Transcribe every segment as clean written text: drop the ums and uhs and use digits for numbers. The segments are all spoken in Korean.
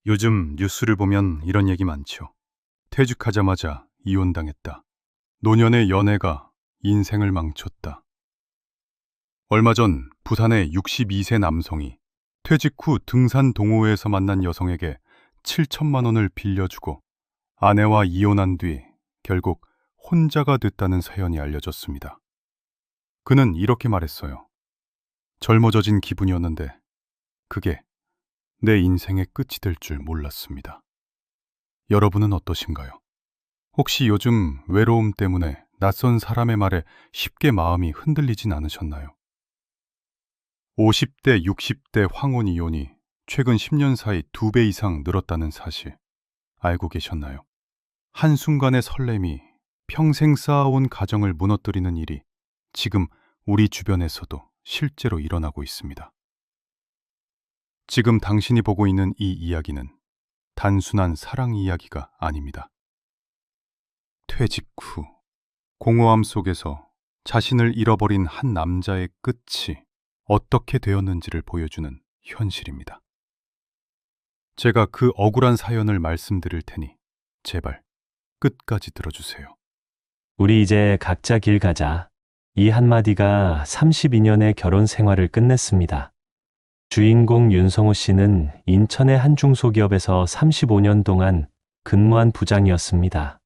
요즘 뉴스를 보면 이런 얘기 많죠. 퇴직하자마자 이혼당했다. 노년의 연애가 인생을 망쳤다. 얼마 전 부산의 62세 남성이 퇴직 후 등산 동호회에서 만난 여성에게 7천만 원을 빌려주고 아내와 이혼한 뒤 결국 혼자가 됐다는 사연이 알려졌습니다. 그는 이렇게 말했어요. 젊어져진 기분이었는데 그게 내 인생의 끝이 될 줄 몰랐습니다. 여러분은 어떠신가요? 혹시 요즘 외로움 때문에 낯선 사람의 말에 쉽게 마음이 흔들리진 않으셨나요? 50대, 60대 황혼 이혼이 최근 10년 사이 2배 이상 늘었다는 사실 알고 계셨나요? 한순간의 설렘이 평생 쌓아온 가정을 무너뜨리는 일이 지금 우리 주변에서도 실제로 일어나고 있습니다. 지금 당신이 보고 있는 이 이야기는 단순한 사랑 이야기가 아닙니다. 퇴직 후 공허함 속에서 자신을 잃어버린 한 남자의 끝이 어떻게 되었는지를 보여주는 현실입니다. 제가 그 억울한 사연을 말씀드릴 테니 제발 끝까지 들어주세요. 우리 이제 각자 길 가자. 이 한마디가 32년의 결혼 생활을 끝냈습니다. 주인공 윤성호 씨는 인천의 한 중소기업에서 35년 동안 근무한 부장이었습니다.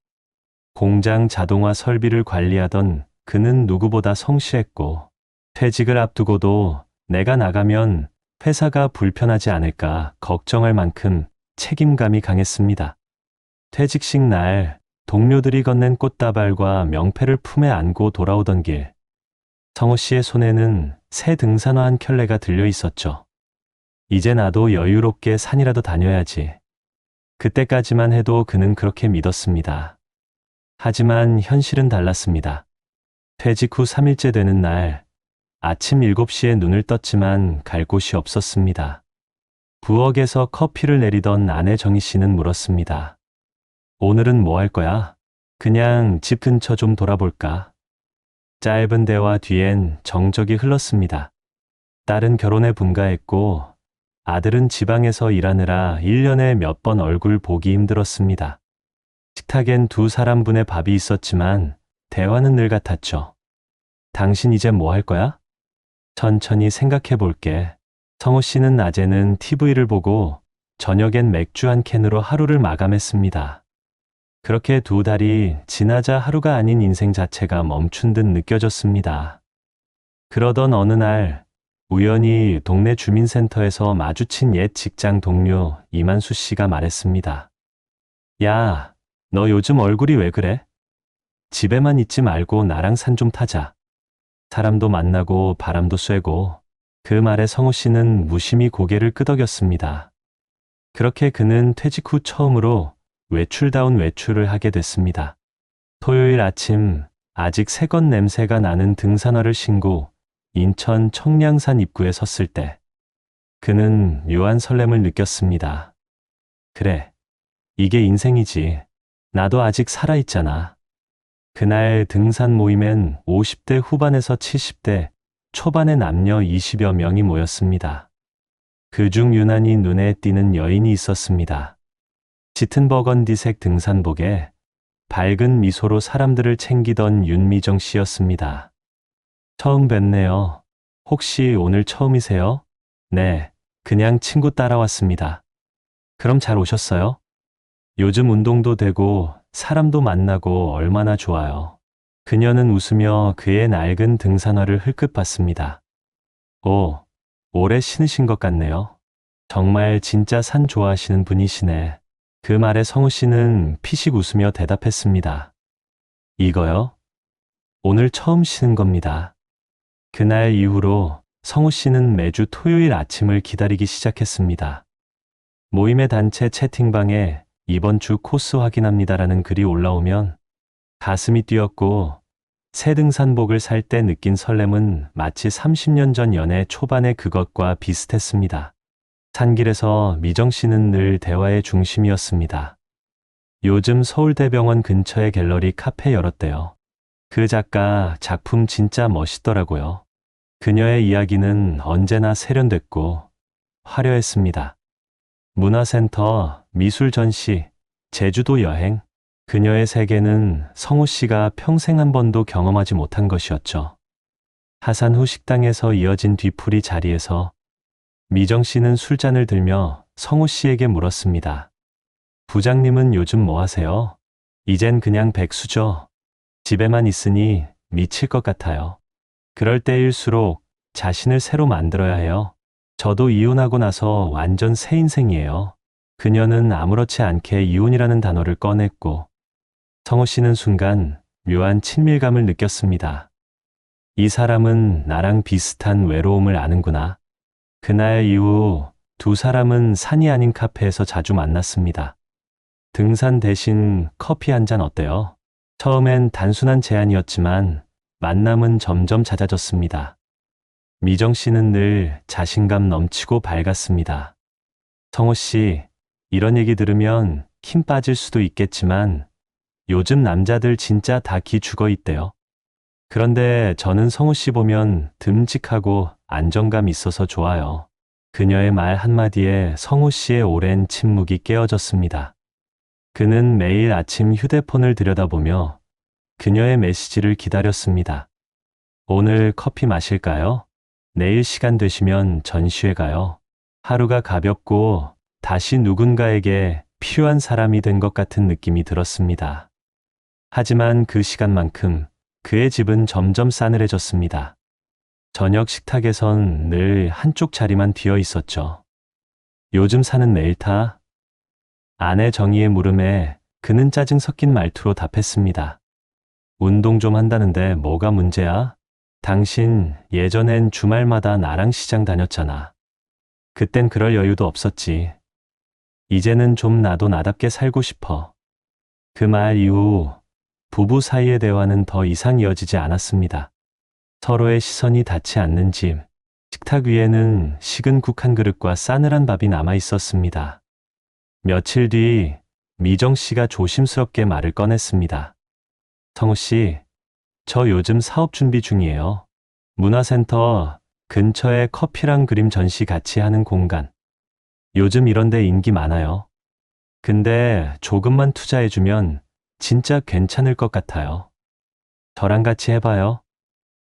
공장 자동화 설비를 관리하던 그는 누구보다 성실했고, 퇴직을 앞두고도 내가 나가면 회사가 불편하지 않을까 걱정할 만큼 책임감이 강했습니다. 퇴직식 날 동료들이 건넨 꽃다발과 명패를 품에 안고 돌아오던 길, 성호 씨의 손에는 새 등산화 한 켤레가 들려 있었죠. 이제 나도 여유롭게 산이라도 다녀야지. 그때까지만 해도 그는 그렇게 믿었습니다. 하지만 현실은 달랐습니다. 퇴직 후 3일째 되는 날, 아침 7시에 눈을 떴지만 갈 곳이 없었습니다. 부엌에서 커피를 내리던 아내 정희 씨는 물었습니다. 오늘은 뭐 할 거야? 그냥 집 근처 좀 돌아볼까? 짧은 대화 뒤엔 정적이 흘렀습니다. 딸은 결혼에 분가했고 아들은 지방에서 일하느라 1년에 몇 번 얼굴 보기 힘들었습니다. 식탁엔 두 사람분의 밥이 있었지만 대화는 늘 같았죠. 당신 이제 뭐 할 거야? 천천히 생각해 볼게. 성호 씨는 낮에는 TV를 보고 저녁엔 맥주 한 캔으로 하루를 마감했습니다. 그렇게 두 달이 지나자 하루가 아닌 인생 자체가 멈춘 듯 느껴졌습니다. 그러던 어느 날 우연히 동네 주민센터에서 마주친 옛 직장 동료 이만수 씨가 말했습니다. 야, 너 요즘 얼굴이 왜 그래? 집에만 있지 말고 나랑 산 좀 타자. 사람도 만나고 바람도 쐬고. 그 말에 성호 씨는 무심히 고개를 끄덕였습니다. 그렇게 그는 퇴직 후 처음으로 외출다운 외출을 하게 됐습니다. 토요일 아침 아직 새것 냄새가 나는 등산화를 신고 인천 청량산 입구에 섰을 때 그는 묘한 설렘을 느꼈습니다. 그래, 이게 인생이지. 나도 아직 살아있잖아. 그날 등산 모임엔 50대 후반에서 70대 초반의 남녀 20여 명이 모였습니다. 그중 유난히 눈에 띄는 여인이 있었습니다. 짙은 버건디색 등산복에 밝은 미소로 사람들을 챙기던 윤미정 씨였습니다. 처음 뵙네요. 혹시 오늘 처음이세요? 네, 그냥 친구 따라왔습니다. 그럼 잘 오셨어요? 요즘 운동도 되고 사람도 만나고 얼마나 좋아요. 그녀는 웃으며 그의 낡은 등산화를 흘끗 봤습니다. 오, 오래 신으신 것 같네요. 정말 진짜 산 좋아하시는 분이시네. 그 말에 성우 씨는 피식 웃으며 대답했습니다. 이거요? 오늘 처음 신은 겁니다. 그날 이후로 성우 씨는 매주 토요일 아침을 기다리기 시작했습니다. 모임의 단체 채팅방에 이번 주 코스 확인합니다라는 글이 올라오면 가슴이 뛰었고 새 등산복을 살 때 느낀 설렘은 마치 30년 전 연애 초반의 그것과 비슷했습니다. 산길에서 미정 씨는 늘 대화의 중심이었습니다. 요즘 서울대병원 근처의 갤러리 카페 열었대요. 그 작가 작품 진짜 멋있더라고요. 그녀의 이야기는 언제나 세련됐고 화려했습니다. 문화센터, 미술 전시, 제주도 여행. 그녀의 세계는 성우 씨가 평생 한 번도 경험하지 못한 것이었죠. 하산 후 식당에서 이어진 뒤풀이 자리에서 미정 씨는 술잔을 들며 성우 씨에게 물었습니다. 부장님은 요즘 뭐 하세요? 이젠 그냥 백수죠. 집에만 있으니 미칠 것 같아요. 그럴 때일수록 자신을 새로 만들어야 해요. 저도 이혼하고 나서 완전 새 인생이에요. 그녀는 아무렇지 않게 이혼이라는 단어를 꺼냈고 성호 씨는 순간 묘한 친밀감을 느꼈습니다. 이 사람은 나랑 비슷한 외로움을 아는구나. 그날 이후 두 사람은 산이 아닌 카페에서 자주 만났습니다. 등산 대신 커피 한 잔 어때요? 처음엔 단순한 제안이었지만 만남은 점점 잦아졌습니다. 미정 씨는 늘 자신감 넘치고 밝았습니다. 성호 씨, 이런 얘기 들으면 힘 빠질 수도 있겠지만 요즘 남자들 진짜 다 기 죽어 있대요. 그런데 저는 성우 씨 보면 듬직하고 안정감 있어서 좋아요. 그녀의 말 한마디에 성우 씨의 오랜 침묵이 깨어졌습니다. 그는 매일 아침 휴대폰을 들여다보며 그녀의 메시지를 기다렸습니다. 오늘 커피 마실까요? 내일 시간 되시면 전시회 가요. 하루가 가볍고 다시 누군가에게 필요한 사람이 된 것 같은 느낌이 들었습니다. 하지만 그 시간만큼 그의 집은 점점 싸늘해졌습니다. 저녁 식탁에선 늘 한쪽 자리만 비어 있었죠. 요즘 사는 매일 타? 아내 정희의 물음에 그는 짜증 섞인 말투로 답했습니다. 운동 좀 한다는데 뭐가 문제야? 당신 예전엔 주말마다 나랑 시장 다녔잖아. 그땐 그럴 여유도 없었지. 이제는 좀 나도 나답게 살고 싶어. 그 말 이후 부부 사이의 대화는 더 이상 이어지지 않았습니다. 서로의 시선이 닿지 않는 집. 식탁 위에는 식은 국 한 그릇과 싸늘한 밥이 남아 있었습니다. 며칠 뒤 미정 씨가 조심스럽게 말을 꺼냈습니다. 성우 씨, 저 요즘 사업 준비 중이에요. 문화센터 근처에 커피랑 그림 전시 같이 하는 공간. 요즘 이런 데 인기 많아요. 근데 조금만 투자해주면 진짜 괜찮을 것 같아요. 저랑 같이 해봐요.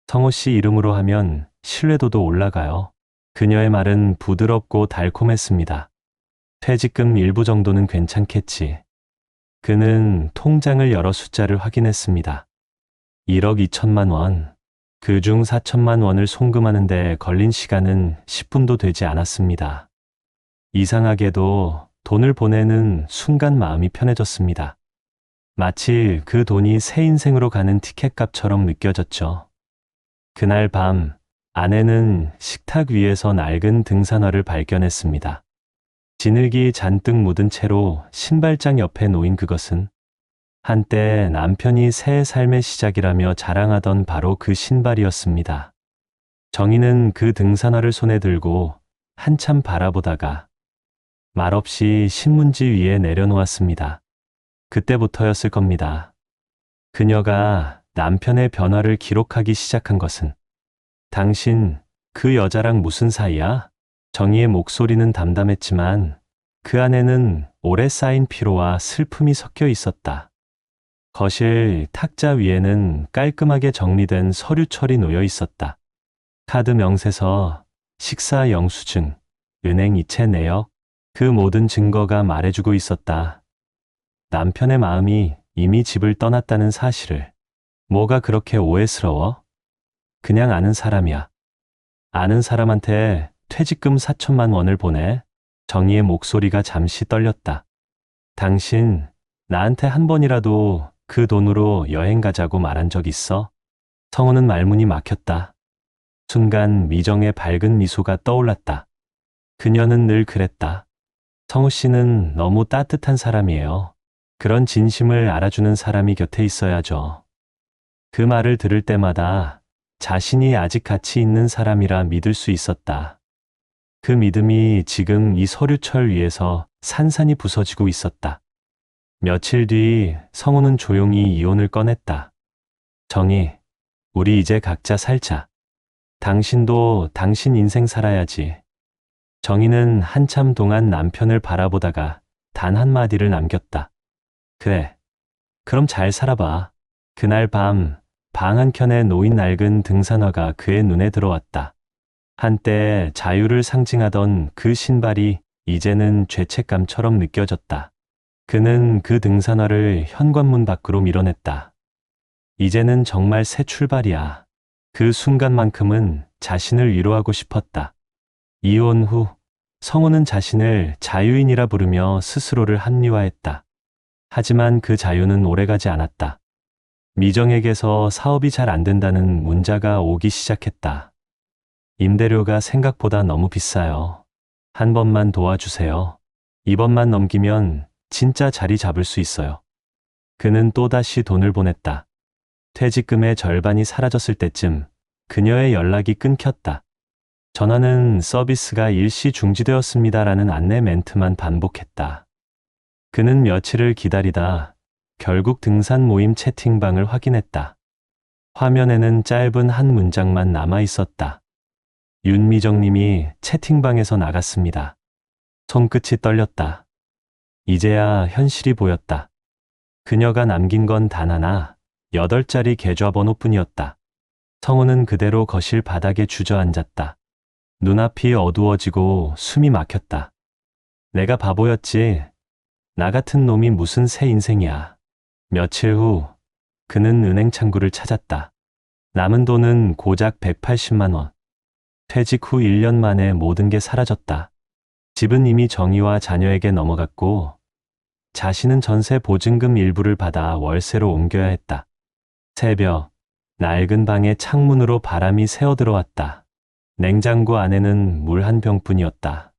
성호 씨 이름으로 하면 신뢰도도 올라가요. 그녀의 말은 부드럽고 달콤했습니다. 퇴직금 일부 정도는 괜찮겠지. 그는 통장을 열어 숫자를 확인했습니다. 1억 2천만 원. 그중 4천만 원을 송금하는 데 걸린 시간은 10분도 되지 않았습니다. 이상하게도 돈을 보내는 순간 마음이 편해졌습니다. 마치 그 돈이 새 인생으로 가는 티켓값처럼 느껴졌죠. 그날 밤 아내는 식탁 위에서 낡은 등산화를 발견했습니다. 진흙이 잔뜩 묻은 채로 신발장 옆에 놓인 그것은 한때 남편이 새 삶의 시작이라며 자랑하던 바로 그 신발이었습니다. 정희는 그 등산화를 손에 들고 한참 바라보다가 말없이 신문지 위에 내려놓았습니다. 그때부터였을 겁니다. 그녀가 남편의 변화를 기록하기 시작한 것은 당신 그 여자랑 무슨 사이야? 정희의 목소리는 담담했지만 그 안에는 오래 쌓인 피로와 슬픔이 섞여 있었다. 거실 탁자 위에는 깔끔하게 정리된 서류철이 놓여 있었다. 카드 명세서, 식사 영수증, 은행 이체 내역, 그 모든 증거가 말해주고 있었다. 남편의 마음이 이미 집을 떠났다는 사실을. 뭐가 그렇게 오해스러워? 그냥 아는 사람이야. 아는 사람한테 퇴직금 4천만 원을 보내. 정희의 목소리가 잠시 떨렸다. 당신 나한테 한 번이라도 그 돈으로 여행 가자고 말한 적 있어? 성우는 말문이 막혔다. 순간 미정의 밝은 미소가 떠올랐다. 그녀는 늘 그랬다. 성우 씨는 너무 따뜻한 사람이에요. 그런 진심을 알아주는 사람이 곁에 있어야죠. 그 말을 들을 때마다 자신이 아직 가치 있는 사람이라 믿을 수 있었다. 그 믿음이 지금 이 서류철 위에서 산산이 부서지고 있었다. 며칠 뒤 성우는 조용히 이혼을 꺼냈다. 정희, 우리 이제 각자 살자. 당신도 당신 인생 살아야지. 정희는 한참 동안 남편을 바라보다가 단 한마디를 남겼다. 그래. 그럼 잘 살아봐. 그날 밤, 방 한켠에 놓인 낡은 등산화가 그의 눈에 들어왔다. 한때 자유를 상징하던 그 신발이 이제는 죄책감처럼 느껴졌다. 그는 그 등산화를 현관문 밖으로 밀어냈다. 이제는 정말 새 출발이야. 그 순간만큼은 자신을 위로하고 싶었다. 이혼 후 성우는 자신을 자유인이라 부르며 스스로를 합리화했다. 하지만 그 자유는 오래가지 않았다. 미정에게서 사업이 잘 안 된다는 문자가 오기 시작했다. 임대료가 생각보다 너무 비싸요. 한 번만 도와주세요. 이번만 넘기면 진짜 자리 잡을 수 있어요. 그는 또다시 돈을 보냈다. 퇴직금의 절반이 사라졌을 때쯤 그녀의 연락이 끊겼다. 전화는 서비스가 일시 중지되었습니다라는 안내 멘트만 반복했다. 그는 며칠을 기다리다 결국 등산 모임 채팅방을 확인했다. 화면에는 짧은 한 문장만 남아 있었다. 윤미정님이 채팅방에서 나갔습니다. 손끝이 떨렸다. 이제야 현실이 보였다. 그녀가 남긴 건 단 하나, 8자리 계좌번호뿐이었다. 성우는 그대로 거실 바닥에 주저앉았다. 눈앞이 어두워지고 숨이 막혔다. 내가 바보였지. 나 같은 놈이 무슨 새 인생이야. 며칠 후 그는 은행 창구를 찾았다. 남은 돈은 고작 180만 원. 퇴직 후 1년 만에 모든 게 사라졌다. 집은 이미 정희와 자녀에게 넘어갔고 자신은 전세 보증금 일부를 받아 월세로 옮겨야 했다. 새벽, 낡은 방의 창문으로 바람이 새어들어왔다. 냉장고 안에는 물 한 병뿐이었다.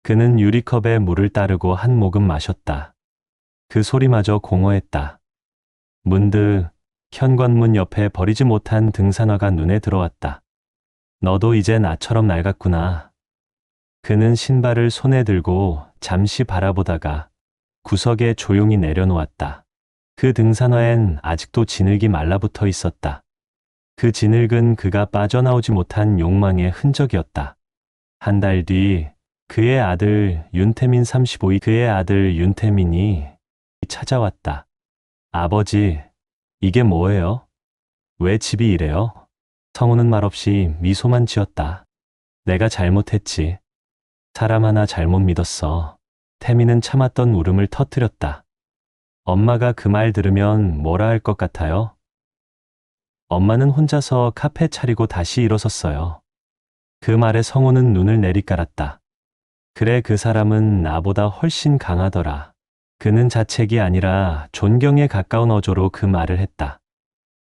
그는 유리컵에 물을 따르고 한 모금 마셨다. 그 소리마저 공허했다. 문득 현관문 옆에 버리지 못한 등산화가 눈에 들어왔다. 너도 이제 나처럼 낡았구나. 그는 신발을 손에 들고 잠시 바라보다가 구석에 조용히 내려놓았다. 그 등산화엔 아직도 진흙이 말라붙어 있었다. 그 진흙은 그가 빠져나오지 못한 욕망의 흔적이었다. 한 달 뒤 그의 아들 윤태민이 찾아왔다. 아버지, 이게 뭐예요? 왜 집이 이래요? 성우는 말없이 미소만 지었다. 내가 잘못했지. 사람 하나 잘못 믿었어. 태민은 참았던 울음을 터뜨렸다. 엄마가 그 말 들으면 뭐라 할 것 같아요? 엄마는 혼자서 카페 차리고 다시 일어섰어요. 그 말에 성우는 눈을 내리깔았다. 그래, 그 사람은 나보다 훨씬 강하더라. 그는 자책이 아니라 존경에 가까운 어조로 그 말을 했다.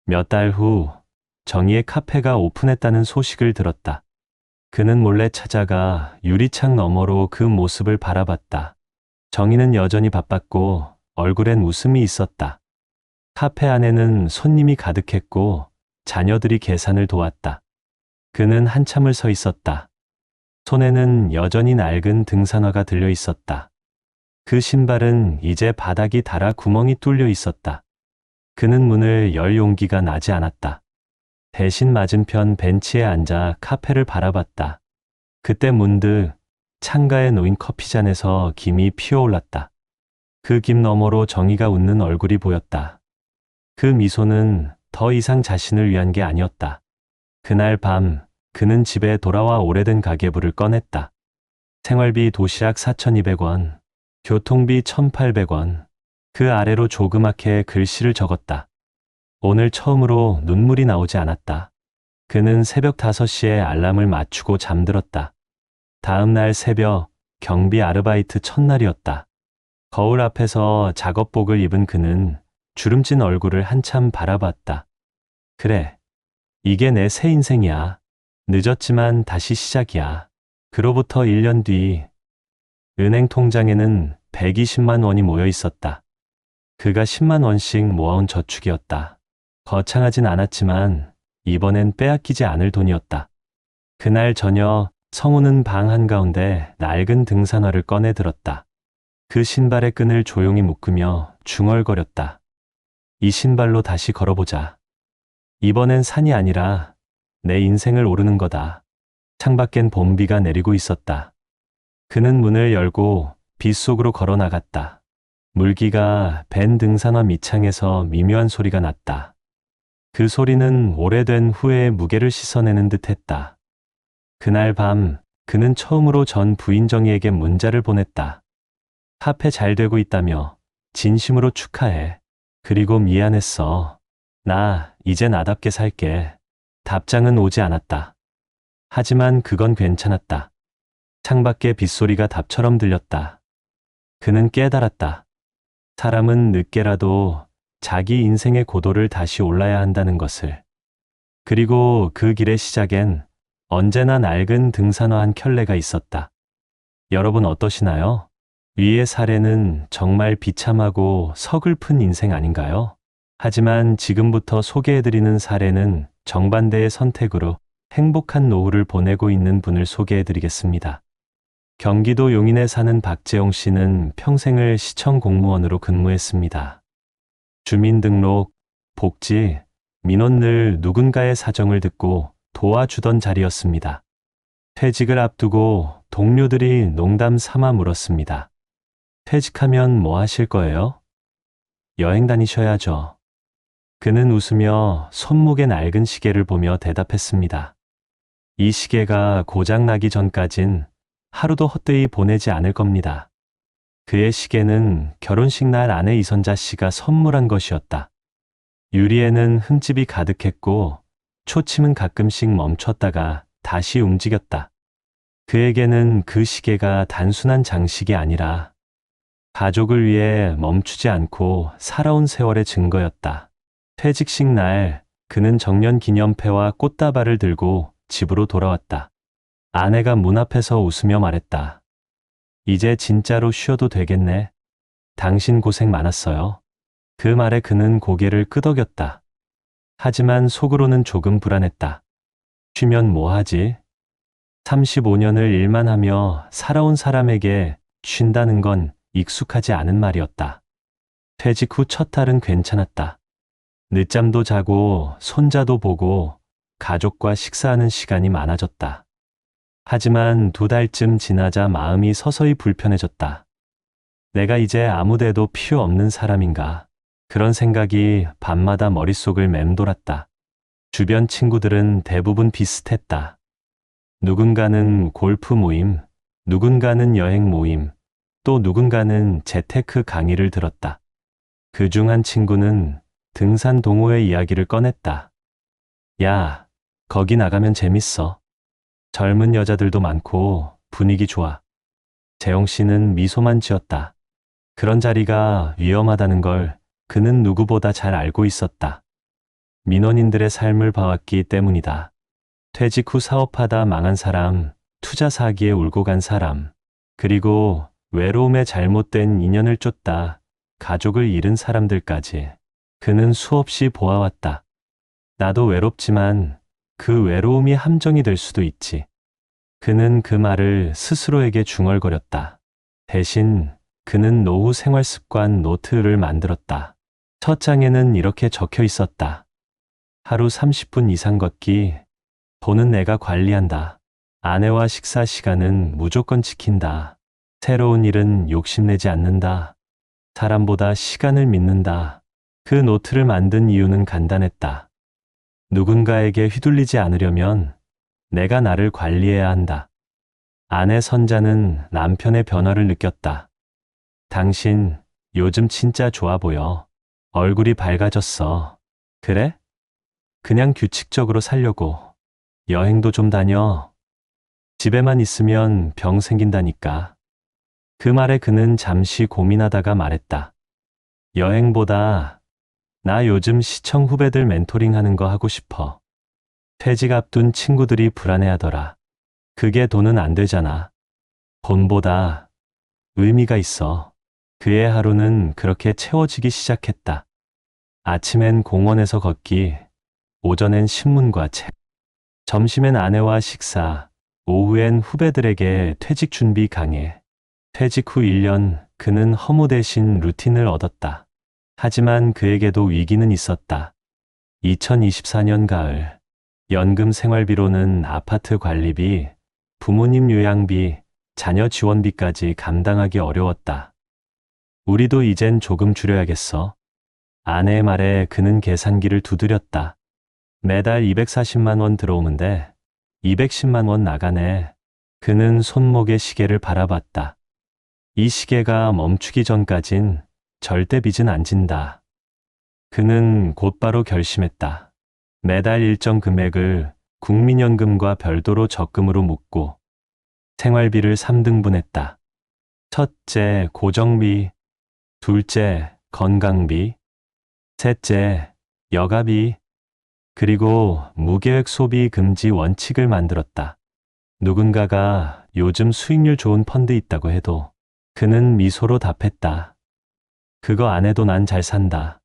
몇 달 후 정희의 카페가 오픈했다는 소식을 들었다. 그는 몰래 찾아가 유리창 너머로 그 모습을 바라봤다. 정희는 여전히 바빴고 얼굴엔 웃음이 있었다. 카페 안에는 손님이 가득했고 자녀들이 계산을 도왔다. 그는 한참을 서 있었다. 손에는 여전히 낡은 등산화가 들려 있었다. 그 신발은 이제 바닥이 닳아 구멍이 뚫려 있었다. 그는 문을 열 용기가 나지 않았다. 대신 맞은편 벤치에 앉아 카페를 바라봤다. 그때 문득 창가에 놓인 커피잔에서 김이 피어올랐다. 그 김 너머로 정희가 웃는 얼굴이 보였다. 그 미소는 더 이상 자신을 위한 게 아니었다. 그날 밤 그는 집에 돌아와 오래된 가계부를 꺼냈다. 생활비 도시락 4,200원, 교통비 1,800원, 그 아래로 조그맣게 글씨를 적었다. 오늘 처음으로 눈물이 나오지 않았다. 그는 새벽 5시에 알람을 맞추고 잠들었다. 다음 날 새벽 경비 아르바이트 첫날이었다. 거울 앞에서 작업복을 입은 그는 주름진 얼굴을 한참 바라봤다. 그래, 이게 내 새 인생이야. 늦었지만 다시 시작이야. 그로부터 1년 뒤 은행 통장에는 120만 원이 모여 있었다. 그가 10만 원씩 모아온 저축이었다. 거창하진 않았지만 이번엔 빼앗기지 않을 돈이었다. 그날 저녁 성우는 방 한가운데 낡은 등산화를 꺼내 들었다. 그 신발의 끈을 조용히 묶으며 중얼거렸다. 이 신발로 다시 걸어보자. 이번엔 산이 아니라 내 인생을 오르는 거다. 창밖엔 봄비가 내리고 있었다. 그는 문을 열고 빗속으로 걸어 나갔다. 물기가 밴 등산화 밑창에서 미묘한 소리가 났다. 그 소리는 오래된 후회의 무게를 씻어내는 듯 했다. 그날 밤 그는 처음으로 전 부인 정희에게 문자를 보냈다. 카페 잘 되고 있다며 진심으로 축하해. 그리고 미안했어. 나 이제 나답게 살게. 답장은 오지 않았다. 하지만 그건 괜찮았다. 창밖에 빗소리가 답처럼 들렸다. 그는 깨달았다. 사람은 늦게라도 자기 인생의 고도를 다시 올라야 한다는 것을. 그리고 그 길의 시작엔 언제나 낡은 등산화 한 켤레가 있었다. 여러분 어떠시나요? 위의 사례는 정말 비참하고 서글픈 인생 아닌가요? 하지만 지금부터 소개해드리는 사례는 정반대의 선택으로 행복한 노후를 보내고 있는 분을 소개해드리겠습니다. 경기도 용인에 사는 박재용 씨는 평생을 시청 공무원으로 근무했습니다. 주민등록, 복지, 민원 늘 누군가의 사정을 듣고 도와주던 자리였습니다. 퇴직을 앞두고 동료들이 농담 삼아 물었습니다. 퇴직하면 뭐 하실 거예요? 여행 다니셔야죠. 그는 웃으며 손목에 낡은 시계를 보며 대답했습니다. 이 시계가 고장나기 전까진 하루도 헛되이 보내지 않을 겁니다. 그의 시계는 결혼식 날 아내 이선자 씨가 선물한 것이었다. 유리에는 흠집이 가득했고 초침은 가끔씩 멈췄다가 다시 움직였다. 그에게는 그 시계가 단순한 장식이 아니라 가족을 위해 멈추지 않고 살아온 세월의 증거였다. 퇴직식 날 그는 정년 기념패와 꽃다발을 들고 집으로 돌아왔다. 아내가 문 앞에서 웃으며 말했다. 이제 진짜로 쉬어도 되겠네. 당신 고생 많았어요. 그 말에 그는 고개를 끄덕였다. 하지만 속으로는 조금 불안했다. 쉬면 뭐 하지? 35년을 일만 하며 살아온 사람에게 쉰다는 건 익숙하지 않은 말이었다. 퇴직 후 첫 달은 괜찮았다. 늦잠도 자고 손자도 보고 가족과 식사하는 시간이 많아졌다. 하지만 2달쯤 지나자 마음이 서서히 불편해졌다. 내가 이제 아무데도 필요 없는 사람인가? 그런 생각이 밤마다 머릿속을 맴돌았다. 주변 친구들은 대부분 비슷했다. 누군가는 골프 모임, 누군가는 여행 모임, 또 누군가는 재테크 강의를 들었다. 그중 한 친구는 등산 동호회 이야기를 꺼냈다. 야, 거기 나가면 재밌어. 젊은 여자들도 많고 분위기 좋아. 재용 씨는 미소만 지었다. 그런 자리가 위험하다는 걸 그는 누구보다 잘 알고 있었다. 민원인들의 삶을 봐왔기 때문이다. 퇴직 후 사업하다 망한 사람, 투자 사기에 울고 간 사람, 그리고 외로움에 잘못된 인연을 쫓다 가족을 잃은 사람들까지 그는 수없이 보아왔다. 나도 외롭지만 그 외로움이 함정이 될 수도 있지. 그는 그 말을 스스로에게 중얼거렸다. 대신 그는 노후 생활 습관 노트를 만들었다. 첫 장에는 이렇게 적혀 있었다. 하루 30분 이상 걷기, 돈은 내가 관리한다. 아내와 식사 시간은 무조건 지킨다. 새로운 일은 욕심내지 않는다. 사람보다 시간을 믿는다. 그 노트를 만든 이유는 간단했다. 누군가에게 휘둘리지 않으려면 내가 나를 관리해야 한다. 아내 선자는 남편의 변화를 느꼈다. 당신 요즘 진짜 좋아 보여. 얼굴이 밝아졌어. 그래? 그냥 규칙적으로 살려고. 여행도 좀 다녀. 집에만 있으면 병 생긴다니까. 그 말에 그는 잠시 고민하다가 말했다. 여행보다 나 요즘 시청 후배들 멘토링 하는 거 하고 싶어. 퇴직 앞둔 친구들이 불안해하더라. 그게 돈은 안 되잖아. 돈보다 의미가 있어. 그의 하루는 그렇게 채워지기 시작했다. 아침엔 공원에서 걷기, 오전엔 신문과 책, 점심엔 아내와 식사, 오후엔 후배들에게 퇴직 준비 강의. 퇴직 후 1년 그는 허무 대신 루틴을 얻었다. 하지만 그에게도 위기는 있었다. 2024년 가을, 연금 생활비로는 아파트 관리비, 부모님 요양비, 자녀 지원비까지 감당하기 어려웠다. 우리도 이젠 조금 줄여야겠어. 아내의 말에 그는 계산기를 두드렸다. 매달 240만 원 들어오는데 210만 원 나가네. 그는 손목의 시계를 바라봤다. 이 시계가 멈추기 전까진 절대 빚은 안 진다. 그는 곧바로 결심했다. 매달 일정 금액을 국민연금과 별도로 적금으로 묶고 생활비를 3등분했다. 첫째, 고정비. 둘째, 건강비. 셋째, 여가비. 그리고 무계획 소비 금지 원칙을 만들었다. 누군가가 요즘 수익률 좋은 펀드 있다고 해도 그는 미소로 답했다. 그거 안 해도 난 잘 산다.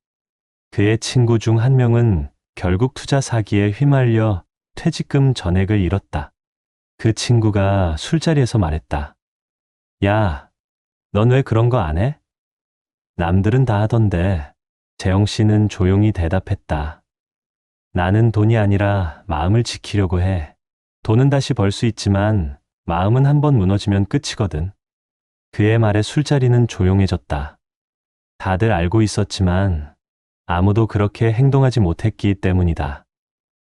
그의 친구 중 한 명은 결국 투자 사기에 휘말려 퇴직금 전액을 잃었다. 그 친구가 술자리에서 말했다. 야, 넌 왜 그런 거 안 해? 남들은 다 하던데. 재영 씨는 조용히 대답했다. 나는 돈이 아니라 마음을 지키려고 해. 돈은 다시 벌 수 있지만 마음은 한번 무너지면 끝이거든. 그의 말에 술자리는 조용해졌다. 다들 알고 있었지만 아무도 그렇게 행동하지 못했기 때문이다.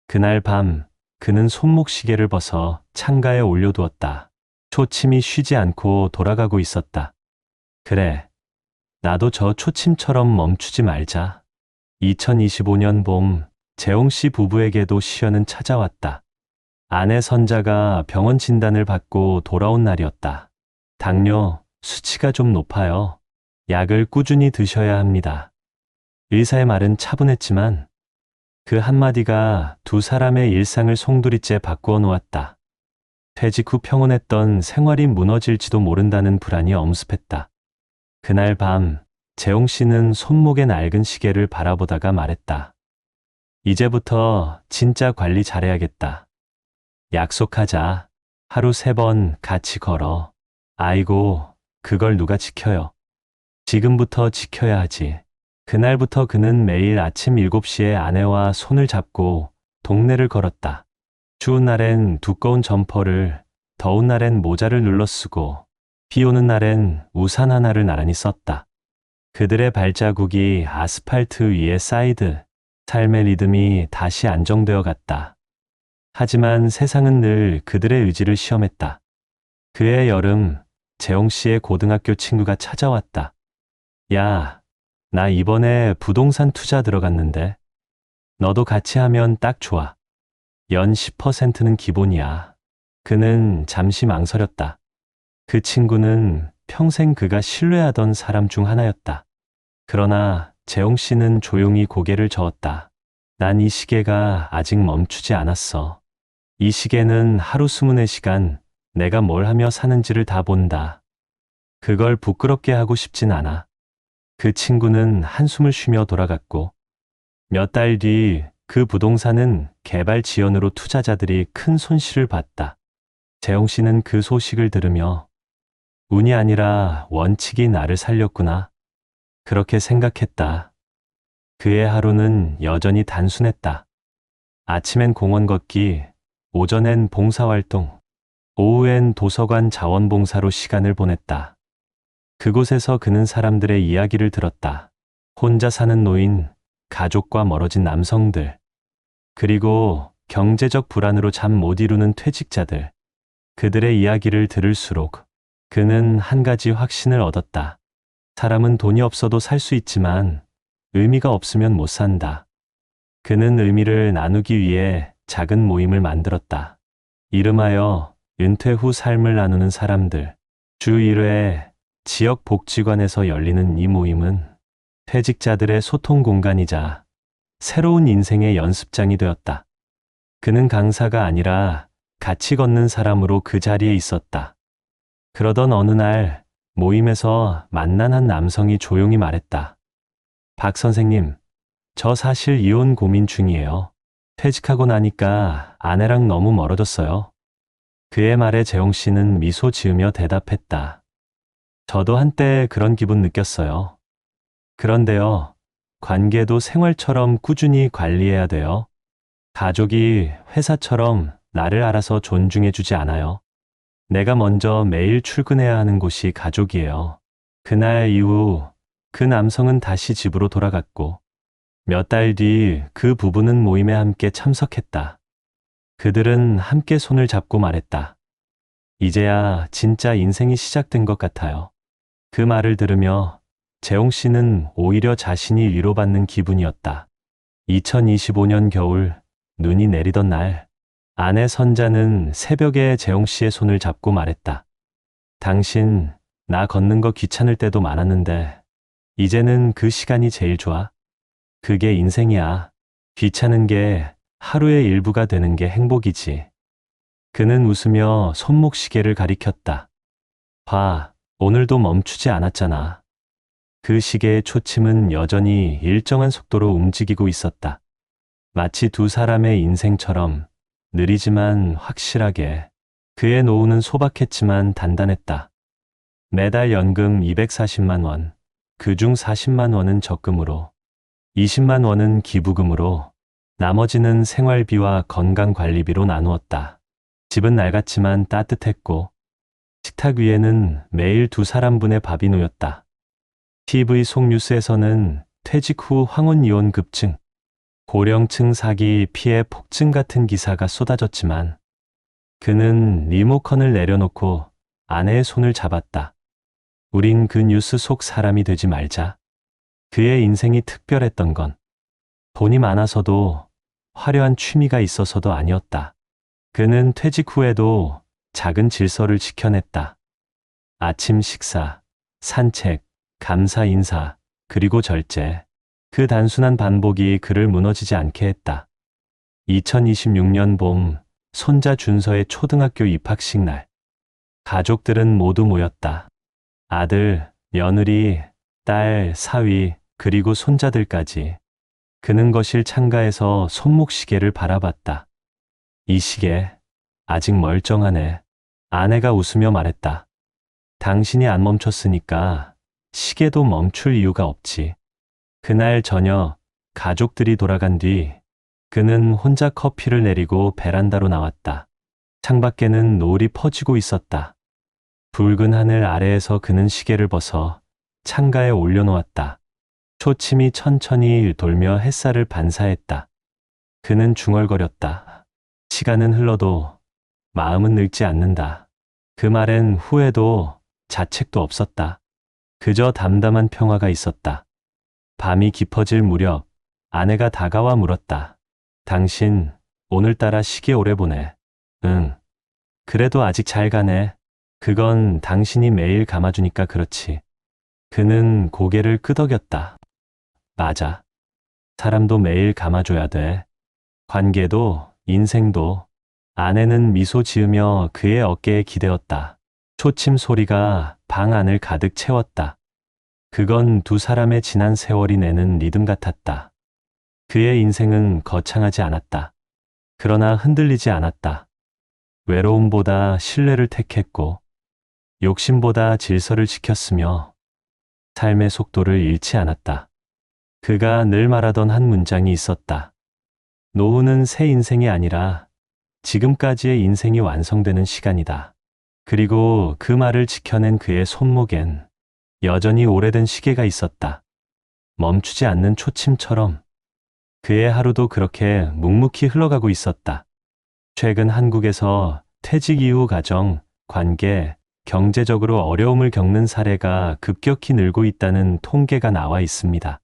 그날 밤 그는 손목 시계를 벗어 창가에 올려두었다. 초침이 쉬지 않고 돌아가고 있었다. 그래, 나도 저 초침처럼 멈추지 말자. 2025년 봄 재홍 씨 부부에게도 시련은 찾아왔다. 아내 선자가 병원 진단을 받고 돌아온 날이었다. 당뇨, 수치가 좀 높아요. 약을 꾸준히 드셔야 합니다. 의사의 말은 차분했지만 그 한마디가 두 사람의 일상을 송두리째 바꾸어 놓았다. 퇴직 후 평온했던 생활이 무너질지도 모른다는 불안이 엄습했다. 그날 밤 재홍 씨는 손목의 낡은 시계를 바라보다가 말했다. 이제부터 진짜 관리 잘해야겠다. 약속하자. 하루 3번 같이 걸어. 아이고, 그걸 누가 지켜요. 지금부터 지켜야 하지. 그날부터 그는 매일 아침 7시에 아내와 손을 잡고 동네를 걸었다. 추운 날엔 두꺼운 점퍼를, 더운 날엔 모자를 눌러 쓰고, 비 오는 날엔 우산 하나를 나란히 썼다. 그들의 발자국이 아스팔트 위에 쌓이듯 삶의 리듬이 다시 안정되어 갔다. 하지만 세상은 늘 그들의 의지를 시험했다. 그해 여름, 재홍 씨의 고등학교 친구가 찾아왔다. 야, 나 이번에 부동산 투자 들어갔는데 너도 같이 하면 딱 좋아. 연 10%는 기본이야. 그는 잠시 망설였다. 그 친구는 평생 그가 신뢰하던 사람 중 하나였다. 그러나 재홍 씨는 조용히 고개를 저었다. 난 이 시계가 아직 멈추지 않았어. 이 시계는 하루 24시간 내가 뭘 하며 사는지를 다 본다. 그걸 부끄럽게 하고 싶진 않아. 그 친구는 한숨을 쉬며 돌아갔고 몇 달 뒤 그 부동산은 개발 지연으로 투자자들이 큰 손실을 봤다. 재홍 씨는 그 소식을 들으며 운이 아니라 원칙이 나를 살렸구나. 그렇게 생각했다. 그의 하루는 여전히 단순했다. 아침엔 공원 걷기, 오전엔 봉사활동, 오후엔 도서관 자원봉사로 시간을 보냈다. 그곳에서 그는 사람들의 이야기를 들었다. 혼자 사는 노인, 가족과 멀어진 남성들, 그리고 경제적 불안으로 잠 못 이루는 퇴직자들. 그들의 이야기를 들을수록 그는 한 가지 확신을 얻었다. 사람은 돈이 없어도 살 수 있지만 의미가 없으면 못 산다. 그는 의미를 나누기 위해 작은 모임을 만들었다. 이름하여 은퇴 후 삶을 나누는 사람들. 주 1회 지역 복지관에서 열리는 이 모임은 퇴직자들의 소통 공간이자 새로운 인생의 연습장이 되었다. 그는 강사가 아니라 같이 걷는 사람으로 그 자리에 있었다. 그러던 어느 날 모임에서 만난 한 남성이 조용히 말했다. 박 선생님, 저 사실 이혼 고민 중이에요. 퇴직하고 나니까 아내랑 너무 멀어졌어요. 그의 말에 재홍 씨는 미소 지으며 대답했다. 저도 한때 그런 기분 느꼈어요. 그런데요, 관계도 생활처럼 꾸준히 관리해야 돼요. 가족이 회사처럼 나를 알아서 존중해주지 않아요. 내가 먼저 매일 출근해야 하는 곳이 가족이에요. 그날 이후 그 남성은 다시 집으로 돌아갔고 몇 달 뒤 그 부부는 모임에 함께 참석했다. 그들은 함께 손을 잡고 말했다. 이제야 진짜 인생이 시작된 것 같아요. 그 말을 들으며 재홍 씨는 오히려 자신이 위로받는 기분이었다. 2025년 겨울, 눈이 내리던 날, 아내 선자는 새벽에 재홍 씨의 손을 잡고 말했다. 당신, 나 걷는 거 귀찮을 때도 많았는데, 이제는 그 시간이 제일 좋아. 그게 인생이야. 귀찮은 게 하루의 일부가 되는 게 행복이지. 그는 웃으며 손목시계를 가리켰다. 봐, 오늘도 멈추지 않았잖아. 그 시계의 초침은 여전히 일정한 속도로 움직이고 있었다. 마치 두 사람의 인생처럼 느리지만 확실하게. 그의 노후는 소박했지만 단단했다. 매달 연금 240만 원, 그중 40만 원은 적금으로, 20만 원은 기부금으로, 나머지는 생활비와 건강관리비로 나누었다. 집은 낡았지만 따뜻했고 식탁 위에는 매일 두 사람분의 밥이 놓였다. TV 속 뉴스에서는 퇴직 후 황혼 이혼 급증, 고령층 사기 피해 폭증 같은 기사가 쏟아졌지만 그는 리모컨을 내려놓고 아내의 손을 잡았다. 우린 그 뉴스 속 사람이 되지 말자. 그의 인생이 특별했던 건 돈이 많아서도 화려한 취미가 있어서도 아니었다. 그는 퇴직 후에도 작은 질서를 지켜냈다. 아침 식사, 산책, 감사 인사, 그리고 절제. 그 단순한 반복이 그를 무너지지 않게 했다. 2026년 봄, 손자 준서의 초등학교 입학식 날. 가족들은 모두 모였다. 아들, 며느리, 딸, 사위, 그리고 손자들까지. 그는 거실 창가에서 손목시계를 바라봤다. 이 시계, 아직 멀쩡하네. 아내가 웃으며 말했다. 당신이 안 멈췄으니까 시계도 멈출 이유가 없지. 그날 저녁, 가족들이 돌아간 뒤, 그는 혼자 커피를 내리고 베란다로 나왔다. 창밖에는 노을이 퍼지고 있었다. 붉은 하늘 아래에서 그는 시계를 벗어 창가에 올려놓았다. 초침이 천천히 돌며 햇살을 반사했다. 그는 중얼거렸다. 시간은 흘러도 마음은 늙지 않는다. 그 말엔 후회도 자책도 없었다. 그저 담담한 평화가 있었다. 밤이 깊어질 무렵 아내가 다가와 물었다. 당신 오늘따라 시계 오래 보네. 응. 그래도 아직 잘 가네. 그건 당신이 매일 감아주니까 그렇지. 그는 고개를 끄덕였다. 맞아. 사람도 매일 감아줘야 돼. 관계도, 인생도. 아내는 미소 지으며 그의 어깨에 기대었다. 초침 소리가 방 안을 가득 채웠다. 그건 두 사람의 지난 세월이 내는 리듬 같았다. 그의 인생은 거창하지 않았다. 그러나 흔들리지 않았다. 외로움보다 신뢰를 택했고, 욕심보다 질서를 지켰으며, 삶의 속도를 잃지 않았다. 그가 늘 말하던 한 문장이 있었다. 노후는 새 인생이 아니라 지금까지의 인생이 완성되는 시간이다. 그리고 그 말을 지켜낸 그의 손목엔 여전히 오래된 시계가 있었다. 멈추지 않는 초침처럼 그의 하루도 그렇게 묵묵히 흘러가고 있었다. 최근 한국에서 퇴직 이후 가정, 관계, 경제적으로 어려움을 겪는 사례가 급격히 늘고 있다는 통계가 나와 있습니다.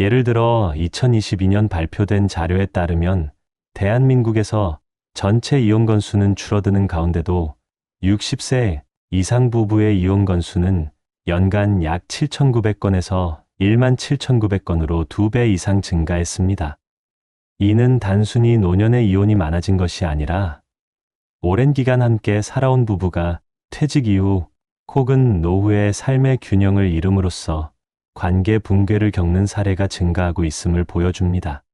예를 들어 2022년 발표된 자료에 따르면 대한민국에서 전체 이혼 건수는 줄어드는 가운데도 60세 이상 부부의 이혼 건수는 연간 약 7,900건에서 17,900건으로 2배 이상 증가했습니다. 이는 단순히 노년의 이혼이 많아진 것이 아니라 오랜 기간 함께 살아온 부부가 퇴직 이후 혹은 노후의 삶의 균형을 잃음으로써 관계 붕괴를 겪는 사례가 증가하고 있음을 보여줍니다.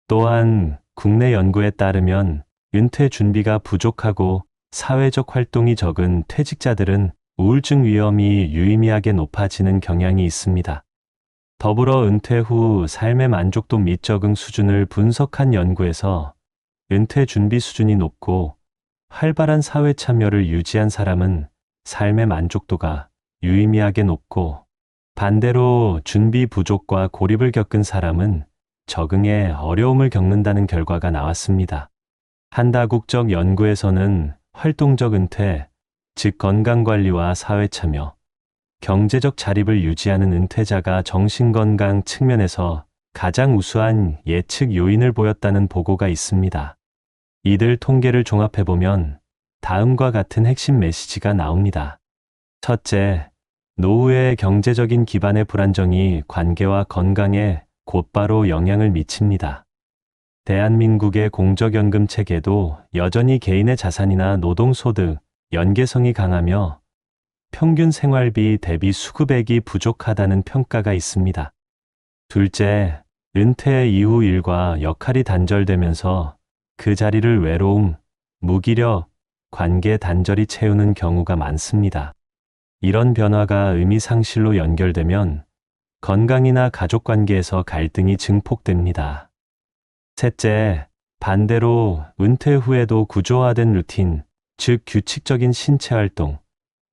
또한 국내 연구에 따르면 은퇴 준비가 부족하고 사회적 활동이 적은 퇴직자들은 우울증 위험이 유의미하게 높아지는 경향이 있습니다. 더불어 은퇴 후 삶의 만족도 및 적응 수준을 분석한 연구에서 은퇴 준비 수준이 높고 활발한 사회 참여를 유지한 사람은 삶의 만족도가 유의미하게 높고, 반대로 준비 부족과 고립을 겪은 사람은 적응에 어려움을 겪는다는 결과가 나왔습니다. 한 다국적 연구에서는 활동적 은퇴, 즉 건강관리와 사회참여, 경제적 자립을 유지하는 은퇴자가 정신건강 측면에서 가장 우수한 예측 요인을 보였다는 보고가 있습니다. 이들 통계를 종합해보면 다음과 같은 핵심 메시지가 나옵니다. 첫째, 노후의 경제적인 기반의 불안정이 관계와 건강에 곧바로 영향을 미칩니다. 대한민국의 공적연금 체계도 여전히 개인의 자산이나 노동소득, 연계성이 강하며 평균 생활비 대비 수급액이 부족하다는 평가가 있습니다. 둘째, 은퇴 이후 일과 역할이 단절되면서 그 자리를 외로움, 무기력, 관계 단절이 채우는 경우가 많습니다. 이런 변화가 의미 상실로 연결되면 건강이나 가족 관계에서 갈등이 증폭됩니다. 셋째, 반대로 은퇴 후에도 구조화된 루틴, 즉 규칙적인 신체 활동,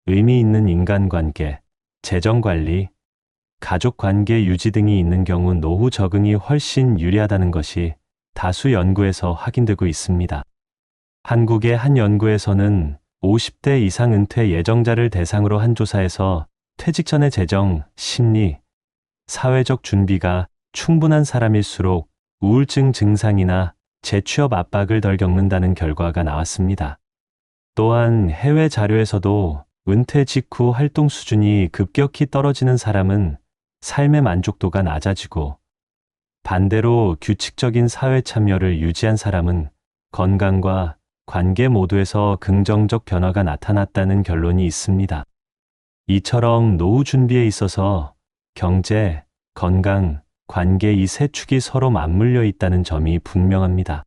의미 있는 인간관계, 재정관리, 가족관계 유지 등이 있는 경우 노후 적응이 훨씬 유리하다는 것이 다수 연구에서 확인되고 있습니다. 한국의 한 연구에서는 50대 이상 은퇴 예정자를 대상으로 한 조사에서 퇴직 전의 재정, 심리, 사회적 준비가 충분한 사람일수록 우울증 증상이나 재취업 압박을 덜 겪는다는 결과가 나왔습니다. 또한 해외 자료에서도 은퇴 직후 활동 수준이 급격히 떨어지는 사람은 삶의 만족도가 낮아지고, 반대로 규칙적인 사회 참여를 유지한 사람은 건강과 관계 모두에서 긍정적 변화가 나타났다는 결론이 있습니다. 이처럼 노후 준비에 있어서 경제, 건강, 관계 이 세 축이 서로 맞물려 있다는 점이 분명합니다.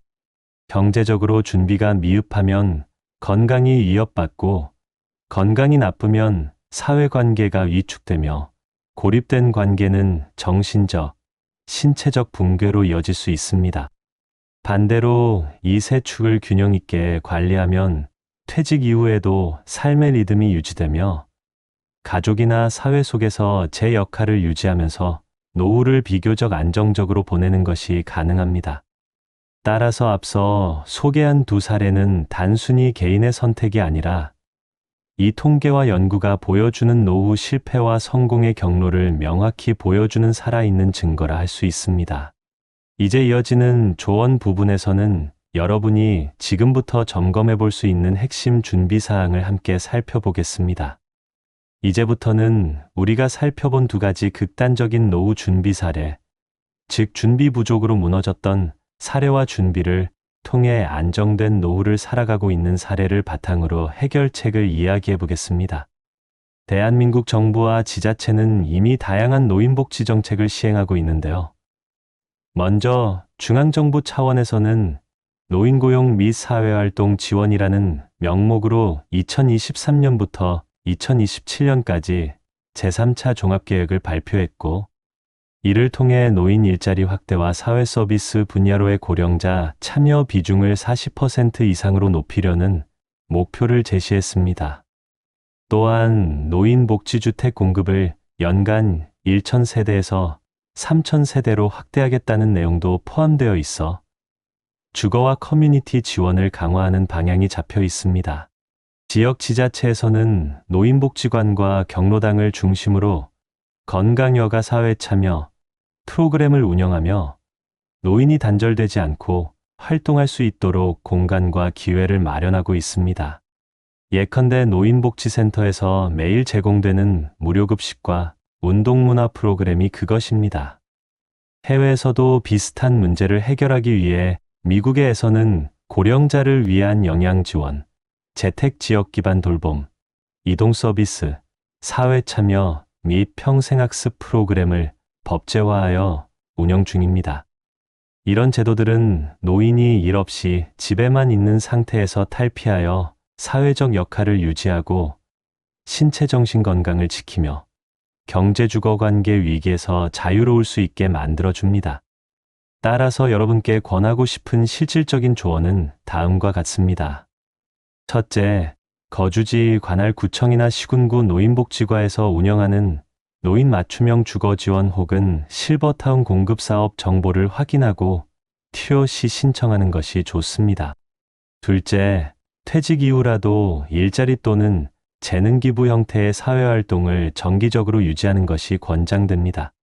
경제적으로 준비가 미흡하면 건강이 위협받고, 건강이 나쁘면 사회관계가 위축되며, 고립된 관계는 정신적, 신체적 붕괴로 이어질 수 있습니다. 반대로 이 세 축을 균형 있게 관리하면 퇴직 이후에도 삶의 리듬이 유지되며 가족이나 사회 속에서 제 역할을 유지하면서 노후를 비교적 안정적으로 보내는 것이 가능합니다. 따라서 앞서 소개한 두 사례는 단순히 개인의 선택이 아니라 이 통계와 연구가 보여주는 노후 실패와 성공의 경로를 명확히 보여주는 살아있는 증거라 할 수 있습니다. 이제 이어지는 조언 부분에서는 여러분이 지금부터 점검해 볼 수 있는 핵심 준비 사항을 함께 살펴보겠습니다. 이제부터는 우리가 살펴본 두 가지 극단적인 노후 준비 사례, 즉 준비 부족으로 무너졌던 사례와 준비를 통해 안정된 노후를 살아가고 있는 사례를 바탕으로 해결책을 이야기해 보겠습니다. 대한민국 정부와 지자체는 이미 다양한 노인복지 정책을 시행하고 있는데요. 먼저 중앙정부 차원에서는 노인고용 및 사회활동 지원이라는 명목으로 2023년부터 2027년까지 제3차 종합계획을 발표했고, 이를 통해 노인 일자리 확대와 사회 서비스 분야로의 고령자 참여 비중을 40% 이상으로 높이려는 목표를 제시했습니다. 또한 노인 복지주택 공급을 연간 1,000세대에서 3,000세대로 확대하겠다는 내용도 포함되어 있어 주거와 커뮤니티 지원을 강화하는 방향이 잡혀 있습니다. 지역 지자체에서는 노인복지관과 경로당을 중심으로 건강여가 사회 참여 프로그램을 운영하며 노인이 단절되지 않고 활동할 수 있도록 공간과 기회를 마련하고 있습니다. 예컨대 노인복지센터에서 매일 제공되는 무료급식과 운동문화 프로그램이 그것입니다. 해외에서도 비슷한 문제를 해결하기 위해 미국에서는 고령자를 위한 영양 지원, 재택 지역 기반 돌봄, 이동 서비스, 사회 참여 및 평생학습 프로그램을 법제화하여 운영 중입니다. 이런 제도들은 노인이 일 없이 집에만 있는 상태에서 탈피하여 사회적 역할을 유지하고 신체 정신 건강을 지키며 경제 주거 관계 위기에서 자유로울 수 있게 만들어줍니다. 따라서 여러분께 권하고 싶은 실질적인 조언은 다음과 같습니다. 첫째, 거주지 관할 구청이나 시군구 노인복지과에서 운영하는 노인 맞춤형 주거 지원 혹은 실버타운 공급 사업 정보를 확인하고 TOC 신청하는 것이 좋습니다. 둘째, 퇴직 이후라도 일자리 또는 재능 기부 형태의 사회활동을 정기적으로 유지하는 것이 권장됩니다.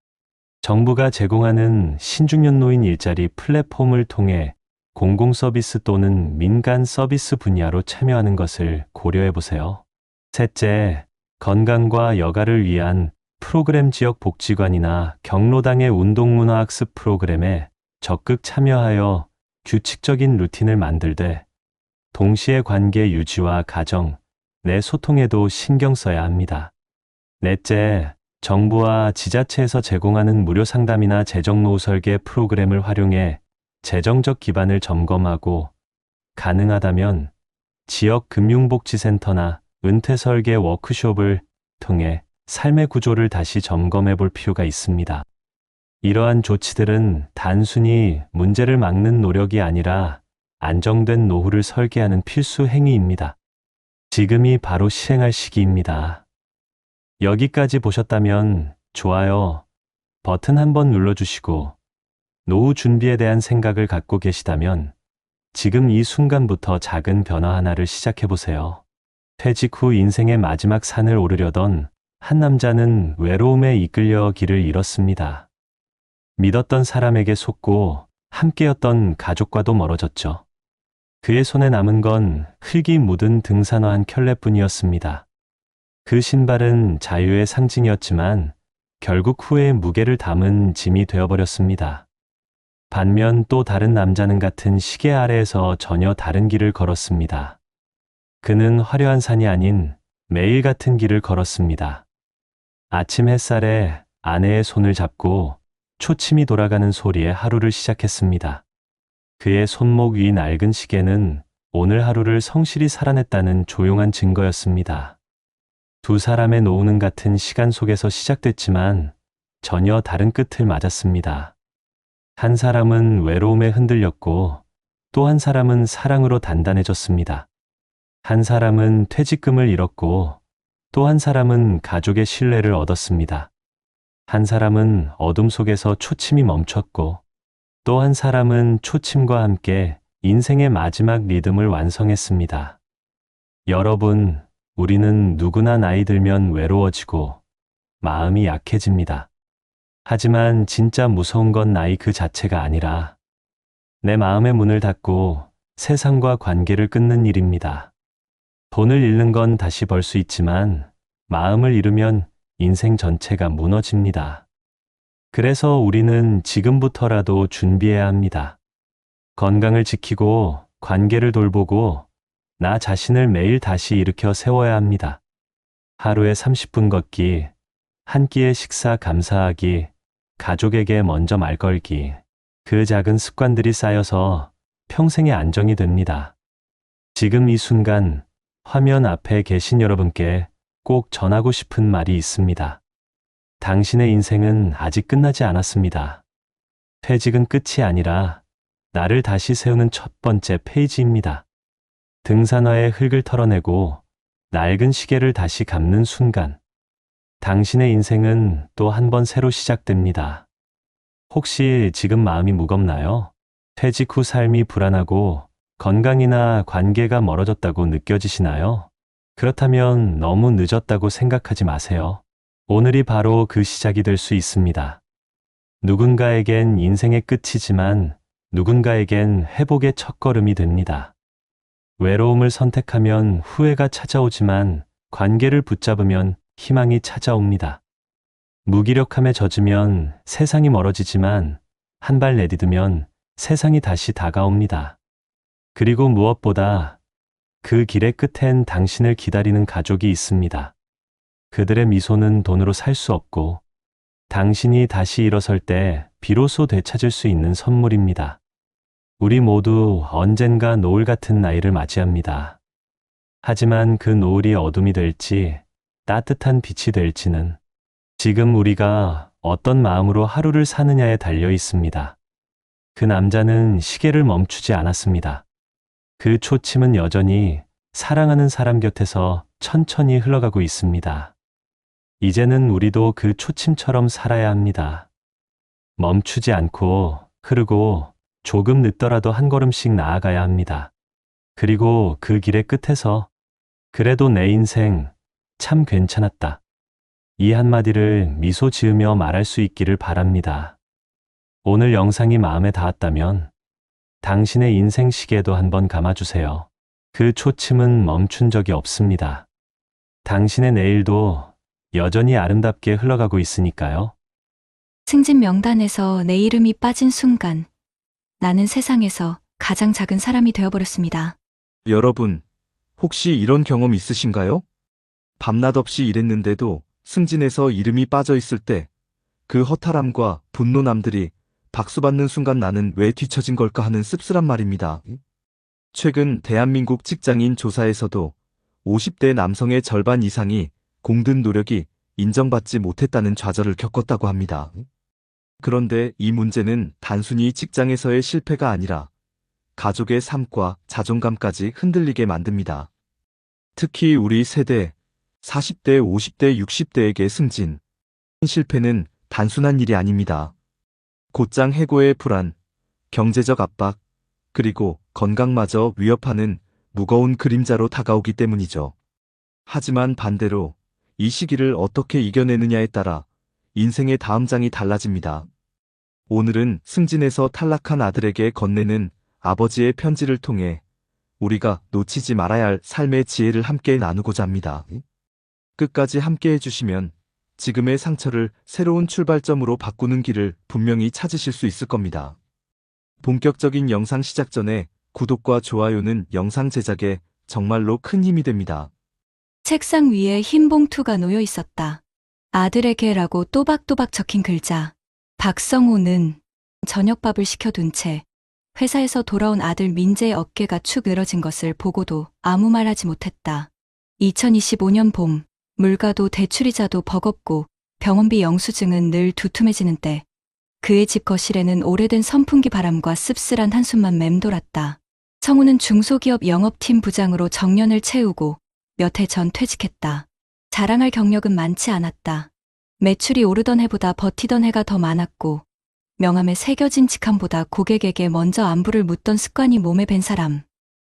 정부가 제공하는 신중년 노인 일자리 플랫폼을 통해 공공 서비스 또는 민간 서비스 분야로 참여하는 것을 고려해 보세요. 셋째, 건강과 여가를 위한 프로그램 지역 복지관이나 경로당의 운동문화 학습 프로그램에 적극 참여하여 규칙적인 루틴을 만들되 동시에 관계 유지와 가정 내 소통에도 신경 써야 합니다. 넷째, 정부와 지자체에서 제공하는 무료 상담이나 재정노후 설계 프로그램을 활용해 재정적 기반을 점검하고 가능하다면 지역 금융복지센터나 은퇴 설계 워크숍을 통해 삶의 구조를 다시 점검해 볼 필요가 있습니다. 이러한 조치들은 단순히 문제를 막는 노력이 아니라 안정된 노후를 설계하는 필수 행위입니다. 지금이 바로 실행할 시기입니다. 여기까지 보셨다면 좋아요 버튼 한번 눌러주시고 노후 준비에 대한 생각을 갖고 계시다면 지금 이 순간부터 작은 변화 하나를 시작해 보세요. 퇴직 후 인생의 마지막 산을 오르려던 한 남자는 외로움에 이끌려 길을 잃었습니다. 믿었던 사람에게 속고 함께였던 가족과도 멀어졌죠. 그의 손에 남은 건 흙이 묻은 등산화 한 켤레뿐이었습니다. 그 신발은 자유의 상징이었지만 결국 후회의 무게를 담은 짐이 되어버렸습니다. 반면 또 다른 남자는 같은 시계 아래에서 전혀 다른 길을 걸었습니다. 그는 화려한 산이 아닌 매일 같은 길을 걸었습니다. 아침 햇살에 아내의 손을 잡고 초침이 돌아가는 소리에 하루를 시작했습니다. 그의 손목 위 낡은 시계는 오늘 하루를 성실히 살아냈다는 조용한 증거였습니다. 두 사람의 노후는 같은 시간 속에서 시작됐지만 전혀 다른 끝을 맞았습니다. 한 사람은 외로움에 흔들렸고 또 한 사람은 사랑으로 단단해졌습니다. 한 사람은 퇴직금을 잃었고 또 한 사람은 가족의 신뢰를 얻었습니다. 한 사람은 어둠 속에서 초침이 멈췄고 또 한 사람은 초침과 함께 인생의 마지막 리듬을 완성했습니다. 여러분, 우리는 누구나 나이 들면 외로워지고 마음이 약해집니다. 하지만 진짜 무서운 건 나이 그 자체가 아니라 내 마음의 문을 닫고 세상과 관계를 끊는 일입니다. 돈을 잃는 건 다시 벌 수 있지만 마음을 잃으면 인생 전체가 무너집니다. 그래서 우리는 지금부터라도 준비해야 합니다. 건강을 지키고 관계를 돌보고 나 자신을 매일 다시 일으켜 세워야 합니다. 하루에 30분 걷기, 한 끼의 식사 감사하기, 가족에게 먼저 말 걸기. 그 작은 습관들이 쌓여서 평생의 안정이 됩니다. 지금 이 순간 화면 앞에 계신 여러분께 꼭 전하고 싶은 말이 있습니다. 당신의 인생은 아직 끝나지 않았습니다. 퇴직은 끝이 아니라 나를 다시 세우는 첫 번째 페이지입니다. 등산화의 흙을 털어내고 낡은 시계를 다시 감는 순간, 당신의 인생은 또 한 번 새로 시작됩니다. 혹시 지금 마음이 무겁나요? 퇴직 후 삶이 불안하고 건강이나 관계가 멀어졌다고 느껴지시나요? 그렇다면 너무 늦었다고 생각하지 마세요. 오늘이 바로 그 시작이 될 수 있습니다. 누군가에겐 인생의 끝이지만 누군가에겐 회복의 첫걸음이 됩니다. 외로움을 선택하면 후회가 찾아오지만 관계를 붙잡으면 희망이 찾아옵니다. 무기력함에 젖으면 세상이 멀어지지만 한 발 내디디면 세상이 다시 다가옵니다. 그리고 무엇보다 그 길의 끝엔 당신을 기다리는 가족이 있습니다. 그들의 미소는 돈으로 살 수 없고 당신이 다시 일어설 때 비로소 되찾을 수 있는 선물입니다. 우리 모두 언젠가 노을 같은 나이를 맞이합니다. 하지만 그 노을이 어둠이 될지 따뜻한 빛이 될지는 지금 우리가 어떤 마음으로 하루를 사느냐에 달려 있습니다. 그 남자는 시계를 멈추지 않았습니다. 그 초침은 여전히 사랑하는 사람 곁에서 천천히 흘러가고 있습니다. 이제는 우리도 그 초침처럼 살아야 합니다. 멈추지 않고 흐르고 조금 늦더라도 한 걸음씩 나아가야 합니다. 그리고 그 길의 끝에서 그래도 내 인생 참 괜찮았다. 이 한마디를 미소 지으며 말할 수 있기를 바랍니다. 오늘 영상이 마음에 닿았다면 당신의 인생 시계도 한번 감아주세요. 그 초침은 멈춘 적이 없습니다. 당신의 내일도 여전히 아름답게 흘러가고 있으니까요. 승진 명단에서 내 이름이 빠진 순간 나는 세상에서 가장 작은 사람이 되어버렸습니다. 여러분, 혹시 이런 경험 있으신가요? 밤낮 없이 일했는데도 승진해서 이름이 빠져 있을 때 그 허탈함과 분노 남들이 박수받는 순간 나는 왜 뒤처진 걸까 하는 씁쓸한 말입니다. 최근 대한민국 직장인 조사에서도 50대 남성의 절반 이상이 공든 노력이 인정받지 못했다는 좌절을 겪었다고 합니다. 그런데 이 문제는 단순히 직장에서의 실패가 아니라 가족의 삶과 자존감까지 흔들리게 만듭니다. 특히 우리 세대 40대, 50대, 60대에게 승진, 실패는 단순한 일이 아닙니다. 곧장 해고의 불안, 경제적 압박, 그리고 건강마저 위협하는 무거운 그림자로 다가오기 때문이죠. 하지만 반대로 이 시기를 어떻게 이겨내느냐에 따라 인생의 다음 장이 달라집니다. 오늘은 승진에서 탈락한 아들에게 건네는 아버지의 편지를 통해 우리가 놓치지 말아야 할 삶의 지혜를 함께 나누고자 합니다. 끝까지 함께 해주시면 지금의 상처를 새로운 출발점으로 바꾸는 길을 분명히 찾으실 수 있을 겁니다. 본격적인 영상 시작 전에 구독과 좋아요는 영상 제작에 정말로 큰 힘이 됩니다. 책상 위에 흰 봉투가 놓여 있었다. 아들에게라고 또박또박 적힌 글자. 박성호는 저녁밥을 시켜둔 채 회사에서 돌아온 아들 민재의 어깨가 축 늘어진 것을 보고도 아무 말 하지 못했다. 2025년 봄, 물가도 대출이자도 버겁고 병원비 영수증은 늘 두툼해지는 때 그의 집 거실에는 오래된 선풍기 바람과 씁쓸한 한숨만 맴돌았다. 성우는 중소기업 영업팀 부장으로 정년을 채우고 몇 해 전 퇴직했다. 자랑할 경력은 많지 않았다. 매출이 오르던 해보다 버티던 해가 더 많았고 명함에 새겨진 직함보다 고객에게 먼저 안부를 묻던 습관이 몸에 밴 사람.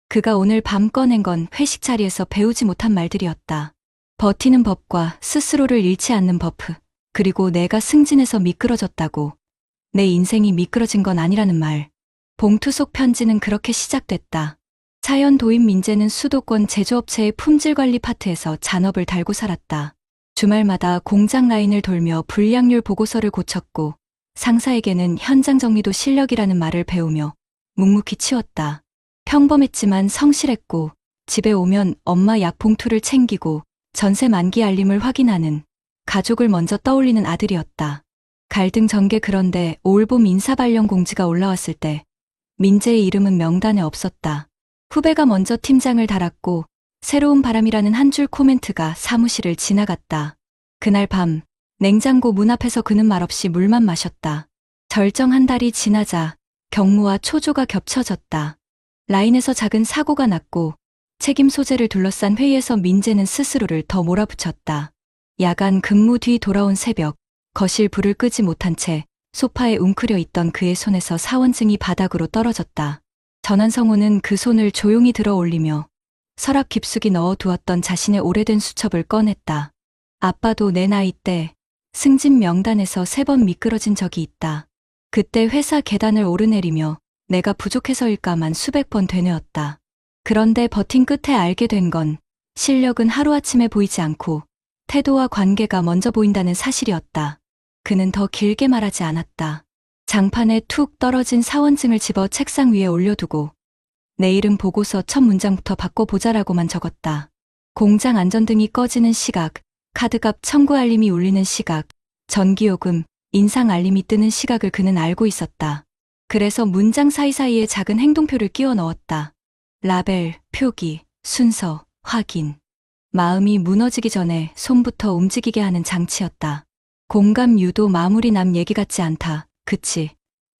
그가 오늘 밤 꺼낸 건 회식 자리에서 배우지 못한 말들이었다. 버티는 법과 스스로를 잃지 않는 버프, 그리고 내가 승진해서 미끄러졌다고. 내 인생이 미끄러진 건 아니라는 말. 봉투 속 편지는 그렇게 시작됐다. 사연 도입 민재는 수도권 제조업체의 품질관리 파트에서 잔업을 달고 살았다. 주말마다 공장 라인을 돌며 불량률 보고서를 고쳤고 상사에게는 현장 정리도 실력이라는 말을 배우며 묵묵히 치웠다. 평범했지만 성실했고 집에 오면 엄마 약 봉투를 챙기고 전세 만기 알림을 확인하는 가족을 먼저 떠올리는 아들이었다. 갈등 전개. 그런데 올봄 인사 발령 공지가 올라왔을 때 민재의 이름은 명단에 없었다. 후배가 먼저 팀장을 달았고 새로운 바람이라는 한 줄 코멘트가 사무실을 지나갔다. 그날 밤 냉장고 문 앞에서 그는 말없이 물만 마셨다. 절정 한 달이 지나자 경무와 초조가 겹쳐졌다. 라인에서 작은 사고가 났고 책임 소재를 둘러싼 회의에서 민재는 스스로를 더 몰아붙였다. 야간 근무 뒤 돌아온 새벽, 거실 불을 끄지 못한 채 소파에 웅크려 있던 그의 손에서 사원증이 바닥으로 떨어졌다. 전환성호는 그 손을 조용히 들어 올리며 서랍 깊숙이 넣어두었던 자신의 오래된 수첩을 꺼냈다. 아빠도 내 나이 때 승진 명단에서 3번 미끄러진 적이 있다. 그때 회사 계단을 오르내리며 내가 부족해서일까만 수백 번 되뇌었다. 그런데 버틴 끝에 알게 된 건 실력은 하루아침에 보이지 않고 태도와 관계가 먼저 보인다는 사실이었다. 그는 더 길게 말하지 않았다. 장판에 툭 떨어진 사원증을 집어 책상 위에 올려두고 내일은 보고서 첫 문장부터 바꿔보자라고만 적었다. 공장 안전등이 꺼지는 시각, 카드값 청구 알림이 울리는 시각, 전기요금, 인상 알림이 뜨는 시각을 그는 알고 있었다. 그래서 문장 사이사이에 작은 행동표를 끼워 넣었다. 라벨, 표기, 순서, 확인. 마음이 무너지기 전에 손부터 움직이게 하는 장치였다. 공감 유도. 마무리 남 얘기 같지 않다. 그치.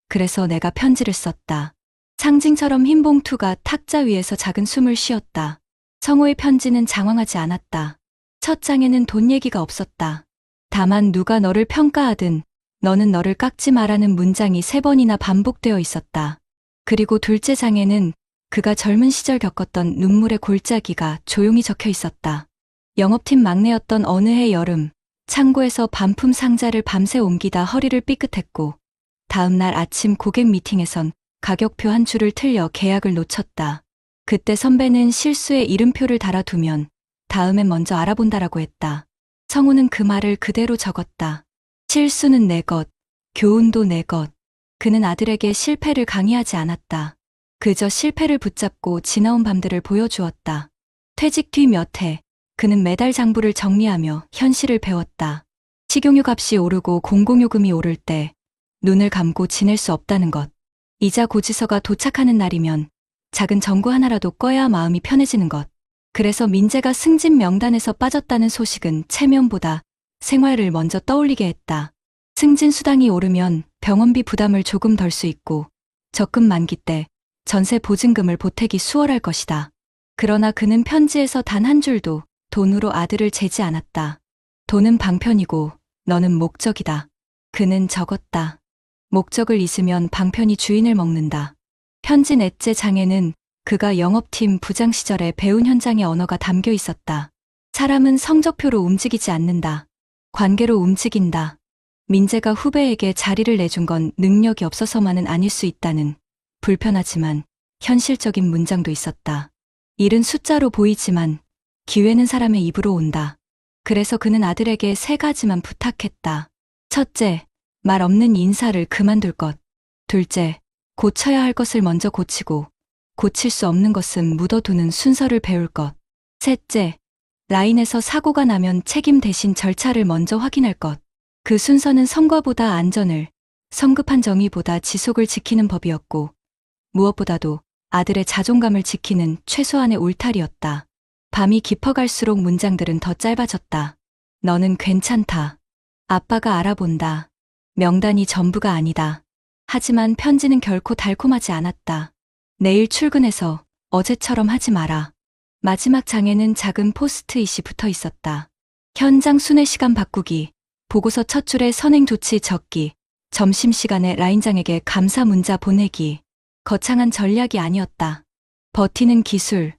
그래서 내가 편지를 썼다. 상징처럼 흰 봉투가 탁자 위에서 작은 숨을 쉬었다. 성호의 편지는 장황하지 않았다. 첫 장에는 돈 얘기가 없었다. 다만 누가 너를 평가하든 너는 너를 깎지 마라는 문장이 3번이나 반복되어 있었다. 그리고 둘째 장에는 그가 젊은 시절 겪었던 눈물의 골짜기가 조용히 적혀 있었다. 영업팀 막내였던 어느 해 여름, 창고에서 반품 상자를 밤새 옮기다 허리를 삐끗했고, 다음 날 아침 고객 미팅에선 가격표 한 줄을 틀려 계약을 놓쳤다. 그때 선배는 실수에 이름표를 달아두면 다음엔 먼저 알아본다라고 했다. 성우는 그 말을 그대로 적었다. 실수는 내 것, 교훈도 내 것. 그는 아들에게 실패를 강의하지 않았다. 그저 실패를 붙잡고 지나온 밤들을 보여주었다. 퇴직 뒤 몇 해, 그는 매달 장부를 정리하며 현실을 배웠다. 식용유 값이 오르고 공공요금이 오를 때 눈을 감고 지낼 수 없다는 것. 이자 고지서가 도착하는 날이면 작은 정구 하나라도 꺼야 마음이 편해지는 것. 그래서 민재가 승진 명단에서 빠졌다는 소식은 체면보다 생활을 먼저 떠올리게 했다. 승진 수당이 오르면 병원비 부담을 조금 덜 수 있고 적금 만기 때 전세 보증금을 보태기 수월할 것이다. 그러나 그는 편지에서 단 한 줄도 돈으로 아들을 재지 않았다. 돈은 방편이고 너는 목적이다. 그는 적었다. 목적을 잊으면 방편이 주인을 먹는다. 편지 넷째 장에는 그가 영업팀 부장 시절에 배운 현장의 언어가 담겨 있었다. 사람은 성적표로 움직이지 않는다. 관계로 움직인다. 민재가 후배에게 자리를 내준 건 능력이 없어서만은 아닐 수 있다는 불편하지만 현실적인 문장도 있었다. 일은 숫자로 보이지만 기회는 사람의 입으로 온다. 그래서 그는 아들에게 3가지만 부탁했다. 첫째, 말 없는 인사를 그만둘 것. 둘째, 고쳐야 할 것을 먼저 고치고 고칠 수 없는 것은 묻어두는 순서를 배울 것. 셋째, 라인에서 사고가 나면 책임 대신 절차를 먼저 확인할 것. 그 순서는 성과보다 안전을, 성급한 정의보다 지속을 지키는 법이었고 무엇보다도 아들의 자존감을 지키는 최소한의 울타리였다. 밤이 깊어갈수록 문장들은 더 짧아졌다. 너는 괜찮다. 아빠가 알아본다. 명단이 전부가 아니다. 하지만 편지는 결코 달콤하지 않았다. 내일 출근해서 어제처럼 하지 마라. 마지막 장에는 작은 포스트잇이 붙어 있었다. 현장 순회 시간 바꾸기, 보고서 첫 줄에 선행 조치 적기, 점심시간에 라인장에게 감사 문자 보내기. 거창한 전략이 아니었다. 버티는 기술,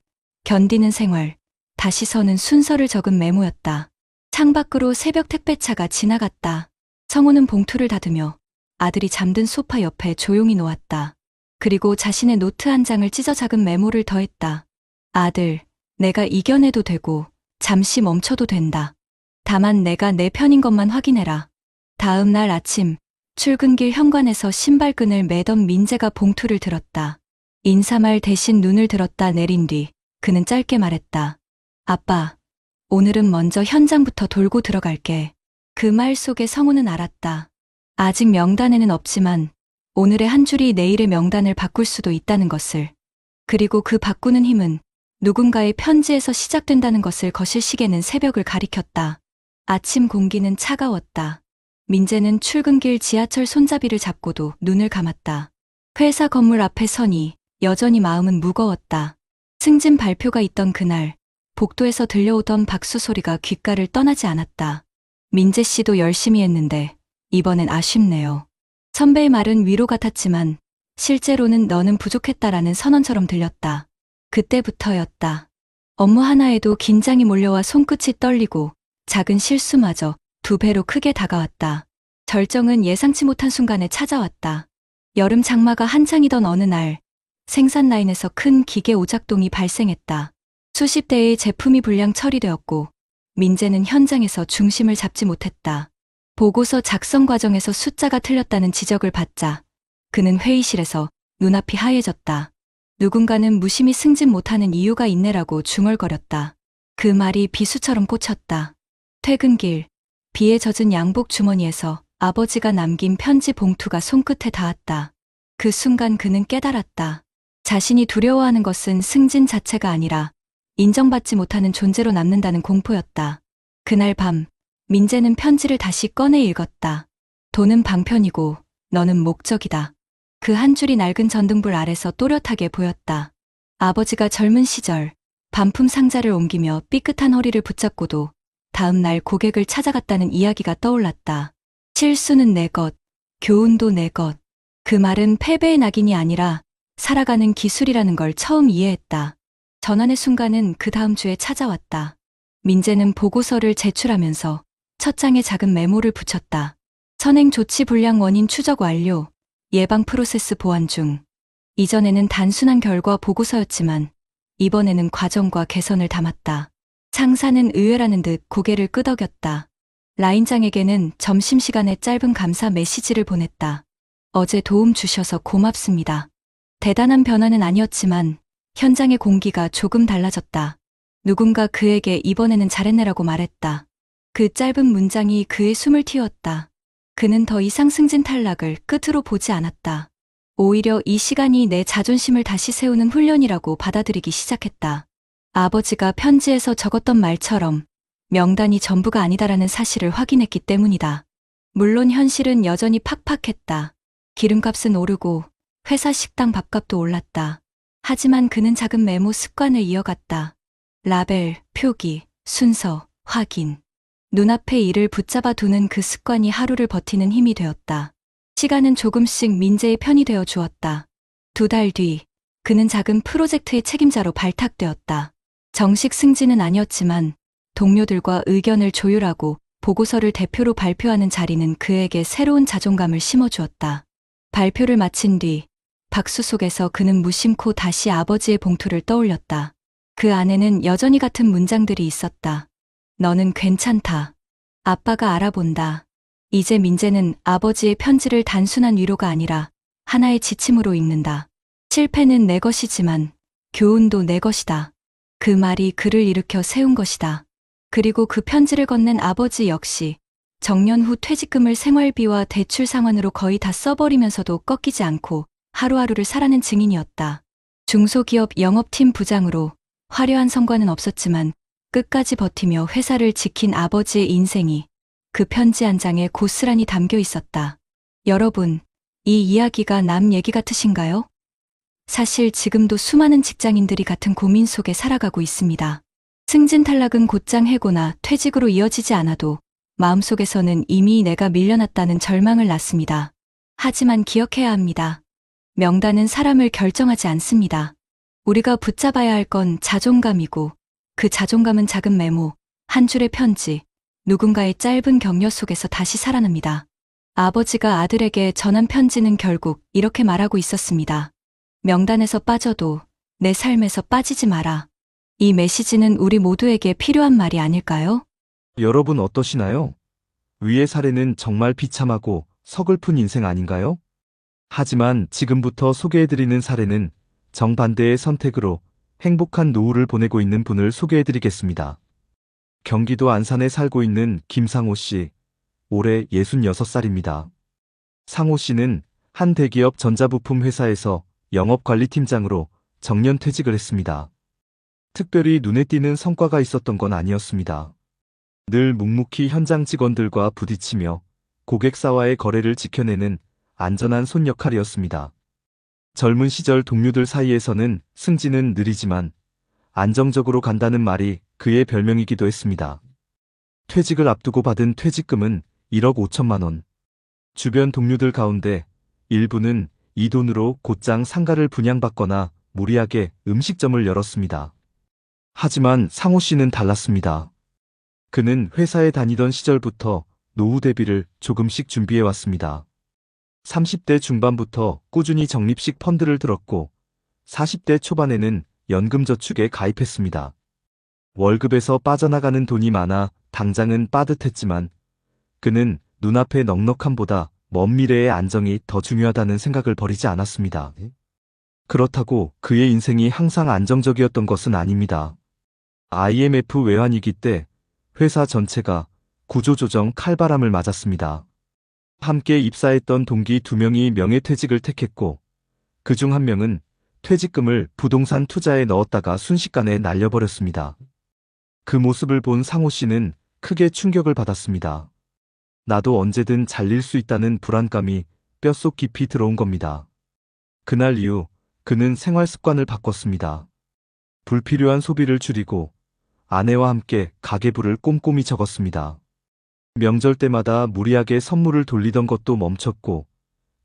견디는 생활, 다시 서는 순서를 적은 메모였다. 창밖으로 새벽 택배차가 지나갔다. 성우는 봉투를 닫으며 아들이 잠든 소파 옆에 조용히 놓았다. 그리고 자신의 노트 한 장을 찢어 작은 메모를 더했다. 아들, 내가 이겨내도 되고 잠시 멈춰도 된다. 다만 내가 내 편인 것만 확인해라. 다음 날 아침 출근길 현관에서 신발끈을 매던 민재가 봉투를 들었다. 인사말 대신 눈을 들었다 내린 뒤 그는 짧게 말했다. 아빠, 오늘은 먼저 현장부터 돌고 들어갈게. 그 말 속에 성우는 알았다. 아직 명단에는 없지만 오늘의 한 줄이 내일의 명단을 바꿀 수도 있다는 것을. 그리고 그 바꾸는 힘은 누군가의 편지에서 시작된다는 것을 거실시계는 새벽을 가리켰다. 아침 공기는 차가웠다. 민재는 출근길 지하철 손잡이를 잡고도 눈을 감았다. 회사 건물 앞에 서니 여전히 마음은 무거웠다. 승진 발표가 있던 그날, 복도에서 들려오던 박수 소리가 귓가를 떠나지 않았다. 민재 씨도 열심히 했는데 이번엔 아쉽네요. 선배의 말은 위로 같았지만 실제로는 너는 부족했다라는 선언처럼 들렸다. 그때부터였다. 업무 하나에도 긴장이 몰려와 손끝이 떨리고 작은 실수마저 2배로 크게 다가왔다. 절정은 예상치 못한 순간에 찾아왔다. 여름 장마가 한창이던 어느 날 생산 라인에서 큰 기계 오작동이 발생했다. 수십 대의 제품이 불량 처리되었고 민재는 현장에서 중심을 잡지 못했다. 보고서 작성 과정에서 숫자가 틀렸다는 지적을 받자 그는 회의실에서 눈앞이 하얘졌다. 누군가는 무심히 승진 못하는 이유가 있네라고 중얼거렸다. 그 말이 비수처럼 꽂혔다. 퇴근길, 비에 젖은 양복 주머니에서 아버지가 남긴 편지 봉투가 손끝에 닿았다. 그 순간 그는 깨달았다. 자신이 두려워하는 것은 승진 자체가 아니라 인정받지 못하는 존재로 남는다는 공포였다. 그날 밤, 민재는 편지를 다시 꺼내 읽었다. 돈은 방편이고 너는 목적이다. 그 한 줄이 낡은 전등불 아래서 또렷하게 보였다. 아버지가 젊은 시절 반품 상자를 옮기며 삐끗한 허리를 붙잡고도 다음 날 고객을 찾아갔다는 이야기가 떠올랐다. 실수는 내 것, 교훈도 내 것. 그 말은 패배의 낙인이 아니라 살아가는 기술이라는 걸 처음 이해했다. 전환의 순간은 그 다음 주에 찾아왔다. 민재는 보고서를 제출하면서 첫 장에 작은 메모를 붙였다. 선행 조치 불량 원인 추적 완료, 예방 프로세스 보완 중. 이전에는 단순한 결과 보고서였지만 이번에는 과정과 개선을 담았다. 상사는 의외라는 듯 고개를 끄덕였다. 라인장에게는 점심시간에 짧은 감사 메시지를 보냈다. 어제 도움 주셔서 고맙습니다. 대단한 변화는 아니었지만 현장의 공기가 조금 달라졌다. 누군가 그에게 이번에는 잘했네라고 말했다. 그 짧은 문장이 그의 숨을 틔웠다. 그는 더 이상 승진 탈락을 끝으로 보지 않았다. 오히려 이 시간이 내 자존심을 다시 세우는 훈련이라고 받아들이기 시작했다. 아버지가 편지에서 적었던 말처럼 명단이 전부가 아니다라는 사실을 확인했기 때문이다. 물론 현실은 여전히 팍팍했다. 기름값은 오르고 회사 식당 밥값도 올랐다. 하지만 그는 작은 메모 습관을 이어갔다. 라벨, 표기, 순서, 확인. 눈앞에 일을 붙잡아 두는 그 습관이 하루를 버티는 힘이 되었다. 시간은 조금씩 민재의 편이 되어 주었다. 2달 뒤, 그는 작은 프로젝트의 책임자로 발탁되었다. 정식 승진은 아니었지만 동료들과 의견을 조율하고 보고서를 대표로 발표하는 자리는 그에게 새로운 자존감을 심어주었다. 발표를 마친 뒤 박수 속에서 그는 무심코 다시 아버지의 봉투를 떠올렸다. 그 안에는 여전히 같은 문장들이 있었다. 너는 괜찮다. 아빠가 알아본다. 이제 민재는 아버지의 편지를 단순한 위로가 아니라 하나의 지침으로 읽는다. 실패는 내 것이지만 교훈도 내 것이다. 그 말이 그를 일으켜 세운 것이다. 그리고 그 편지를 건넨 아버지 역시 정년 후 퇴직금을 생활비와 대출 상환으로 거의 다 써버리면서도 꺾이지 않고 하루하루를 살아낸 증인이었다. 중소기업 영업팀 부장으로 화려한 성과는 없었지만 끝까지 버티며 회사를 지킨 아버지의 인생이 그 편지 한 장에 고스란히 담겨 있었다. 여러분, 이 이야기가 남 얘기 같으신가요? 사실 지금도 수많은 직장인들이 같은 고민 속에 살아가고 있습니다. 승진 탈락은 곧장 해고나 퇴직으로 이어지지 않아도 마음속에서는 이미 내가 밀려났다는 절망을 낳습니다. 하지만 기억해야 합니다. 명단은 사람을 결정하지 않습니다. 우리가 붙잡아야 할 건 자존감이고 그 자존감은 작은 메모, 한 줄의 편지, 누군가의 짧은 격려 속에서 다시 살아납니다. 아버지가 아들에게 전한 편지는 결국 이렇게 말하고 있었습니다. 명단에서 빠져도 내 삶에서 빠지지 마라. 이 메시지는 우리 모두에게 필요한 말이 아닐까요? 여러분 어떠시나요? 위의 사례는 정말 비참하고 서글픈 인생 아닌가요? 하지만 지금부터 소개해드리는 사례는 정반대의 선택으로 행복한 노후를 보내고 있는 분을 소개해드리겠습니다. 경기도 안산에 살고 있는 김상호 씨, 올해 66살입니다. 상호 씨는 한 대기업 전자부품 회사에서 영업관리팀장으로 정년 퇴직을 했습니다. 특별히 눈에 띄는 성과가 있었던 건 아니었습니다. 늘 묵묵히 현장 직원들과 부딪히며 고객사와의 거래를 지켜내는 안전한 손 역할이었습니다. 젊은 시절 동료들 사이에서는 승진은 느리지만 안정적으로 간다는 말이 그의 별명이기도 했습니다. 퇴직을 앞두고 받은 퇴직금은 1억 5천만 원. 주변 동료들 가운데 일부는 이 돈으로 곧장 상가를 분양받거나 무리하게 음식점을 열었습니다. 하지만 상호 씨는 달랐습니다. 그는 회사에 다니던 시절부터 노후 대비를 조금씩 준비해왔습니다. 30대 중반부터 꾸준히 적립식 펀드를 들었고 40대 초반에는 연금저축에 가입했습니다. 월급에서 빠져나가는 돈이 많아 당장은 빠듯했지만 그는 눈앞의 넉넉함보다 먼 미래의 안정이 더 중요하다는 생각을 버리지 않았습니다. 그렇다고 그의 인생이 항상 안정적이었던 것은 아닙니다. IMF 외환위기 때 회사 전체가 구조조정 칼바람을 맞았습니다. 함께 입사했던 동기 2명이 명예퇴직을 택했고 그중 한 명은 퇴직금을 부동산 투자에 넣었다가 순식간에 날려버렸습니다. 그 모습을 본 상호 씨는 크게 충격을 받았습니다. 나도 언제든 잘릴 수 있다는 불안감이 뼛속 깊이 들어온 겁니다. 그날 이후 그는 생활 습관을 바꿨습니다. 불필요한 소비를 줄이고 아내와 함께 가계부를 꼼꼼히 적었습니다. 명절 때마다 무리하게 선물을 돌리던 것도 멈췄고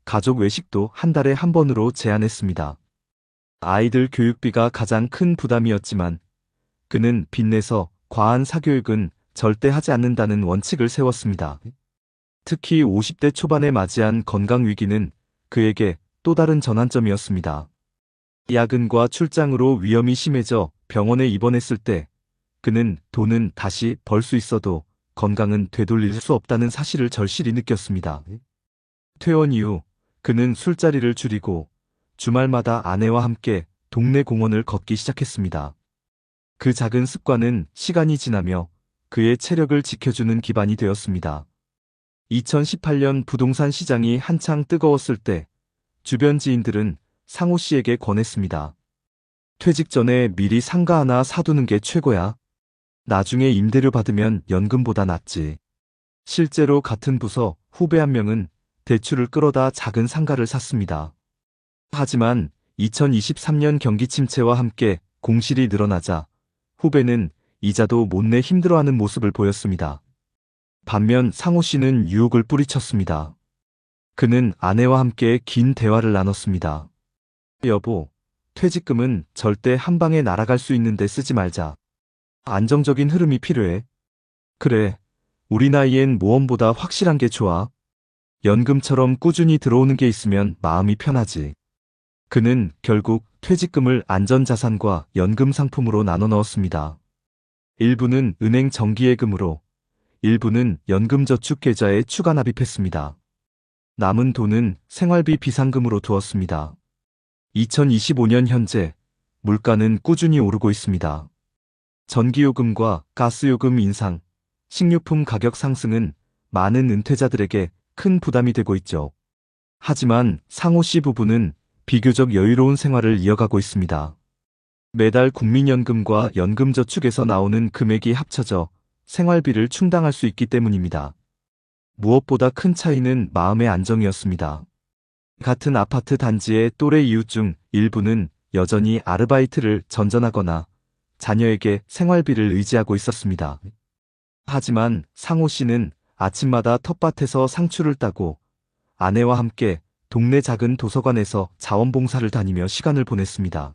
가족 외식도 한 달에 한 번으로 제한했습니다. 아이들 교육비가 가장 큰 부담이었지만 그는 빚내서 과한 사교육은 절대 하지 않는다는 원칙을 세웠습니다. 특히 50대 초반에 맞이한 건강 위기는 그에게 또 다른 전환점이었습니다. 야근과 출장으로 위험이 심해져 병원에 입원했을 때 그는 돈은 다시 벌 수 있어도 건강은 되돌릴 수 없다는 사실을 절실히 느꼈습니다. 퇴원 이후 그는 술자리를 줄이고 주말마다 아내와 함께 동네 공원을 걷기 시작했습니다. 그 작은 습관은 시간이 지나며 그의 체력을 지켜주는 기반이 되었습니다. 2018년 부동산 시장이 한창 뜨거웠을 때 주변 지인들은 상호 씨에게 권했습니다. 퇴직 전에 미리 상가 하나 사두는 게 최고야. 나중에 임대료 받으면 연금보다 낫지. 실제로 같은 부서 후배 한 명은 대출을 끌어다 작은 상가를 샀습니다. 하지만 2023년 경기 침체와 함께 공실이 늘어나자 후배는 이자도 못 내 힘들어하는 모습을 보였습니다. 반면 상호 씨는 유혹을 뿌리쳤습니다. 그는 아내와 함께 긴 대화를 나눴습니다. 여보, 퇴직금은 절대 한 방에 날아갈 수 있는데 쓰지 말자. 안정적인 흐름이 필요해. 그래, 우리 나이엔 모험보다 확실한 게 좋아. 연금처럼 꾸준히 들어오는 게 있으면 마음이 편하지. 그는 결국 퇴직금을 안전자산과 연금 상품으로 나눠 넣었습니다. 일부는 은행 정기예금으로, 일부는 연금저축계좌에 추가 납입했습니다. 남은 돈은 생활비 비상금으로 두었습니다. 2025년 현재 물가는 꾸준히 오르고 있습니다. 전기요금과 가스요금 인상, 식료품 가격 상승은 많은 은퇴자들에게 큰 부담이 되고 있죠. 하지만 상호 씨 부부는 비교적 여유로운 생활을 이어가고 있습니다. 매달 국민연금과 연금저축에서 나오는 금액이 합쳐져 생활비를 충당할 수 있기 때문입니다. 무엇보다 큰 차이는 마음의 안정이었습니다. 같은 아파트 단지의 또래 이웃 중 일부는 여전히 아르바이트를 전전하거나 자녀에게 생활비를 의지하고 있었습니다. 하지만 상호 씨는 아침마다 텃밭에서 상추를 따고 아내와 함께 동네 작은 도서관에서 자원봉사를 다니며 시간을 보냈습니다.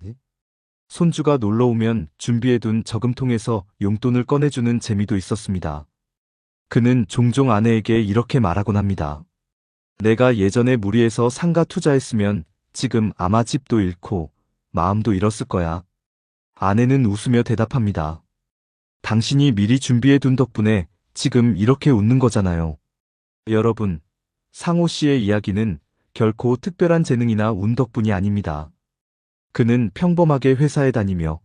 손주가 놀러오면 준비해둔 저금통에서 용돈을 꺼내주는 재미도 있었습니다. 그는 종종 아내에게 이렇게 말하곤 합니다. 내가 예전에 무리해서 상가 투자했으면 지금 아마 집도 잃고 마음도 잃었을 거야. 아내는 웃으며 대답합니다. 당신이 미리 준비해둔 덕분에 지금 이렇게 웃는 거잖아요. 여러분, 상호 씨의 이야기는 결코 특별한 재능이나 운 덕분이 아닙니다. 그는 평범하게 회사에 다니며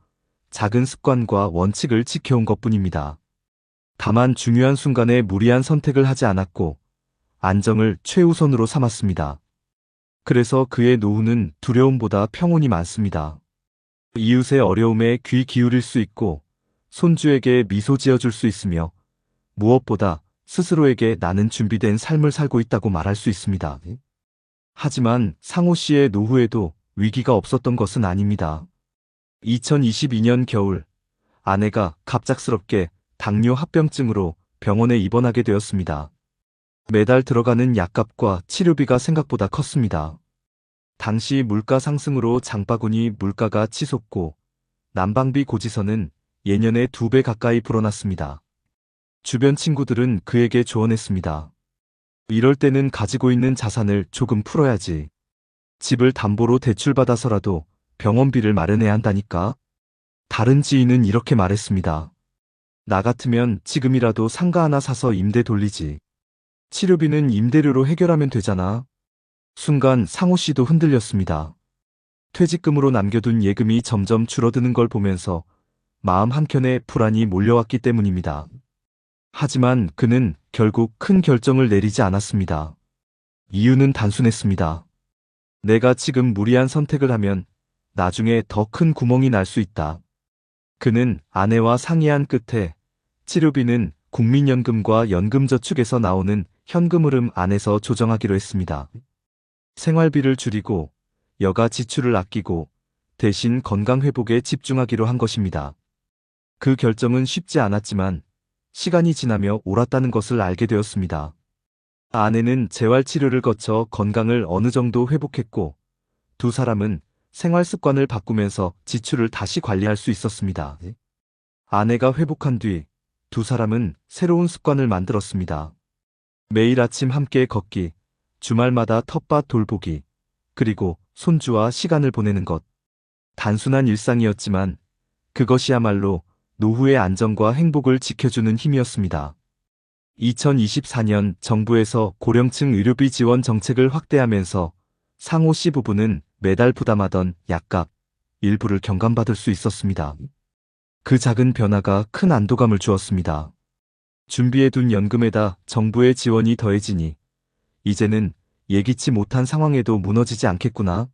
작은 습관과 원칙을 지켜온 것뿐입니다. 다만 중요한 순간에 무리한 선택을 하지 않았고 안정을 최우선으로 삼았습니다. 그래서 그의 노후는 두려움보다 평온이 많습니다. 이웃의 어려움에 귀 기울일 수 있고 손주에게 미소 지어줄 수 있으며 무엇보다 스스로에게 나는 준비된 삶을 살고 있다고 말할 수 있습니다. 하지만 상호 씨의 노후에도 위기가 없었던 것은 아닙니다. 2022년 겨울 아내가 갑작스럽게 당뇨 합병증으로 병원에 입원하게 되었습니다. 매달 들어가는 약값과 치료비가 생각보다 컸습니다. 당시 물가 상승으로 장바구니 물가가 치솟고 난방비 고지서는 예년에 2배 가까이 불어났습니다. 주변 친구들은 그에게 조언했습니다. 이럴 때는 가지고 있는 자산을 조금 풀어야지. 집을 담보로 대출받아서라도 병원비를 마련해야 한다니까. 다른 지인은 이렇게 말했습니다. 나 같으면 지금이라도 상가 하나 사서 임대 돌리지. 치료비는 임대료로 해결하면 되잖아. 순간 상호 씨도 흔들렸습니다. 퇴직금으로 남겨둔 예금이 점점 줄어드는 걸 보면서 마음 한켠에 불안이 몰려왔기 때문입니다. 하지만 그는 결국 큰 결정을 내리지 않았습니다. 이유는 단순했습니다. 내가 지금 무리한 선택을 하면 나중에 더 큰 구멍이 날 수 있다. 그는 아내와 상의한 끝에 치료비는 국민연금과 연금저축에서 나오는 현금 흐름 안에서 조정하기로 했습니다. 생활비를 줄이고 여가 지출을 아끼고 대신 건강 회복에 집중하기로 한 것입니다. 그 결정은 쉽지 않았지만 시간이 지나며 옳았다는 것을 알게 되었습니다. 아내는 재활 치료를 거쳐 건강을 어느 정도 회복했고 두 사람은 생활 습관을 바꾸면서 지출을 다시 관리할 수 있었습니다. 아내가 회복한 뒤 두 사람은 새로운 습관을 만들었습니다. 매일 아침 함께 걷기, 주말마다 텃밭 돌보기, 그리고 손주와 시간을 보내는 것. 단순한 일상이었지만 그것이야말로 노후의 안정과 행복을 지켜주는 힘이었습니다. 2024년 정부에서 고령층 의료비 지원 정책을 확대하면서 상호 씨 부부는 매달 부담하던 약값 일부를 경감받을 수 있었습니다. 그 작은 변화가 큰 안도감을 주었습니다. 준비해둔 연금에다 정부의 지원이 더해지니 이제는 예기치 못한 상황에도 무너지지 않겠구나.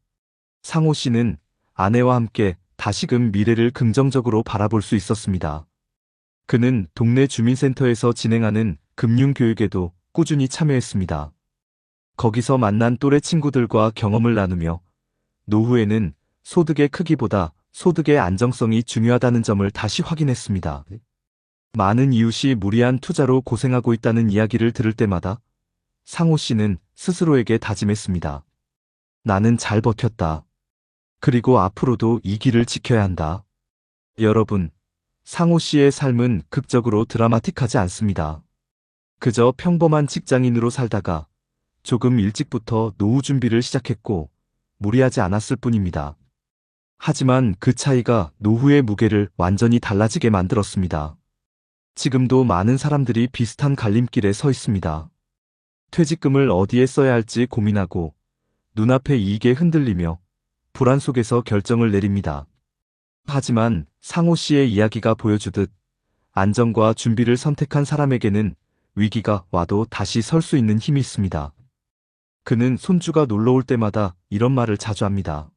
상호 씨는 아내와 함께 다시금 미래를 긍정적으로 바라볼 수 있었습니다. 그는 동네 주민센터에서 진행하는 금융교육에도 꾸준히 참여했습니다. 거기서 만난 또래 친구들과 경험을 나누며 노후에는 소득의 크기보다 소득의 안정성이 중요하다는 점을 다시 확인했습니다. 많은 이웃이 무리한 투자로 고생하고 있다는 이야기를 들을 때마다 상호 씨는 스스로에게 다짐했습니다. 나는 잘 버텼다. 그리고 앞으로도 이 길을 지켜야 한다. 여러분, 상호 씨의 삶은 극적으로 드라마틱하지 않습니다. 그저 평범한 직장인으로 살다가 조금 일찍부터 노후 준비를 시작했고 무리하지 않았을 뿐입니다. 하지만 그 차이가 노후의 무게를 완전히 달라지게 만들었습니다. 지금도 많은 사람들이 비슷한 갈림길에 서 있습니다. 퇴직금을 어디에 써야 할지 고민하고 눈앞의 이익에 흔들리며 불안 속에서 결정을 내립니다. 하지만 상호 씨의 이야기가 보여주듯 안정과 준비를 선택한 사람에게는 위기가 와도 다시 설 수 있는 힘이 있습니다. 그는 손주가 놀러 올 때마다 이런 말을 자주 합니다.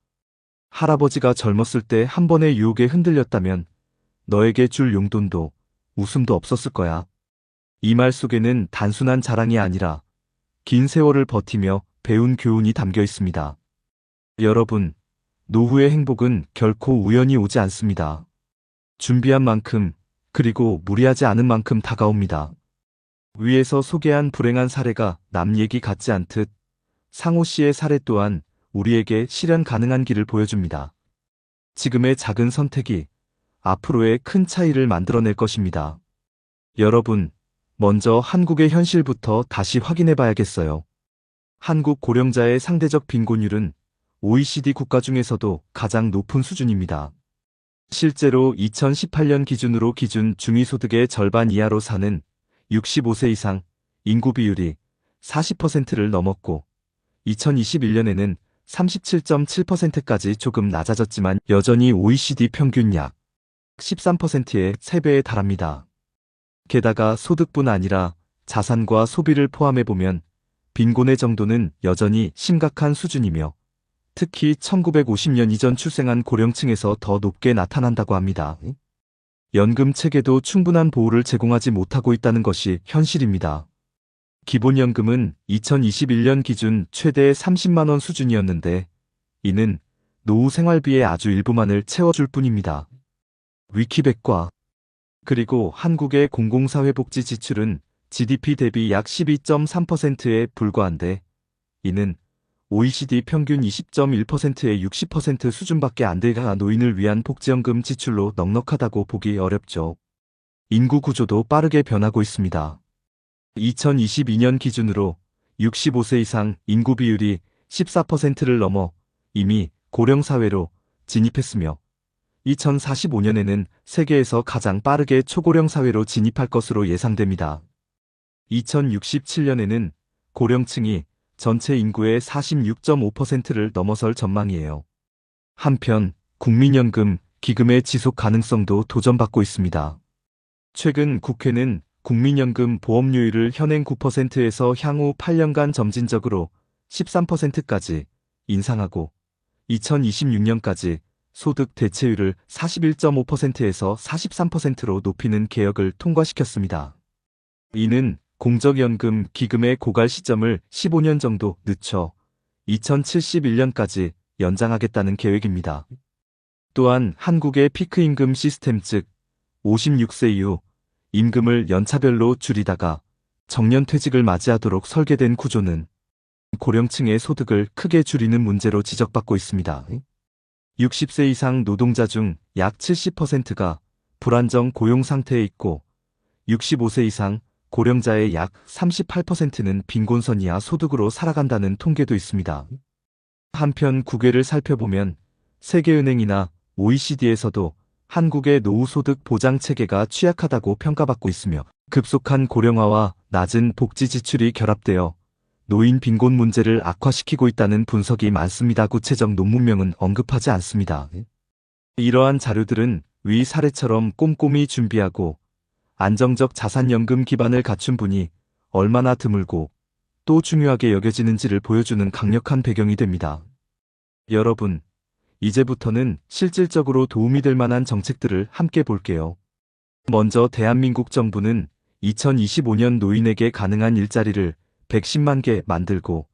할아버지가 젊었을 때 한 번의 유혹에 흔들렸다면 너에게 줄 용돈도 웃음도 없었을 거야. 이 말 속에는 단순한 자랑이 아니라 긴 세월을 버티며 배운 교훈이 담겨 있습니다. 여러분, 노후의 행복은 결코 우연히 오지 않습니다. 준비한 만큼, 그리고 무리하지 않은 만큼 다가옵니다. 위에서 소개한 불행한 사례가 남 얘기 같지 않듯 상호 씨의 사례 또한 우리에게 실현 가능한 길을 보여줍니다. 지금의 작은 선택이 앞으로의 큰 차이를 만들어낼 것입니다. 여러분, 먼저 한국의 현실부터 다시 확인해 봐야겠어요. 한국 고령자의 상대적 빈곤율은 OECD 국가 중에서도 가장 높은 수준입니다. 실제로 2018년 기준으로 기준 중위소득의 절반 이하로 사는 65세 이상 인구 비율이 40%를 넘었고 2021년에는 37.7%까지 조금 낮아졌지만 여전히 OECD 평균 약 13%의 3배에 달합니다. 게다가 소득뿐 아니라 자산과 소비를 포함해보면 빈곤의 정도는 여전히 심각한 수준이며 특히 1950년 이전 출생한 고령층에서 더 높게 나타난다고 합니다. 연금 체계도 충분한 보호를 제공하지 못하고 있다는 것이 현실입니다. 기본연금은 2021년 기준 최대 30만 원 수준이었는데 이는 노후 생활비의 아주 일부만을 채워줄 뿐입니다. 위키백과 그리고 한국의 공공사회복지 지출은 GDP 대비 약 12.3%에 불과한데 이는 OECD 평균 20.1%의 60% 수준밖에 안 되가 노인을 위한 복지연금 지출로 넉넉하다고 보기 어렵죠. 인구 구조도 빠르게 변하고 있습니다. 2022년 기준으로 65세 이상 인구 비율이 14%를 넘어 이미 고령사회로 진입했으며 2045년에는 세계에서 가장 빠르게 초고령 사회로 진입할 것으로 예상됩니다. 2067년에는 고령층이 전체 인구의 46.5%를 넘어설 전망이에요. 한편 국민연금, 기금의 지속 가능성도 도전받고 있습니다. 최근 국회는 국민연금 보험료율을 현행 9%에서 향후 8년간 점진적으로 13%까지 인상하고 2026년까지 소득 대체율을 41.5%에서 43%로 높이는 개혁을 통과시켰습니다. 이는 공적연금 기금의 고갈 시점을 15년 정도 늦춰 2071년까지 연장하겠다는 계획입니다. 또한 한국의 피크임금 시스템 즉 56세 이후 임금을 연차별로 줄이다가 정년퇴직을 맞이하도록 설계된 구조는 고령층의 소득을 크게 줄이는 문제로 지적받고 있습니다. 60세 이상 노동자 중 약 70%가 불안정 고용 상태에 있고 65세 이상 고령자의 약 38%는 빈곤선 이하 소득으로 살아간다는 통계도 있습니다. 한편 국외를 살펴보면 세계은행이나 OECD에서도 한국의 노후소득 보장 체계가 취약하다고 평가받고 있으며 급속한 고령화와 낮은 복지 지출이 결합되어 노인 빈곤 문제를 악화시키고 있다는 분석이 많습니다. 구체적 논문명은 언급하지 않습니다. 이러한 자료들은 위 사례처럼 꼼꼼히 준비하고 안정적 자산연금 기반을 갖춘 분이 얼마나 드물고 또 중요하게 여겨지는지를 보여주는 강력한 배경이 됩니다. 여러분, 이제부터는 실질적으로 도움이 될 만한 정책들을 함께 볼게요. 먼저 대한민국 정부는 2025년 노인에게 가능한 일자리를 110만 개 만들고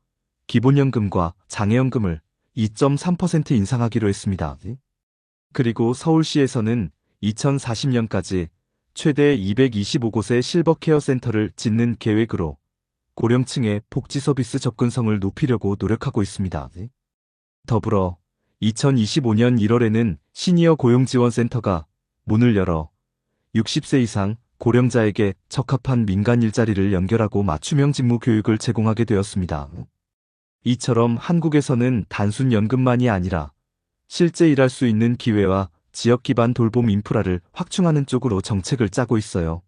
기본연금과 장애연금을 2.3% 인상하기로 했습니다. 그리고 서울시에서는 2040년까지 최대 225곳의 실버케어 센터를 짓는 계획으로 고령층의 복지 서비스 접근성을 높이려고 노력하고 있습니다. 더불어 2025년 1월에는 시니어 고용지원센터가 문을 열어 60세 이상 고령자에게 적합한 민간 일자리를 연결하고 맞춤형 직무 교육을 제공하게 되었습니다. 이처럼 한국에서는 단순 연금만이 아니라 실제 일할 수 있는 기회와 지역 기반 돌봄 인프라를 확충하는 쪽으로 정책을 짜고 있어요.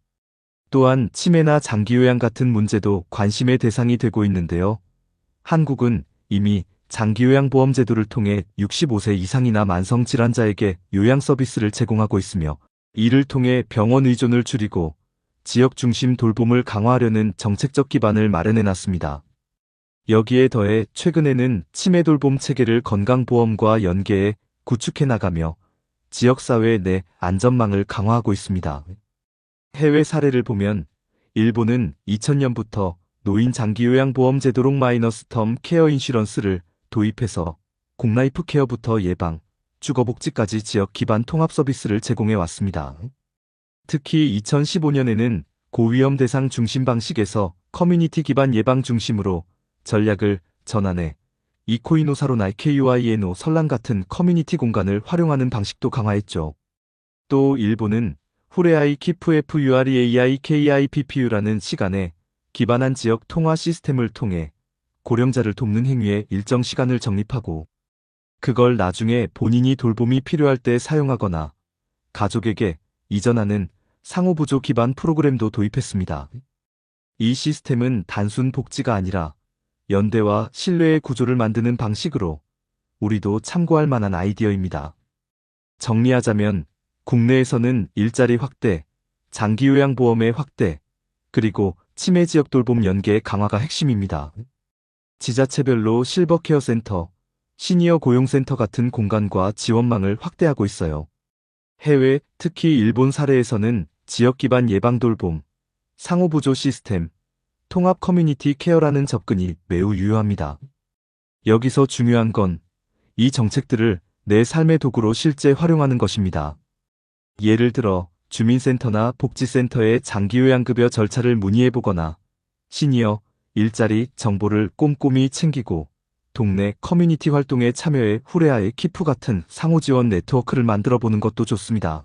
또한 치매나 장기요양 같은 문제도 관심의 대상이 되고 있는데요. 한국은 이미 장기요양보험 제도를 통해 65세 이상이나 만성질환자에게 요양 서비스를 제공하고 있으며 이를 통해 병원 의존을 줄이고 지역 중심 돌봄을 강화하려는 정책적 기반을 마련해놨습니다. 여기에 더해 최근에는 치매 돌봄 체계를 건강보험과 연계해 구축해 나가며 지역사회 내 안전망을 강화하고 있습니다. 해외 사례를 보면 일본은 2000년부터 노인 장기요양보험 제도록 마이너스 텀 케어 인슈런스를 도입해서 공라이프 케어부터 예방, 주거복지까지 지역 기반 통합 서비스를 제공해 왔습니다. 특히 2015년에는 고위험 대상 중심 방식에서 커뮤니티 기반 예방 중심으로 전략을 전환해 이코이노사로나 KUINO 설랑 같은 커뮤니티 공간을 활용하는 방식도 강화했죠. 또 일본은 후레아이 키프 FUREAI KIPPU라는 시간에 기반한 지역 통화 시스템을 통해 고령자를 돕는 행위에 일정 시간을 적립하고 그걸 나중에 본인이 돌봄이 필요할 때 사용하거나 가족에게 이전하는 상호부조 기반 프로그램도 도입했습니다. 이 시스템은 단순 복지가 아니라 연대와 신뢰의 구조를 만드는 방식으로 우리도 참고할 만한 아이디어입니다. 정리하자면 국내에서는 일자리 확대, 장기요양보험의 확대, 그리고 치매 지역 돌봄 연계 강화가 핵심입니다. 지자체별로 실버케어 센터, 시니어 고용센터 같은 공간과 지원망을 확대하고 있어요. 해외, 특히 일본 사례에서는 지역 기반 예방 돌봄, 상호부조 시스템, 통합 커뮤니티 케어라는 접근이 매우 유효합니다. 여기서 중요한 건 이 정책들을 내 삶의 도구로 실제 활용하는 것입니다. 예를 들어 주민센터나 복지센터의 장기요양급여 절차를 문의해보거나 시니어, 일자리 정보를 꼼꼼히 챙기고 동네 커뮤니티 활동에 참여해 후레아의 키프 같은 상호지원 네트워크를 만들어보는 것도 좋습니다.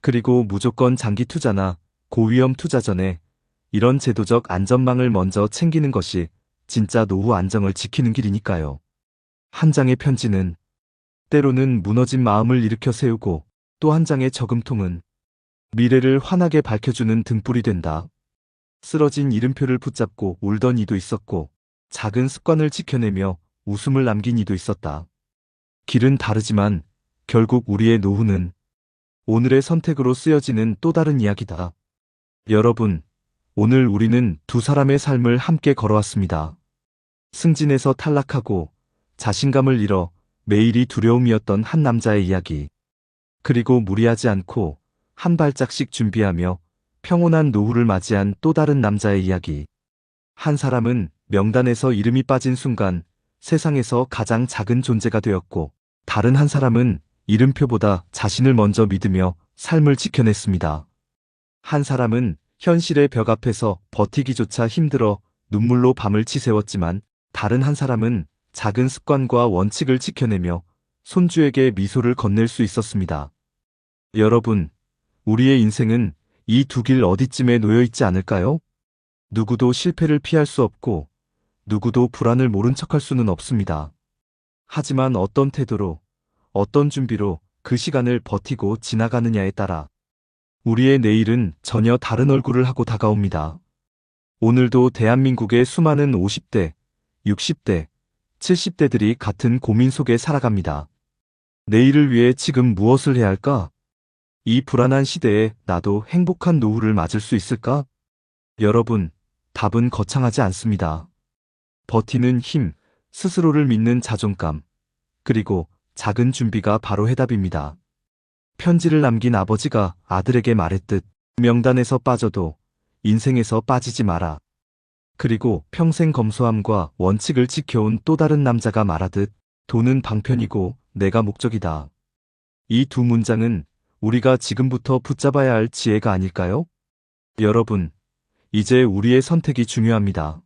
그리고 무조건 장기 투자나 고위험 투자 전에 이런 제도적 안전망을 먼저 챙기는 것이 진짜 노후 안정을 지키는 길이니까요. 한 장의 편지는 때로는 무너진 마음을 일으켜 세우고 또 한 장의 저금통은 미래를 환하게 밝혀주는 등불이 된다. 쓰러진 이름표를 붙잡고 울던 이도 있었고 작은 습관을 지켜내며 웃음을 남긴 이도 있었다. 길은 다르지만 결국 우리의 노후는 오늘의 선택으로 쓰여지는 또 다른 이야기다. 여러분, 오늘 우리는 두 사람의 삶을 함께 걸어왔습니다. 승진에서 탈락하고 자신감을 잃어 매일이 두려움이었던 한 남자의 이야기. 그리고 무리하지 않고 한 발짝씩 준비하며 평온한 노후를 맞이한 또 다른 남자의 이야기. 한 사람은 명단에서 이름이 빠진 순간 세상에서 가장 작은 존재가 되었고 다른 한 사람은 이름표보다 자신을 먼저 믿으며 삶을 지켜냈습니다. 한 사람은 현실의 벽 앞에서 버티기조차 힘들어 눈물로 밤을 치새웠지만 다른 한 사람은 작은 습관과 원칙을 지켜내며 손주에게 미소를 건넬 수 있었습니다. 여러분, 우리의 인생은 이 두 길 어디쯤에 놓여 있지 않을까요? 누구도 실패를 피할 수 없고 누구도 불안을 모른 척할 수는 없습니다. 하지만 어떤 태도로, 어떤 준비로 그 시간을 버티고 지나가느냐에 따라 우리의 내일은 전혀 다른 얼굴을 하고 다가옵니다. 오늘도 대한민국의 수많은 50대, 60대, 70대들이 같은 고민 속에 살아갑니다. 내일을 위해 지금 무엇을 해야 할까? 이 불안한 시대에 나도 행복한 노후를 맞을 수 있을까? 여러분, 답은 거창하지 않습니다. 버티는 힘, 스스로를 믿는 자존감, 그리고 작은 준비가 바로 해답입니다. 편지를 남긴 아버지가 아들에게 말했듯 명단에서 빠져도 인생에서 빠지지 마라. 그리고 평생 검소함과 원칙을 지켜온 또 다른 남자가 말하듯 돈은 방편이고 내가 목적이다. 이 두 문장은 우리가 지금부터 붙잡아야 할 지혜가 아닐까요? 여러분, 이제 우리의 선택이 중요합니다.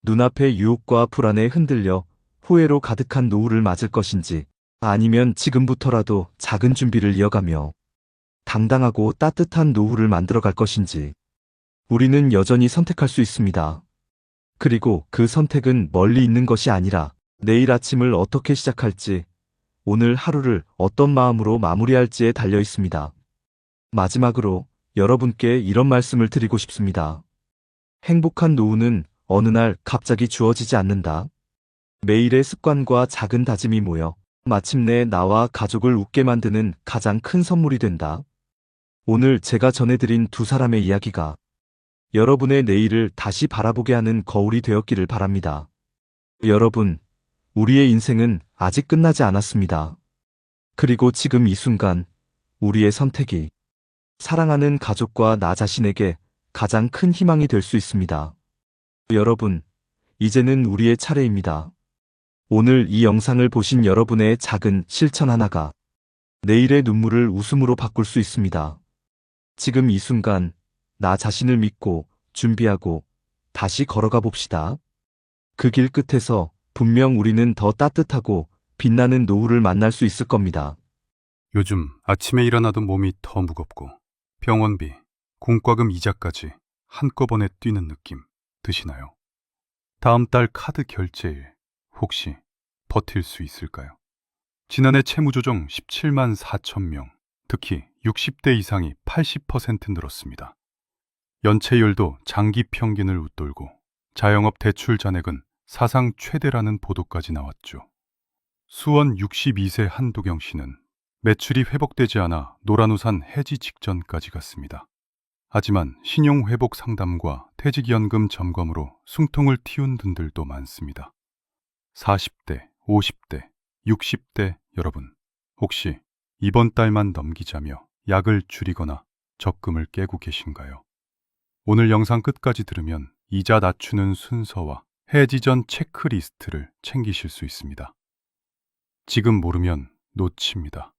눈앞의 유혹과 불안에 흔들려 후회로 가득한 노후를 맞을 것인지 아니면 지금부터라도 작은 준비를 이어가며 당당하고 따뜻한 노후를 만들어갈 것인지 우리는 여전히 선택할 수 있습니다. 그리고 그 선택은 멀리 있는 것이 아니라 내일 아침을 어떻게 시작할지, 오늘 하루를 어떤 마음으로 마무리할지에 달려 있습니다. 마지막으로 여러분께 이런 말씀을 드리고 싶습니다. 행복한 노후는 어느 날 갑자기 주어지지 않는다. 매일의 습관과 작은 다짐이 모여 마침내 나와 가족을 웃게 만드는 가장 큰 선물이 된다. 오늘 제가 전해드린 두 사람의 이야기가 여러분의 내일을 다시 바라보게 하는 거울이 되었기를 바랍니다. 여러분, 우리의 인생은 아직 끝나지 않았습니다. 그리고 지금 이 순간, 우리의 선택이 사랑하는 가족과 나 자신에게 가장 큰 희망이 될 수 있습니다. 여러분, 이제는 우리의 차례입니다. 오늘 이 영상을 보신 여러분의 작은 실천 하나가 내일의 눈물을 웃음으로 바꿀 수 있습니다. 지금 이 순간, 나 자신을 믿고 준비하고 다시 걸어가 봅시다. 그 길 끝에서 분명 우리는 더 따뜻하고 빛나는 노후를 만날 수 있을 겁니다. 요즘 아침에 일어나도 몸이 더 무겁고 병원비, 공과금 이자까지 한꺼번에 뛰는 느낌 드시나요? 다음 달 카드 결제일 혹시 버틸 수 있을까요? 지난해 채무조정 17만 4천 명, 특히 60대 이상이 80% 늘었습니다. 연체율도 장기 평균을 웃돌고 자영업 대출 잔액은 사상 최대라는 보도까지 나왔죠. 수원 62세 한도경 씨는 매출이 회복되지 않아 노란우산 해지 직전까지 갔습니다. 하지만 신용회복 상담과 퇴직연금 점검으로 숨통을 틔운 분들도 많습니다. 40대, 50대, 60대 여러분, 혹시 이번 달만 넘기자며 약을 줄이거나 적금을 깨고 계신가요? 오늘 영상 끝까지 들으면 이자 낮추는 순서와 해지 전 체크리스트를 챙기실 수 있습니다. 지금 모르면 놓칩니다.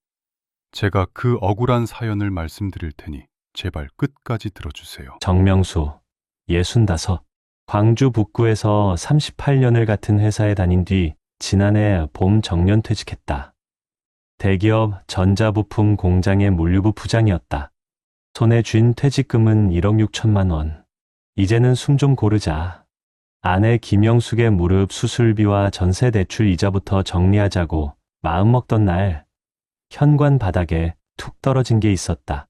제가 그 억울한 사연을 말씀드릴 테니 제발 끝까지 들어주세요. 정명수, 65, 광주 북구에서 38년을 같은 회사에 다닌 뒤 지난해 봄 정년 퇴직했다. 대기업 전자부품 공장의 물류부 부장이었다. 손에 쥔 퇴직금은 1억 6천만 원. 이제는 숨 좀 고르자. 아내 김영숙의 무릎 수술비와 전세 대출 이자부터 정리하자고 마음먹던 날, 현관 바닥에 툭 떨어진 게 있었다.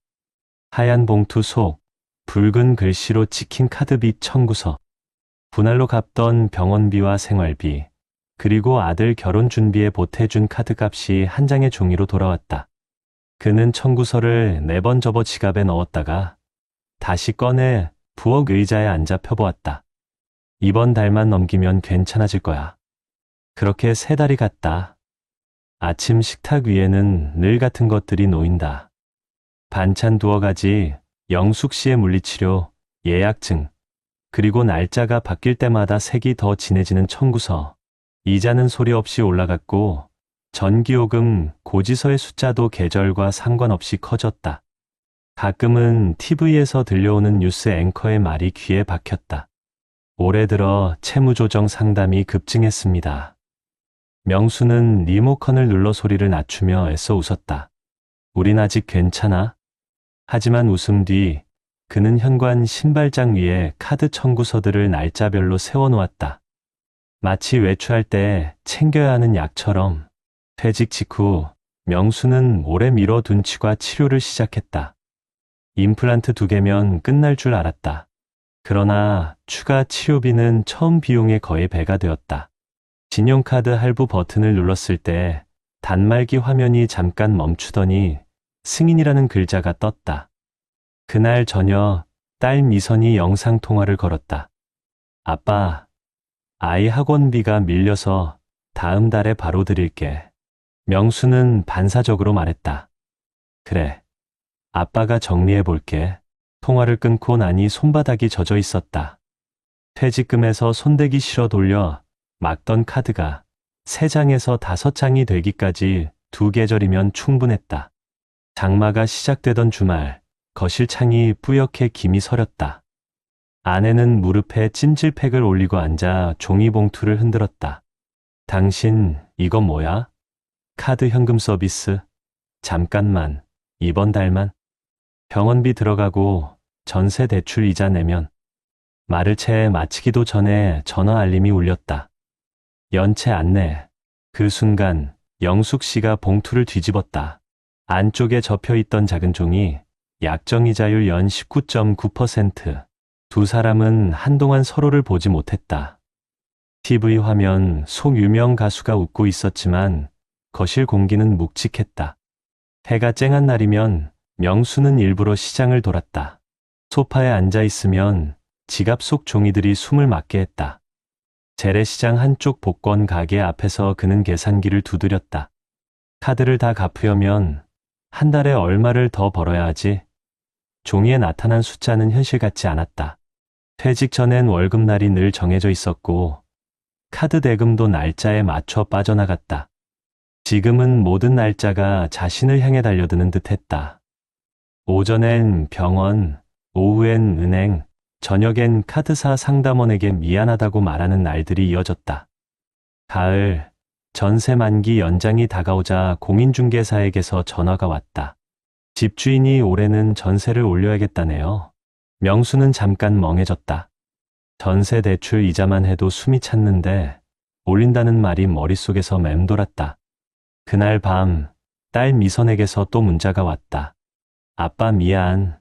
하얀 봉투 속 붉은 글씨로 찍힌 카드빚 청구서. 분할로 갚던 병원비와 생활비, 그리고 아들 결혼 준비에 보태준 카드값이 한 장의 종이로 돌아왔다. 그는 청구서를 4번 접어 지갑에 넣었다가 다시 꺼내 부엌 의자에 앉아 펴보았다. 이번 달만 넘기면 괜찮아질 거야. 그렇게 3달이 갔다. 아침 식탁 위에는 늘 같은 것들이 놓인다. 반찬 2가지, 영숙 씨의 물리치료, 예약증, 그리고 날짜가 바뀔 때마다 색이 더 진해지는 청구서. 이자는 소리 없이 올라갔고 전기요금, 고지서의 숫자도 계절과 상관없이 커졌다. 가끔은 TV에서 들려오는 뉴스 앵커의 말이 귀에 박혔다. 올해 들어 채무조정 상담이 급증했습니다. 명수는 리모컨을 눌러 소리를 낮추며 애써 웃었다. 우린 아직 괜찮아. 하지만 웃음 뒤 그는 현관 신발장 위에 카드 청구서들을 날짜별로 세워놓았다. 마치 외출할 때 챙겨야 하는 약처럼. 퇴직 직후 명수는 오래 미뤄둔 치과 치료를 시작했다. 임플란트 2개면 끝날 줄 알았다. 그러나 추가 치료비는 처음 비용의 거의 배가 되었다. 신용카드 할부 버튼을 눌렀을 때 단말기 화면이 잠깐 멈추더니 승인이라는 글자가 떴다. 그날 저녁 딸 미선이 영상통화를 걸었다. 아빠, 아이 학원비가 밀려서 다음 달에 바로 드릴게. 명수는 반사적으로 말했다. 그래, 아빠가 정리해 볼게. 통화를 끊고 나니 손바닥이 젖어 있었다. 퇴직금에서 손대기 싫어 돌려 막던 카드가 3장에서 5장이 되기까지 2계절이면 충분했다. 장마가 시작되던 주말, 거실 창이 뿌옇게 김이 서렸다. 아내는 무릎에 찜질팩을 올리고 앉아 종이봉투를 흔들었다. 당신, 이거 뭐야? 카드 현금 서비스? 잠깐만, 이번 달만? 병원비 들어가고 전세 대출 이자 내면. 말을 채 마치기도 전에 전화 알림이 울렸다. 연체 안내. 그 순간 영숙 씨가 봉투를 뒤집었다. 안쪽에 접혀있던 작은 종이 약정이자율 연 19.9%. 두 사람은 한동안 서로를 보지 못했다. TV 화면 속 유명 가수가 웃고 있었지만 거실 공기는 묵직했다. 해가 쨍한 날이면 명수는 일부러 시장을 돌았다. 소파에 앉아 있으면 지갑 속 종이들이 숨을 막게 했다. 재래시장 한쪽 복권 가게 앞에서 그는 계산기를 두드렸다. 카드를 다 갚으려면 한 달에 얼마를 더 벌어야 하지? 종이에 나타난 숫자는 현실 같지 않았다. 퇴직 전엔 월급날이 늘 정해져 있었고 카드 대금도 날짜에 맞춰 빠져나갔다. 지금은 모든 날짜가 자신을 향해 달려드는 듯했다. 오전엔 병원, 오후엔 은행, 저녁엔 카드사 상담원에게 미안하다고 말하는 날들이 이어졌다. 가을, 전세 만기 연장이 다가오자 공인중개사에게서 전화가 왔다. 집주인이 올해는 전세를 올려야겠다네요. 명수는 잠깐 멍해졌다. 전세 대출 이자만 해도 숨이 찼는데 올린다는 말이 머릿속에서 맴돌았다. 그날 밤 딸 미선에게서 또 문자가 왔다. 아빠 미안.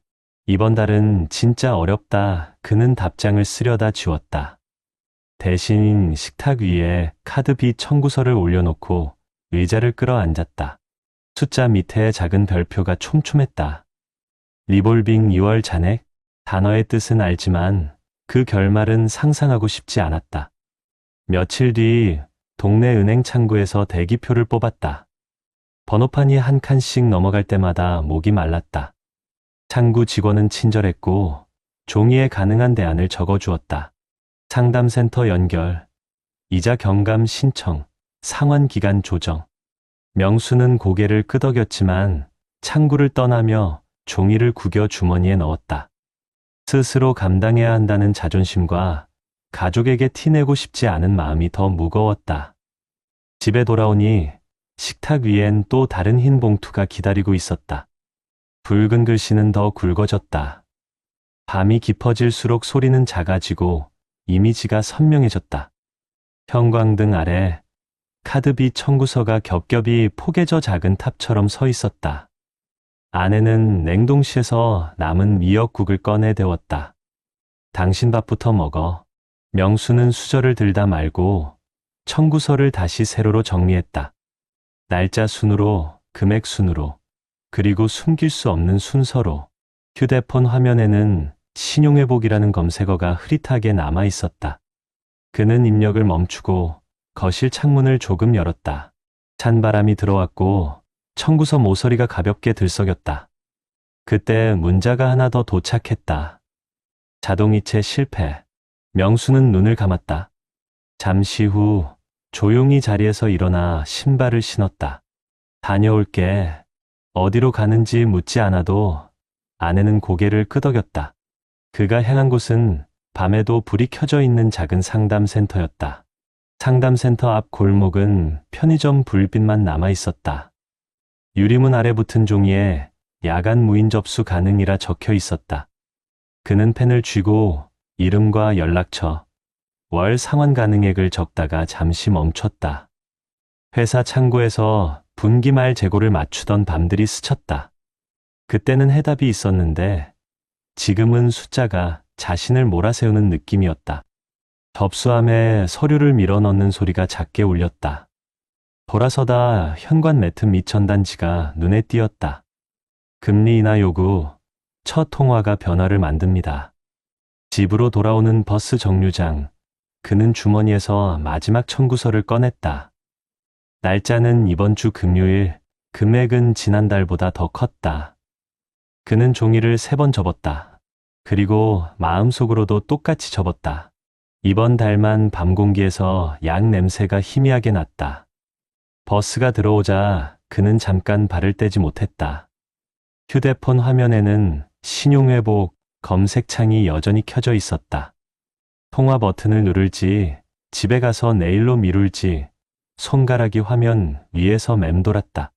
이번 달은 진짜 어렵다. 그는 답장을 쓰려다 지웠다. 대신 식탁 위에 카드비 청구서를 올려놓고 의자를 끌어앉았다. 숫자 밑에 작은 별표가 촘촘했다. 리볼빙 2월 잔액? 단어의 뜻은 알지만 그 결말은 상상하고 싶지 않았다. 며칠 뒤 동네 은행 창구에서 대기표를 뽑았다. 번호판이 한 칸씩 넘어갈 때마다 목이 말랐다. 창구 직원은 친절했고 종이에 가능한 대안을 적어주었다. 상담센터 연결, 이자 경감 신청, 상환 기간 조정. 명수는 고개를 끄덕였지만 창구를 떠나며 종이를 구겨 주머니에 넣었다. 스스로 감당해야 한다는 자존심과 가족에게 티내고 싶지 않은 마음이 더 무거웠다. 집에 돌아오니 식탁 위엔 또 다른 흰 봉투가 기다리고 있었다. 붉은 글씨는 더 굵어졌다. 밤이 깊어질수록 소리는 작아지고 이미지가 선명해졌다. 형광등 아래 카드비 청구서가 겹겹이 포개져 작은 탑처럼 서 있었다. 아내는 냉동실에서 남은 미역국을 꺼내 데웠다. 당신 밥부터 먹어. 명수는 수저를 들다 말고 청구서를 다시 세로로 정리했다. 날짜 순으로, 금액 순으로, 그리고 숨길 수 없는 순서로. 휴대폰 화면에는 신용회복이라는 검색어가 흐릿하게 남아 있었다. 그는 입력을 멈추고 거실 창문을 조금 열었다. 찬바람이 들어왔고 청구서 모서리가 가볍게 들썩였다. 그때 문자가 하나 더 도착했다. 자동이체 실패. 명수는 눈을 감았다. 잠시 후 조용히 자리에서 일어나 신발을 신었다. 다녀올게. 어디로 가는지 묻지 않아도 아내는 고개를 끄덕였다. 그가 향한 곳은 밤에도 불이 켜져 있는 작은 상담센터였다. 상담센터 앞 골목은 편의점 불빛만 남아 있었다. 유리문 아래 붙은 종이에 야간 무인 접수 가능이라 적혀 있었다. 그는 펜을 쥐고 이름과 연락처, 월 상환 가능액을 적다가 잠시 멈췄다. 회사 창고에서 분기 말 재고를 맞추던 밤들이 스쳤다. 그때는 해답이 있었는데 지금은 숫자가 자신을 몰아세우는 느낌이었다. 접수함에 서류를 밀어넣는 소리가 작게 울렸다. 돌아서다 현관 매트 밑 전단지가 눈에 띄었다. 금리 인하 요구, 첫 통화가 변화를 만듭니다. 집으로 돌아오는 버스 정류장, 그는 주머니에서 마지막 청구서를 꺼냈다. 날짜는 이번 주 금요일, 금액은 지난달보다 더 컸다. 그는 종이를 3번 접었다. 그리고 마음속으로도 똑같이 접었다. 이번 달만 밤 공기에서 약 냄새가 희미하게 났다. 버스가 들어오자 그는 잠깐 발을 떼지 못했다. 휴대폰 화면에는 신용회복 검색창이 여전히 켜져 있었다. 통화 버튼을 누를지, 집에 가서 내일로 미룰지, 손가락이 화면 위에서 맴돌았다.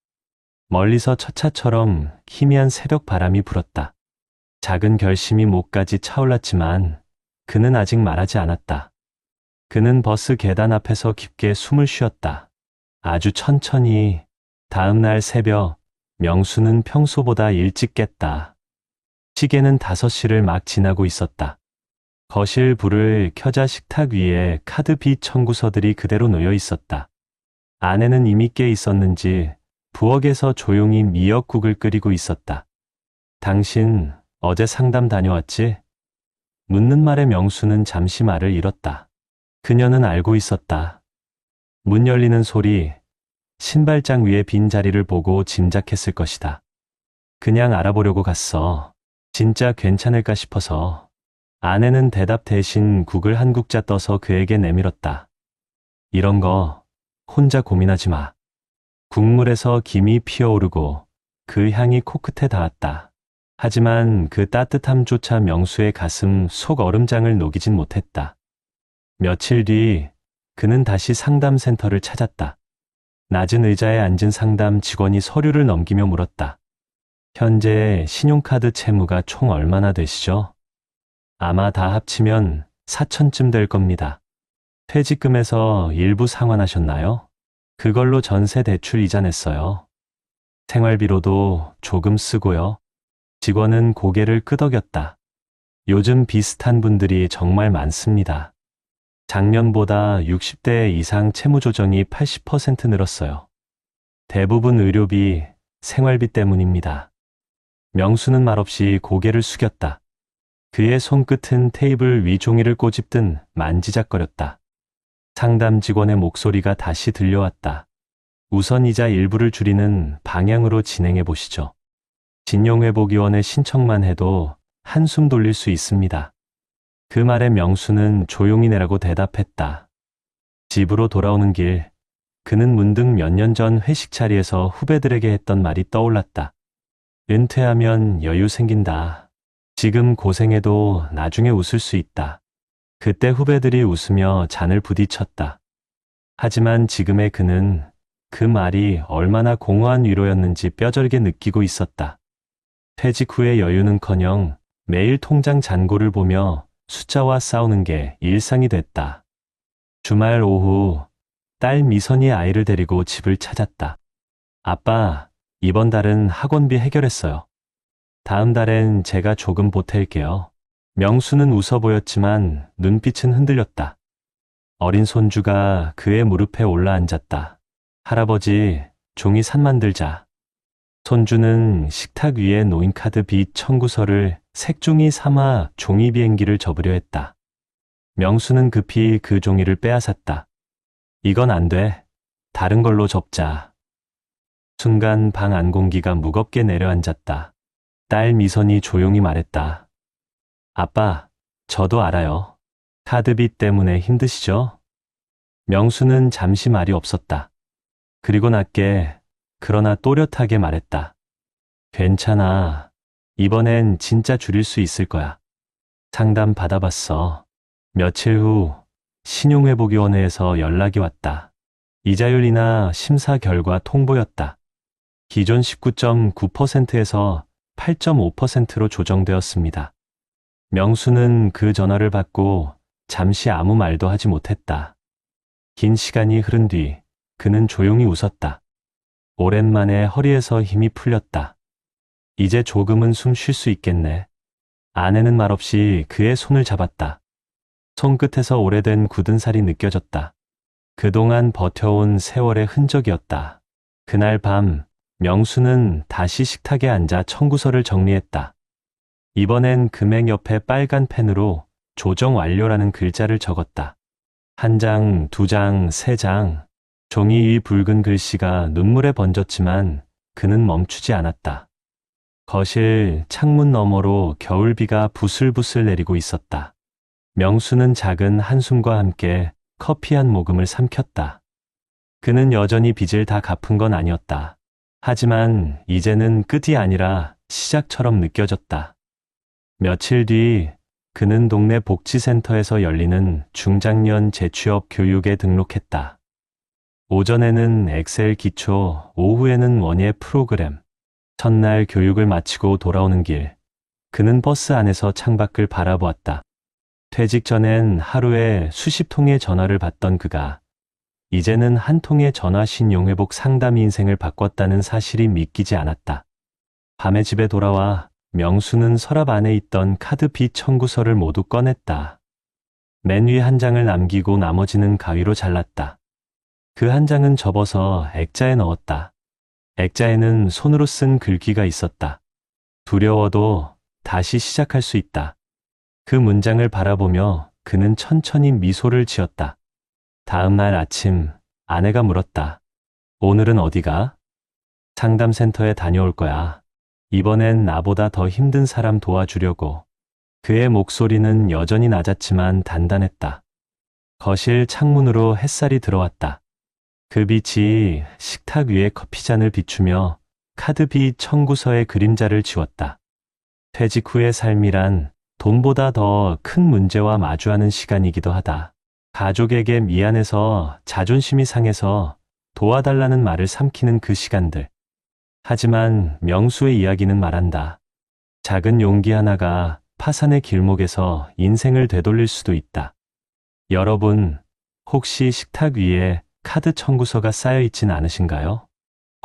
멀리서 첫 차처럼 희미한 새벽 바람이 불었다. 작은 결심이 목까지 차올랐지만 그는 아직 말하지 않았다. 그는 버스 계단 앞에서 깊게 숨을 쉬었다. 아주 천천히. 다음 날 새벽, 명수는 평소보다 일찍 깼다. 시계는 5시를 막 지나고 있었다. 거실 불을 켜자 식탁 위에 카드 빚 청구서들이 그대로 놓여 있었다. 아내는 이미 깨 있었는지 부엌에서 조용히 미역국을 끓이고 있었다. 당신 어제 상담 다녀왔지? 묻는 말에 명수는 잠시 말을 잃었다. 그녀는 알고 있었다. 문 열리는 소리, 신발장 위에 빈 자리를 보고 짐작했을 것이다. 그냥 알아보려고 갔어. 진짜 괜찮을까 싶어서. 아내는 대답 대신 국을 한 국자 떠서 그에게 내밀었다. 이런 거 혼자 고민하지 마. 국물에서 김이 피어오르고 그 향이 코끝에 닿았다. 하지만 그 따뜻함조차 명수의 가슴 속 얼음장을 녹이진 못했다. 며칠 뒤 그는 다시 상담센터를 찾았다. 낮은 의자에 앉은 상담 직원이 서류를 넘기며 물었다. 현재 신용카드 채무가 총 얼마나 되시죠? 아마 다 합치면 4천쯤 될 겁니다. 퇴직금에서 일부 상환하셨나요? 그걸로 전세 대출 이자 냈어요. 생활비로도 조금 쓰고요. 직원은 고개를 끄덕였다. 요즘 비슷한 분들이 정말 많습니다. 작년보다 60대 이상 채무 조정이 80% 늘었어요. 대부분 의료비, 생활비 때문입니다. 명수는 말없이 고개를 숙였다. 그의 손끝은 테이블 위 종이를 꼬집듯 만지작거렸다. 상담 직원의 목소리가 다시 들려왔다. 우선 이자 일부를 줄이는 방향으로 진행해 보시죠. 신용회복위원회 신청만 해도 한숨 돌릴 수 있습니다. 그 말에 명수는 조용히 내라고 대답했다. 집으로 돌아오는 길, 그는 문득 몇 년 전 회식 자리에서 후배들에게 했던 말이 떠올랐다. 은퇴하면 여유 생긴다. 지금 고생해도 나중에 웃을 수 있다. 그때 후배들이 웃으며 잔을 부딪혔다. 하지만 지금의 그는 그 말이 얼마나 공허한 위로였는지 뼈저리게 느끼고 있었다. 퇴직 후의 여유는커녕 매일 통장 잔고를 보며 숫자와 싸우는 게 일상이 됐다. 주말 오후 딸 미선이 아이를 데리고 집을 찾았다. 아빠, 이번 달은 학원비 해결했어요. 다음 달엔 제가 조금 보탤게요. 명수는 웃어 보였지만 눈빛은 흔들렸다. 어린 손주가 그의 무릎에 올라 앉았다. 할아버지, 종이 산 만들자. 손주는 식탁 위에 놓인 카드 빚 청구서를 색종이 삼아 종이 비행기를 접으려 했다. 명수는 급히 그 종이를 빼앗았다. 이건 안 돼. 다른 걸로 접자. 순간 방 안 공기가 무겁게 내려앉았다. 딸 미선이 조용히 말했다. 아빠, 저도 알아요. 카드빚 때문에 힘드시죠? 명수는 잠시 말이 없었다. 그리고 낮게, 그러나 또렷하게 말했다. 괜찮아. 이번엔 진짜 줄일 수 있을 거야. 상담 받아봤어. 며칠 후 신용회복위원회에서 연락이 왔다. 이자율이나 심사 결과 통보였다. 기존 19.9%에서 8.5%로 조정되었습니다. 명수는 그 전화를 받고 잠시 아무 말도 하지 못했다. 긴 시간이 흐른 뒤 그는 조용히 웃었다. 오랜만에 허리에서 힘이 풀렸다. 이제 조금은 숨 쉴 수 있겠네. 아내는 말없이 그의 손을 잡았다. 손끝에서 오래된 굳은 살이 느껴졌다. 그동안 버텨온 세월의 흔적이었다. 그날 밤 명수는 다시 식탁에 앉아 청구서를 정리했다. 이번엔 금액 옆에 빨간 펜으로 조정 완료라는 글자를 적었다. 한 장, 두 장, 세 장. 종이 위 붉은 글씨가 눈물에 번졌지만 그는 멈추지 않았다. 거실 창문 너머로 겨울비가 부슬부슬 내리고 있었다. 명수는 작은 한숨과 함께 커피 한 모금을 삼켰다. 그는 여전히 빚을 다 갚은 건 아니었다. 하지만 이제는 끝이 아니라 시작처럼 느껴졌다. 며칠 뒤 그는 동네 복지센터에서 열리는 중장년 재취업 교육에 등록했다. 오전에는 엑셀 기초, 오후에는 원예 프로그램. 첫날 교육을 마치고 돌아오는 길, 그는 버스 안에서 창밖을 바라보았다. 퇴직 전엔 하루에 수십 통의 전화를 받던 그가 이제는 한 통의 전화 신용회복 상담이 인생을 바꿨다는 사실이 믿기지 않았다. 밤에 집에 돌아와 명수는 서랍 안에 있던 카드 빚 청구서를 모두 꺼냈다. 맨 위 한 장을 남기고 나머지는 가위로 잘랐다. 그 한 장은 접어서 액자에 넣었다. 액자에는 손으로 쓴 글귀가 있었다. 두려워도 다시 시작할 수 있다. 그 문장을 바라보며 그는 천천히 미소를 지었다. 다음 날 아침 아내가 물었다. 오늘은 어디가? 상담센터에 다녀올 거야. 이번엔 나보다 더 힘든 사람 도와주려고. 그의 목소리는 여전히 낮았지만 단단했다. 거실 창문으로 햇살이 들어왔다. 그 빛이 식탁 위에 커피잔을 비추며 카드비 청구서의 그림자를 지웠다. 퇴직 후의 삶이란 돈보다 더 큰 문제와 마주하는 시간이기도 하다. 가족에게 미안해서 자존심이 상해서 도와달라는 말을 삼키는 그 시간들. 하지만 명수의 이야기는 말한다. 작은 용기 하나가 파산의 길목에서 인생을 되돌릴 수도 있다. 여러분, 혹시 식탁 위에 카드 청구서가 쌓여 있진 않으신가요?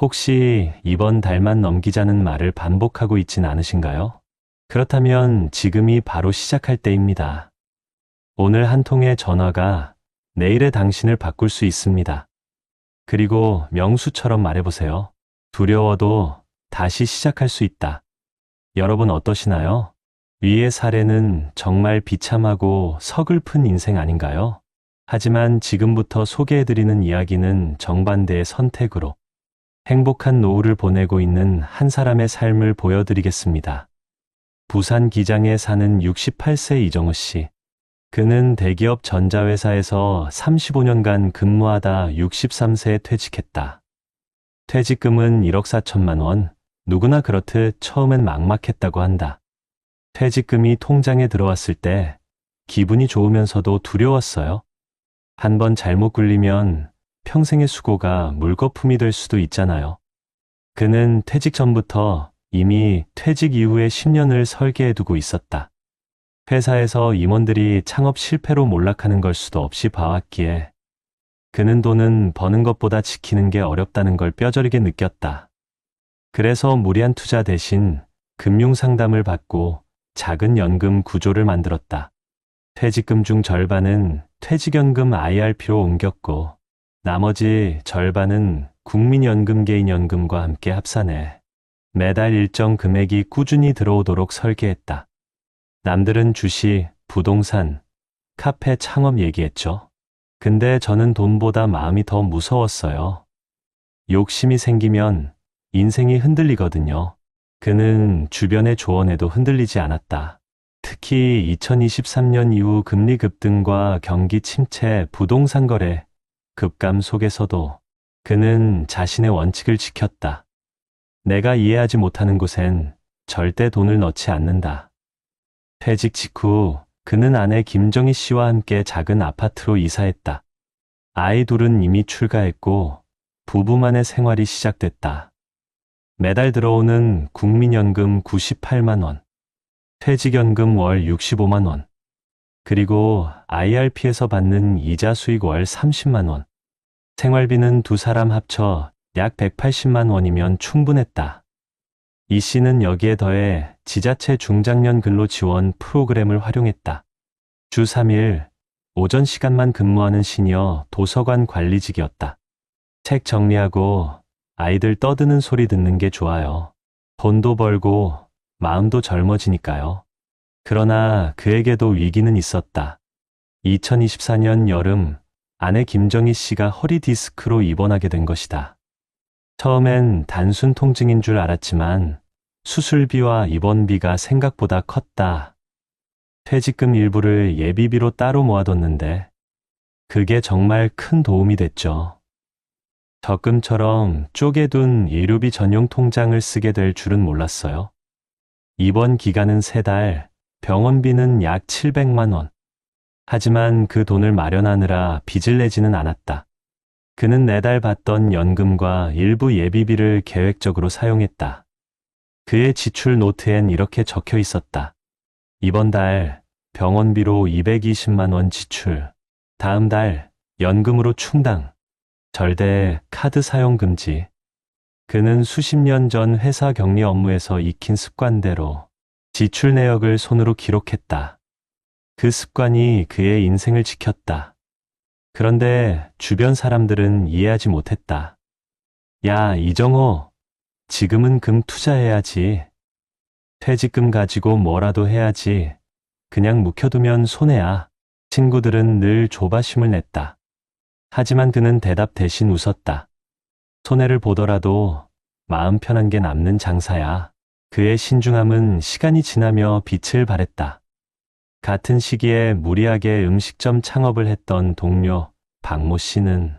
혹시 이번 달만 넘기자는 말을 반복하고 있진 않으신가요? 그렇다면 지금이 바로 시작할 때입니다. 오늘 한 통의 전화가 내일의 당신을 바꿀 수 있습니다. 그리고 명수처럼 말해보세요. 두려워도 다시 시작할 수 있다. 여러분 어떠시나요? 위의 사례는 정말 비참하고 서글픈 인생 아닌가요? 하지만 지금부터 소개해드리는 이야기는 정반대의 선택으로 행복한 노후를 보내고 있는 한 사람의 삶을 보여드리겠습니다. 부산 기장에 사는 68세 이정우 씨. 그는 대기업 전자회사에서 35년간 근무하다 63세에 퇴직했다. 퇴직금은 1억 4천만 원, 누구나 그렇듯 처음엔 막막했다고 한다. 퇴직금이 통장에 들어왔을 때 기분이 좋으면서도 두려웠어요. 한 번 잘못 굴리면 평생의 수고가 물거품이 될 수도 있잖아요. 그는 퇴직 전부터 이미 퇴직 이후의 10년을 설계해두고 있었다. 회사에서 임원들이 창업 실패로 몰락하는 걸 수도 없이 봐왔기에 그는 돈은 버는 것보다 지키는 게 어렵다는 걸 뼈저리게 느꼈다. 그래서 무리한 투자 대신 금융 상담을 받고 작은 연금 구조를 만들었다. 퇴직금 중 절반은 퇴직연금 IRP로 옮겼고 나머지 절반은 국민연금 개인연금과 함께 합산해 매달 일정 금액이 꾸준히 들어오도록 설계했다. 남들은 주식, 부동산, 카페 창업 얘기했죠. 근데 저는 돈보다 마음이 더 무서웠어요. 욕심이 생기면 인생이 흔들리거든요. 그는 주변의 조언에도 흔들리지 않았다. 특히 2023년 이후 금리 급등과 경기 침체, 부동산 거래, 급감 속에서도 그는 자신의 원칙을 지켰다. 내가 이해하지 못하는 곳엔 절대 돈을 넣지 않는다. 퇴직 직후 그는 아내 김정희 씨와 함께 작은 아파트로 이사했다. 아이 둘은 이미 출가했고 부부만의 생활이 시작됐다. 매달 들어오는 국민연금 98만 원, 퇴직연금 월 65만 원, 그리고 IRP에서 받는 이자 수익 월 30만 원. 생활비는 두 사람 합쳐 약 180만 원이면 충분했다. 이 씨는 여기에 더해 지자체 중장년 근로 지원 프로그램을 활용했다. 주 3일 오전 시간만 근무하는 시니어 도서관 관리직이었다. 책 정리하고 아이들 떠드는 소리 듣는 게 좋아요. 돈도 벌고 마음도 젊어지니까요. 그러나 그에게도 위기는 있었다. 2024년 여름 아내 김정희 씨가 허리 디스크로 입원하게 된 것이다. 처음엔 단순 통증인 줄 알았지만 수술비와 입원비가 생각보다 컸다. 퇴직금 일부를 예비비로 따로 모아뒀는데 그게 정말 큰 도움이 됐죠. 적금처럼 쪼개둔 의료비 전용 통장을 쓰게 될 줄은 몰랐어요. 입원 기간은 3달, 병원비는 약 700만 원. 하지만 그 돈을 마련하느라 빚을 내지는 않았다. 그는 매달 받던 연금과 일부 예비비를 계획적으로 사용했다. 그의 지출 노트엔 이렇게 적혀 있었다. 이번 달 병원비로 220만 원 지출, 다음 달 연금으로 충당, 절대 카드 사용 금지. 그는 수십 년 전 회사 격리 업무에서 익힌 습관대로 지출 내역을 손으로 기록했다. 그 습관이 그의 인생을 지켰다. 그런데 주변 사람들은 이해하지 못했다. 야, 이정호, 지금은 금 투자해야지. 퇴직금 가지고 뭐라도 해야지. 그냥 묵혀두면 손해야. 친구들은 늘 조바심을 냈다. 하지만 그는 대답 대신 웃었다. 손해를 보더라도 마음 편한 게 남는 장사야. 그의 신중함은 시간이 지나며 빛을 발했다. 같은 시기에 무리하게 음식점 창업을 했던 동료 박모 씨는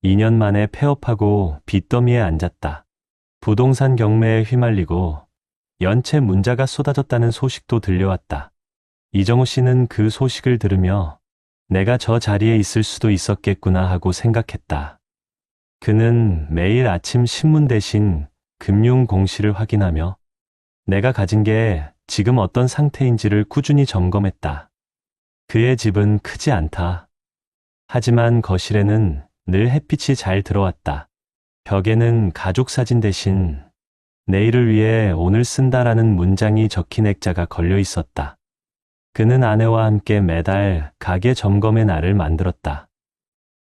2년 만에 폐업하고 빚더미에 앉았다. 부동산 경매에 휘말리고 연체 문자가 쏟아졌다는 소식도 들려왔다. 이정호 씨는 그 소식을 들으며 내가 저 자리에 있을 수도 있었겠구나 하고 생각했다. 그는 매일 아침 신문 대신 금융 공시를 확인하며 내가 가진 게 지금 어떤 상태인지를 꾸준히 점검했다. 그의 집은 크지 않다. 하지만 거실에는 늘 햇빛이 잘 들어왔다. 벽에는 가족 사진 대신 내일을 위해 오늘 쓴다라는 문장이 적힌 액자가 걸려 있었다. 그는 아내와 함께 매달 가게 점검의 날을 만들었다.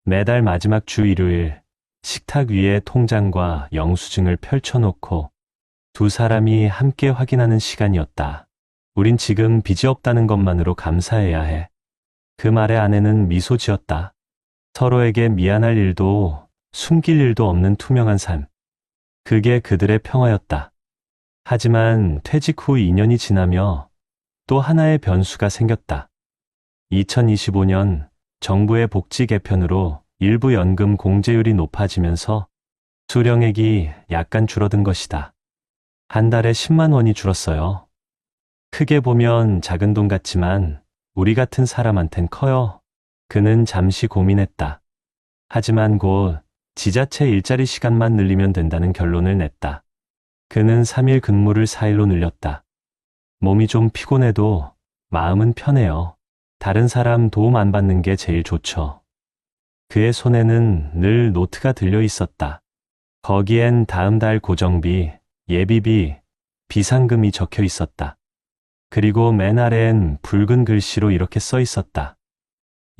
매달 마지막 주 일요일 식탁 위에 통장과 영수증을 펼쳐놓고 두 사람이 함께 확인하는 시간이었다. 우린 지금 빚이 없다는 것만으로 감사해야 해. 그 말에 아내는 미소 지었다. 서로에게 미안할 일도 숨길 일도 없는 투명한 삶. 그게 그들의 평화였다. 하지만 퇴직 후 2년이 지나며 또 하나의 변수가 생겼다. 2025년 정부의 복지 개편으로 일부 연금 공제율이 높아지면서 수령액이 약간 줄어든 것이다. 한 달에 10만 원이 줄었어요. 크게 보면 작은 돈 같지만 우리 같은 사람한텐 커요. 그는 잠시 고민했다. 하지만 곧 지자체 일자리 시간만 늘리면 된다는 결론을 냈다. 그는 3일 근무를 4일로 늘렸다. 몸이 좀 피곤해도 마음은 편해요. 다른 사람 도움 안 받는 게 제일 좋죠. 그의 손에는 늘 노트가 들려 있었다. 거기엔 다음 달 고정비, 예비비, 비상금이 적혀 있었다. 그리고 맨 아래엔 붉은 글씨로 이렇게 써 있었다.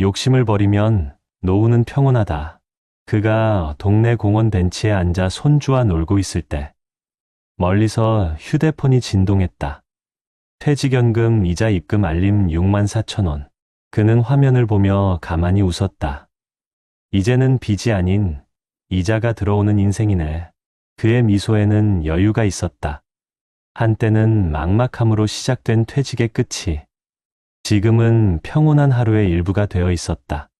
욕심을 버리면 노후는 평온하다. 그가 동네 공원 벤치에 앉아 손주와 놀고 있을 때 멀리서 휴대폰이 진동했다. 퇴직연금 이자 입금 알림 6만 4천 원. 그는 화면을 보며 가만히 웃었다. 이제는 빚이 아닌 이자가 들어오는 인생이네. 그의 미소에는 여유가 있었다. 한때는 막막함으로 시작된 퇴직의 끝이 지금은 평온한 하루의 일부가 되어 있었다.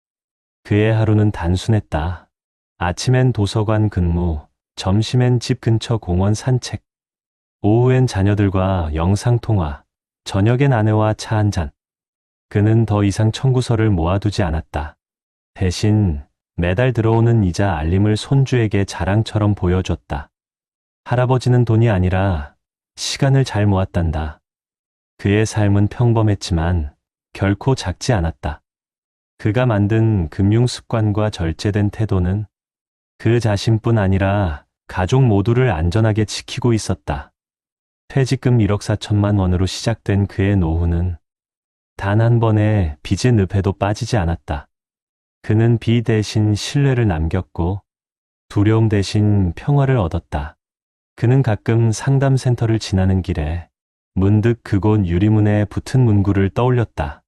그의 하루는 단순했다. 아침엔 도서관 근무, 점심엔 집 근처 공원 산책, 오후엔 자녀들과 영상통화, 저녁엔 아내와 차 한잔. 그는 더 이상 청구서를 모아두지 않았다. 대신 매달 들어오는 이자 알림을 손주에게 자랑처럼 보여줬다. 할아버지는 돈이 아니라 시간을 잘 모았단다. 그의 삶은 평범했지만 결코 작지 않았다. 그가 만든 금융 습관과 절제된 태도는 그 자신뿐 아니라 가족 모두를 안전하게 지키고 있었다. 퇴직금 1억 4천만 원으로 시작된 그의 노후는 단 한 번의 빚의 늪에도 빠지지 않았다. 그는 비 대신 신뢰를 남겼고 두려움 대신 평화를 얻었다. 그는 가끔 상담센터를 지나는 길에 문득 그곳 유리문에 붙은 문구를 떠올렸다.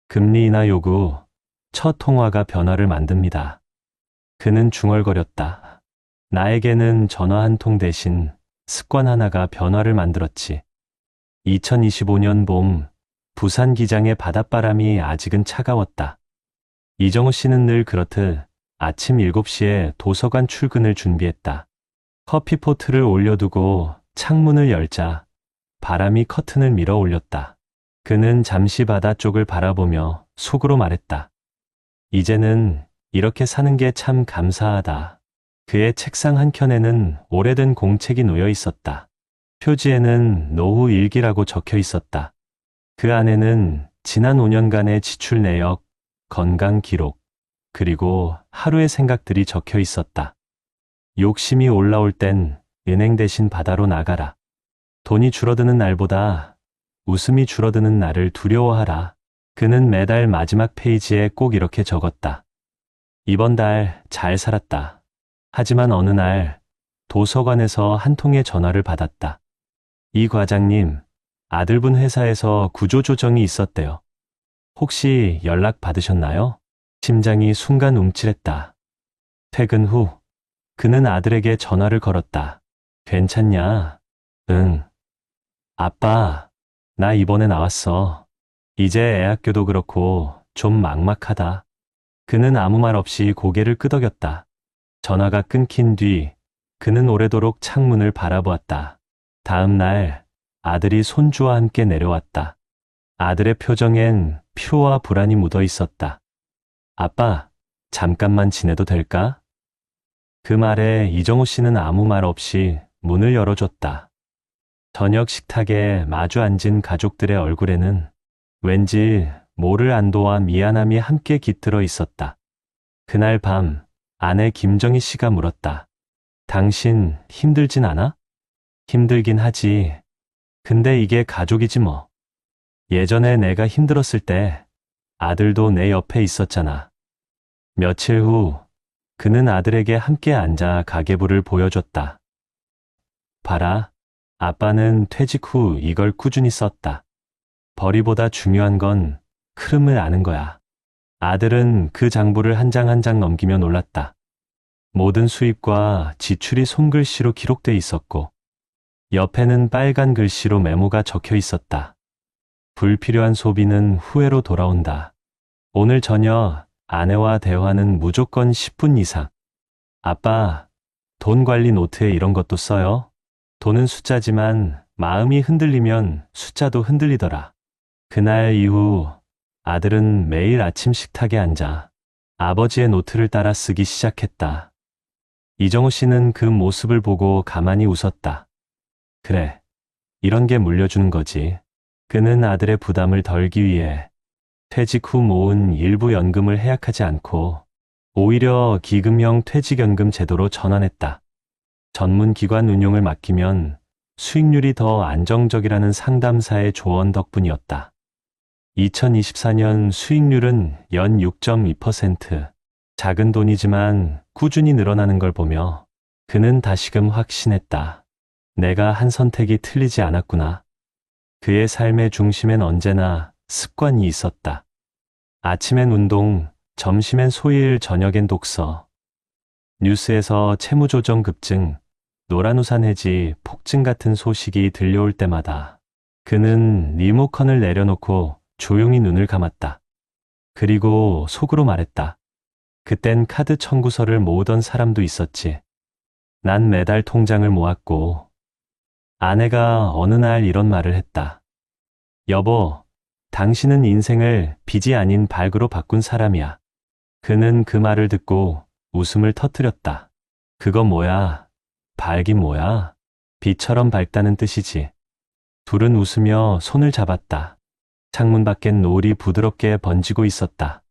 금리 인하 요구, 첫 통화가 변화를 만듭니다. 그는 중얼거렸다. 나에게는 전화 한 통 대신 습관 하나가 변화를 만들었지. 2025년 봄, 부산 기장의 바닷바람이 아직은 차가웠다. 이정우 씨는 늘 그렇듯 아침 7시에 도서관 출근을 준비했다. 커피포트를 올려두고 창문을 열자 바람이 커튼을 밀어 올렸다. 그는 잠시 바다 쪽을 바라보며 속으로 말했다. 이제는 이렇게 사는 게 참 감사하다. 그의 책상 한켠에는 오래된 공책이 놓여 있었다. 표지에는 노후 일기라고 적혀 있었다. 그 안에는 지난 5년간의 지출 내역, 건강 기록, 그리고 하루의 생각들이 적혀 있었다. 욕심이 올라올 땐 은행 대신 바다로 나가라. 돈이 줄어드는 날보다 웃음이 줄어드는 날을 두려워하라. 그는 매달 마지막 페이지에 꼭 이렇게 적었다. 이번 달 잘 살았다. 하지만 어느 날 도서관에서 한 통의 전화를 받았다. 이 과장님, 아들분 회사에서 구조조정이 있었대요. 혹시 연락 받으셨나요? 심장이 순간 움찔했다. 퇴근 후 그는 아들에게 전화를 걸었다. 괜찮냐? 응. 아빠, 나 이번에 나왔어. 이제 애 학교도 그렇고 좀 막막하다. 그는 아무 말 없이 고개를 끄덕였다. 전화가 끊긴 뒤 그는 오래도록 창문을 바라보았다. 다음 날 아들이 손주와 함께 내려왔다. 아들의 표정엔 피로와 불안이 묻어 있었다. 아빠, 잠깐만 지내도 될까? 그 말에 이정우 씨는 아무 말 없이 문을 열어줬다. 저녁 식탁에 마주 앉은 가족들의 얼굴에는 왠지 모를 안도와 미안함이 함께 깃들어 있었다. 그날 밤 아내 김정희 씨가 물었다. 당신 힘들진 않아? 힘들긴 하지. 근데 이게 가족이지 뭐. 예전에 내가 힘들었을 때 아들도 내 옆에 있었잖아. 며칠 후 그는 아들에게 함께 앉아 가계부를 보여줬다. 봐라, 아빠는 퇴직 후 이걸 꾸준히 썼다. 벌이보다 중요한 건 흐름을 아는 거야. 아들은 그 장부를 한 장 한 장 넘기며 놀랐다. 모든 수입과 지출이 손글씨로 기록돼 있었고 옆에는 빨간 글씨로 메모가 적혀 있었다. 불필요한 소비는 후회로 돌아온다. 오늘 저녁 아내와 대화는 무조건 10분 이상. 아빠, 돈 관리 노트에 이런 것도 써요? 돈은 숫자지만 마음이 흔들리면 숫자도 흔들리더라. 그날 이후 아들은 매일 아침 식탁에 앉아 아버지의 노트를 따라 쓰기 시작했다. 이정우 씨는 그 모습을 보고 가만히 웃었다. 그래, 이런 게 물려주는 거지. 그는 아들의 부담을 덜기 위해 퇴직 후 모은 일부 연금을 해약하지 않고 오히려 기금형 퇴직연금 제도로 전환했다. 전문기관 운용을 맡기면 수익률이 더 안정적이라는 상담사의 조언 덕분이었다. 2024년 수익률은 연 6.2%. 작은 돈이지만 꾸준히 늘어나는 걸 보며 그는 다시금 확신했다. 내가 한 선택이 틀리지 않았구나. 그의 삶의 중심엔 언제나 습관이 있었다. 아침엔 운동, 점심엔 소일, 저녁엔 독서. 뉴스에서 채무조정 급증, 노란우산 해지 폭증 같은 소식이 들려올 때마다 그는 리모컨을 내려놓고 조용히 눈을 감았다. 그리고 속으로 말했다. 그땐 카드 청구서를 모으던 사람도 있었지. 난 매달 통장을 모았고, 아내가 어느 날 이런 말을 했다. 여보, 당신은 인생을 빚이 아닌 발그로 바꾼 사람이야. 그는 그 말을 듣고 웃음을 터뜨렸다. 그거 뭐야? 발기 뭐야? 비처럼 밝다는 뜻이지. 둘은 웃으며 손을 잡았다. 창문 밖엔 노을이 부드럽게 번지고 있었다.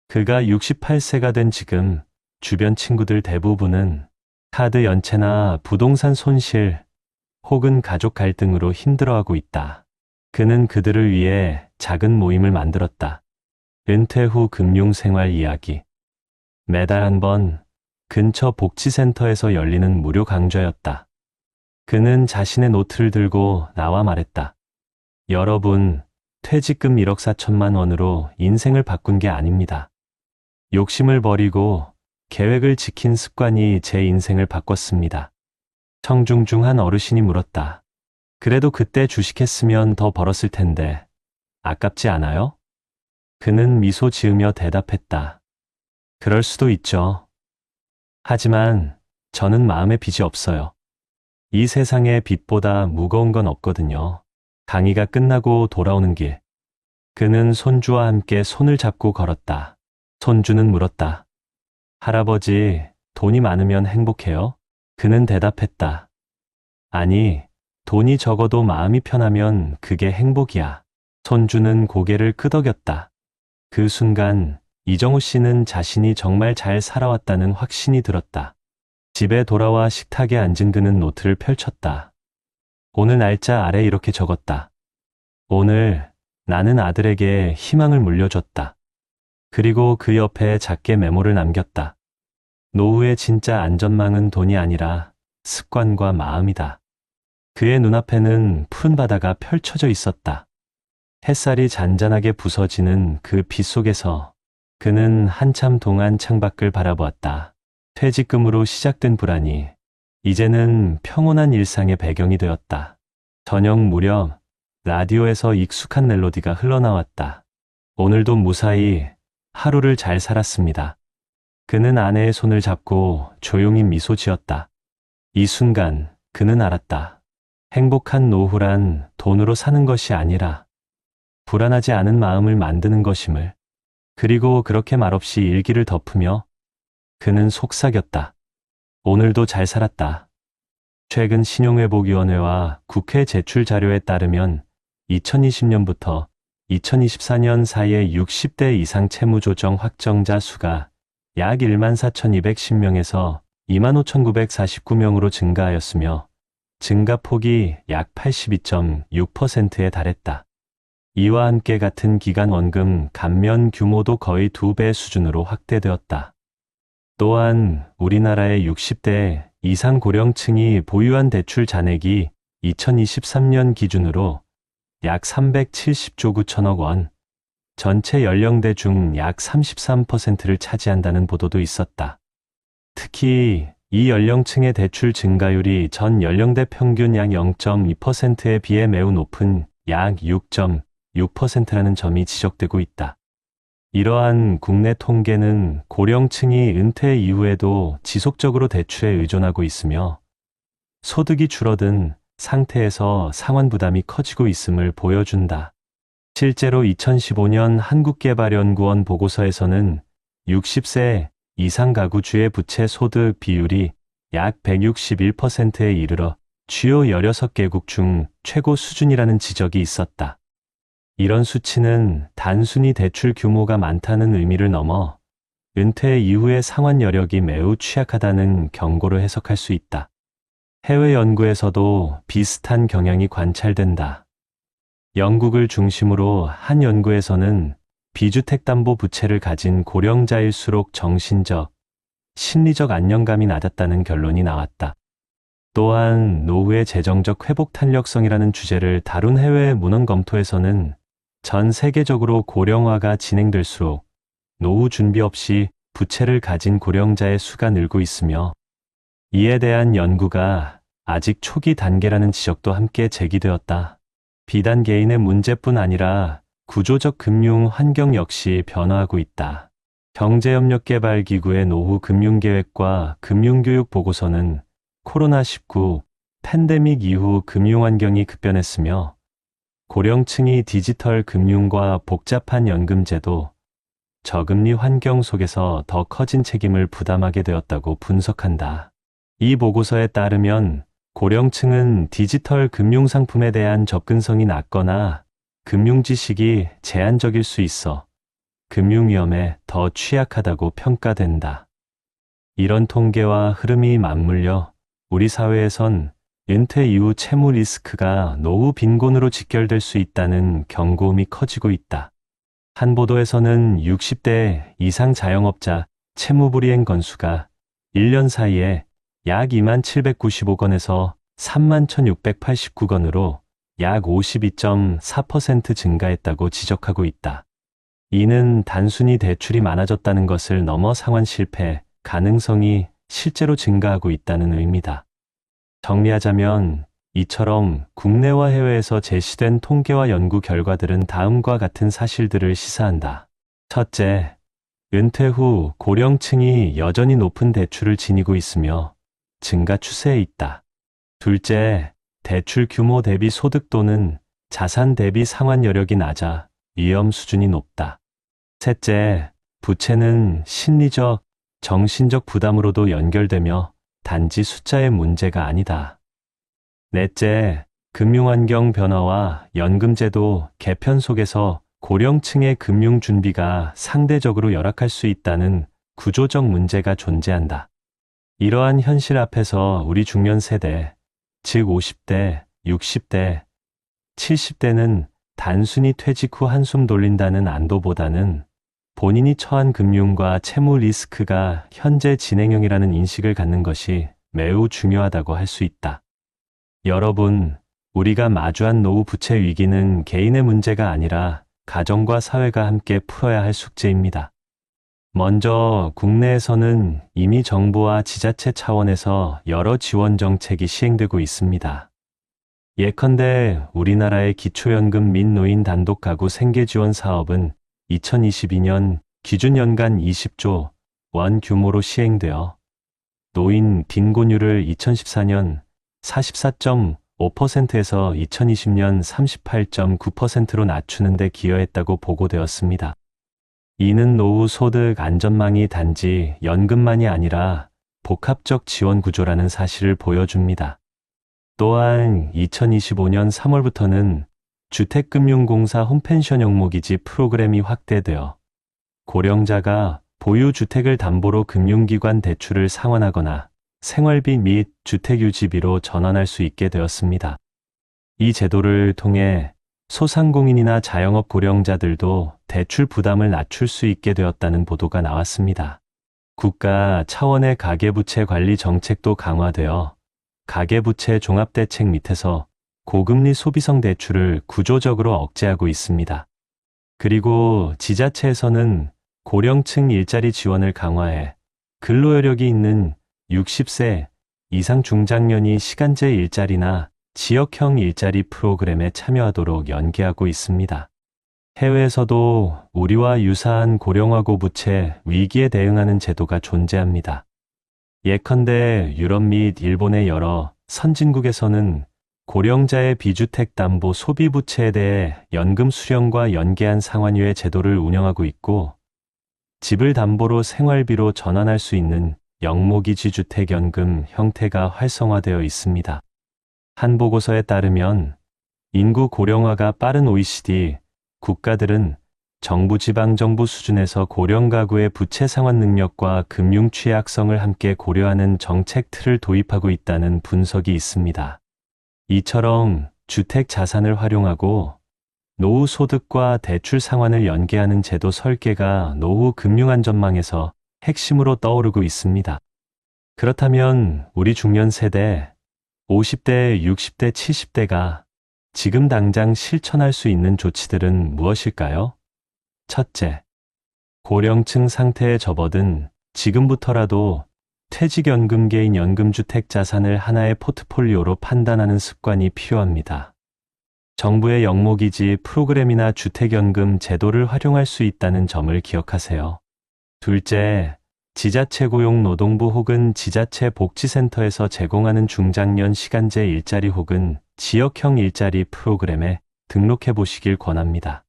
그가 68세가 된 지금 주변 친구들 대부분은 카드 연체나 부동산 손실 혹은 가족 갈등으로 힘들어하고 있다. 그는 그들을 위해 작은 모임을 만들었다. 은퇴 후 금융생활 이야기. 매달 한 번 근처 복지센터에서 열리는 무료 강좌였다. 그는 자신의 노트를 들고 나와 말했다. 여러분, 퇴직금 1억 4천만 원으로 인생을 바꾼 게 아닙니다. 욕심을 버리고 계획을 지킨 습관이 제 인생을 바꿨습니다. 청중 중 한 어르신이 물었다. 그래도 그때 주식했으면 더 벌었을 텐데 아깝지 않아요? 그는 미소 지으며 대답했다. 그럴 수도 있죠. 하지만 저는 마음에 빚이 없어요. 이 세상에 빚보다 무거운 건 없거든요. 강의가 끝나고 돌아오는 길. 그는 손주와 함께 손을 잡고 걸었다. 손주는 물었다. 할아버지, 돈이 많으면 행복해요? 그는 대답했다. 아니, 돈이 적어도 마음이 편하면 그게 행복이야. 손주는 고개를 끄덕였다. 그 순간 이정우 씨는 자신이 정말 잘 살아왔다는 확신이 들었다. 집에 돌아와 식탁에 앉은 그는 노트를 펼쳤다. 오늘 날짜 아래 이렇게 적었다. 오늘 나는 아들에게 희망을 물려줬다. 그리고 그 옆에 작게 메모를 남겼다. 노후의 진짜 안전망은 돈이 아니라 습관과 마음이다. 그의 눈앞에는 푸른 바다가 펼쳐져 있었다. 햇살이 잔잔하게 부서지는 그 빛 속에서 그는 한참 동안 창밖을 바라보았다. 퇴직금으로 시작된 불안이 이제는 평온한 일상의 배경이 되었다. 저녁 무렵 라디오에서 익숙한 멜로디가 흘러나왔다. 오늘도 무사히 하루를 잘 살았습니다. 그는 아내의 손을 잡고 조용히 미소 지었다. 이 순간 그는 알았다. 행복한 노후란 돈으로 사는 것이 아니라 불안하지 않은 마음을 만드는 것임을. 그리고 그렇게 말없이 일기를 덮으며 그는 속삭였다. 오늘도 잘 살았다. 최근 신용회복위원회와 국회 제출 자료에 따르면 2020년부터 2024년 사이에 60대 이상 채무조정 확정자 수가 약 14,210명에서 25,949명으로 증가하였으며 증가폭이 약 82.6%에 달했다. 이와 함께 같은 기간 원금 감면 규모도 거의 2배 수준으로 확대되었다. 또한 우리나라의 60대 이상 고령층이 보유한 대출 잔액이 2023년 기준으로 약 370조 9천억 원, 전체 연령대 중 약 33%를 차지한다는 보도도 있었다. 특히 이 연령층의 대출 증가율이 전 연령대 평균 약 0.2%에 비해 매우 높은 약 6.6%라는 점이 지적되고 있다. 이러한 국내 통계는 고령층이 은퇴 이후에도 지속적으로 대출에 의존하고 있으며 소득이 줄어든 상태에서 상환 부담이 커지고 있음을 보여준다. 실제로 2015년 한국개발연구원 보고서에서는 60세 이상 가구 주의 부채 소득 비율이 약 161%에 이르러 주요 16개국 중 최고 수준이라는 지적이 있었다. 이런 수치는 단순히 대출 규모가 많다는 의미를 넘어 은퇴 이후의 상환 여력이 매우 취약하다는 경고를 해석할 수 있다. 해외 연구에서도 비슷한 경향이 관찰된다. 영국을 중심으로 한 연구에서는 비주택담보부채를 가진 고령자일수록 정신적, 심리적 안정감이 낮았다는 결론이 나왔다. 또한 노후의 재정적 회복 탄력성이라는 주제를 다룬 해외 문헌 검토에서는 전 세계적으로 고령화가 진행될수록 노후 준비 없이 부채를 가진 고령자의 수가 늘고 있으며 이에 대한 연구가 아직 초기 단계라는 지적도 함께 제기되었다. 비단 개인의 문제뿐 아니라 구조적 금융 환경 역시 변화하고 있다. 경제협력개발기구의 노후 금융계획과 금융교육 보고서는 코로나19 팬데믹 이후 금융환경이 급변했으며 고령층이 디지털 금융과 복잡한 연금제도, 저금리 환경 속에서 더 커진 책임을 부담하게 되었다고 분석한다. 이 보고서에 따르면 고령층은 디지털 금융상품에 대한 접근성이 낮거나 금융 지식이 제한적일 수 있어 금융 위험에 더 취약하다고 평가된다. 이런 통계와 흐름이 맞물려 우리 사회에선 은퇴 이후 채무 리스크가 노후 빈곤으로 직결될 수 있다는 경고음이 커지고 있다. 한 보도에서는 60대 이상 자영업자 채무 불이행 건수가 1년 사이에 약 2795건에서 31,689건으로 약 52.4% 증가했다고 지적하고 있다. 이는 단순히 대출이 많아졌다는 것을 넘어 상환 실패 가능성이 실제로 증가하고 있다는 의미다. 정리하자면 이처럼 국내와 해외에서 제시된 통계와 연구 결과들은 다음과 같은 사실들을 시사한다. 첫째, 은퇴 후 고령층이 여전히 높은 대출을 지니고 있으며 증가 추세에 있다. 둘째, 대출 규모 대비 소득 또는 자산 대비 상환 여력이 낮아 위험 수준이 높다. 셋째, 부채는 심리적, 정신적 부담으로도 연결되며 단지 숫자의 문제가 아니다. 넷째, 금융환경 변화와 연금제도 개편 속에서 고령층의 금융 준비가 상대적으로 열악할 수 있다는 구조적 문제가 존재한다. 이러한 현실 앞에서 우리 중년 세대, 즉 50대, 60대, 70대는 단순히 퇴직 후 한숨 돌린다는 안도보다는 본인이 처한 금융과 채무 리스크가 현재 진행형이라는 인식을 갖는 것이 매우 중요하다고 할 수 있다. 여러분, 우리가 마주한 노후 부채 위기는 개인의 문제가 아니라 가정과 사회가 함께 풀어야 할 숙제입니다. 먼저 국내에서는 이미 정부와 지자체 차원에서 여러 지원 정책이 시행되고 있습니다. 예컨대 우리나라의 기초연금 및 노인 단독 가구 생계 지원 사업은 2022년 기준 연간 20조 원 규모로 시행되어 노인 빈곤율을 2014년 44.5%에서 2020년 38.9%로 낮추는 데 기여했다고 보고되었습니다. 이는 노후 소득 안전망이 단지 연금만이 아니라 복합적 지원 구조라는 사실을 보여줍니다. 또한 2025년 3월부터는 주택금융공사 홈펜션 영목이지 프로그램이 확대되어 고령자가 보유 주택을 담보로 금융기관 대출을 상환하거나 생활비 및 주택유지비로 전환할 수 있게 되었습니다. 이 제도를 통해 소상공인이나 자영업 고령자들도 대출 부담을 낮출 수 있게 되었다는 보도가 나왔습니다. 국가 차원의 가계부채 관리 정책도 강화되어 가계부채 종합대책 밑에서 고금리 소비성 대출을 구조적으로 억제하고 있습니다. 그리고 지자체에서는 고령층 일자리 지원을 강화해 근로여력이 있는 60세 이상 중장년이 시간제 일자리나 지역형 일자리 프로그램에 참여하도록 연계하고 있습니다. 해외에서도 우리와 유사한 고령화고 부채 위기에 대응하는 제도가 존재합니다. 예컨대 유럽 및 일본의 여러 선진국에서는 고령자의 비주택 담보 소비 부채에 대해 연금 수령과 연계한 상환유예 제도를 운영하고 있고, 집을 담보로 생활비로 전환할 수 있는 영목이지 주택연금 형태가 활성화되어 있습니다. 한 보고서에 따르면 인구 고령화가 빠른 OECD 국가들은 정부 지방정부 수준에서 고령 가구의 부채 상환 능력과 금융 취약성을 함께 고려하는 정책 틀을 도입하고 있다는 분석이 있습니다. 이처럼 주택 자산을 활용하고 노후 소득과 대출 상환을 연계하는 제도 설계가 노후 금융 안전망에서 핵심으로 떠오르고 있습니다. 그렇다면 우리 중년 세대 50대, 60대, 70대가 지금 당장 실천할 수 있는 조치들은 무엇일까요? 첫째, 고령층 상태에 접어든 지금부터라도 퇴직연금 개인 연금주택 자산을 하나의 포트폴리오로 판단하는 습관이 필요합니다. 정부의 영목이지 프로그램이나 주택연금 제도를 활용할 수 있다는 점을 기억하세요. 둘째, 지자체 고용 노동부 혹은 지자체 복지센터에서 제공하는 중장년 시간제 일자리 혹은 지역형 일자리 프로그램에 등록해 보시길 권합니다.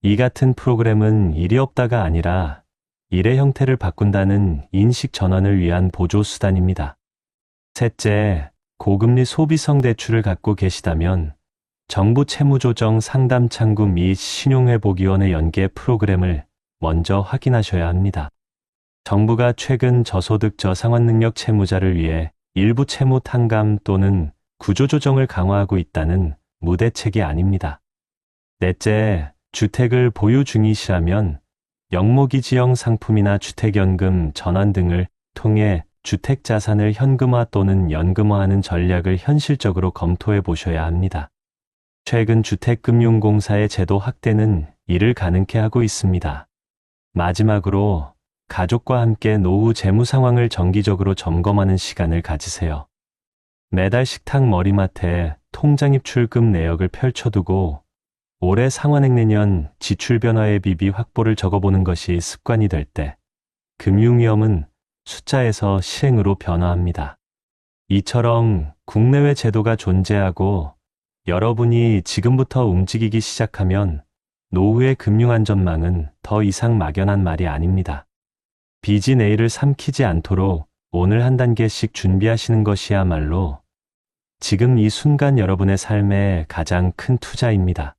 이 같은 프로그램은 일이 없다가 아니라 일의 형태를 바꾼다는 인식 전환을 위한 보조 수단입니다. 셋째, 고금리 소비성 대출을 갖고 계시다면 정부 채무조정 상담 창구 및 신용회복위원회 연계 프로그램을 먼저 확인하셔야 합니다. 정부가 최근 저소득 저상환능력 채무자를 위해 일부 채무 탕감 또는 구조조정을 강화하고 있다는 무대책이 아닙니다. 넷째, 주택을 보유 중이시라면 영목이 지형 상품이나 주택연금 전환 등을 통해 주택 자산을 현금화 또는 연금화하는 전략을 현실적으로 검토해 보셔야 합니다. 최근 주택금융공사의 제도 확대는 이를 가능케 하고 있습니다. 마지막으로 가족과 함께 노후 재무 상황을 정기적으로 점검하는 시간을 가지세요. 매달 식탁 머리맡에 통장 입출금 내역을 펼쳐두고 올해 상환액 내년 지출 변화의 비비 확보를 적어보는 것이 습관이 될 때 금융위험은 숫자에서 실행으로 변화합니다. 이처럼 국내외 제도가 존재하고 여러분이 지금부터 움직이기 시작하면 노후의 금융안전망은 더 이상 막연한 말이 아닙니다. 빚이 내일을 삼키지 않도록 오늘 한 단계씩 준비하시는 것이야말로 지금 이 순간 여러분의 삶의 가장 큰 투자입니다.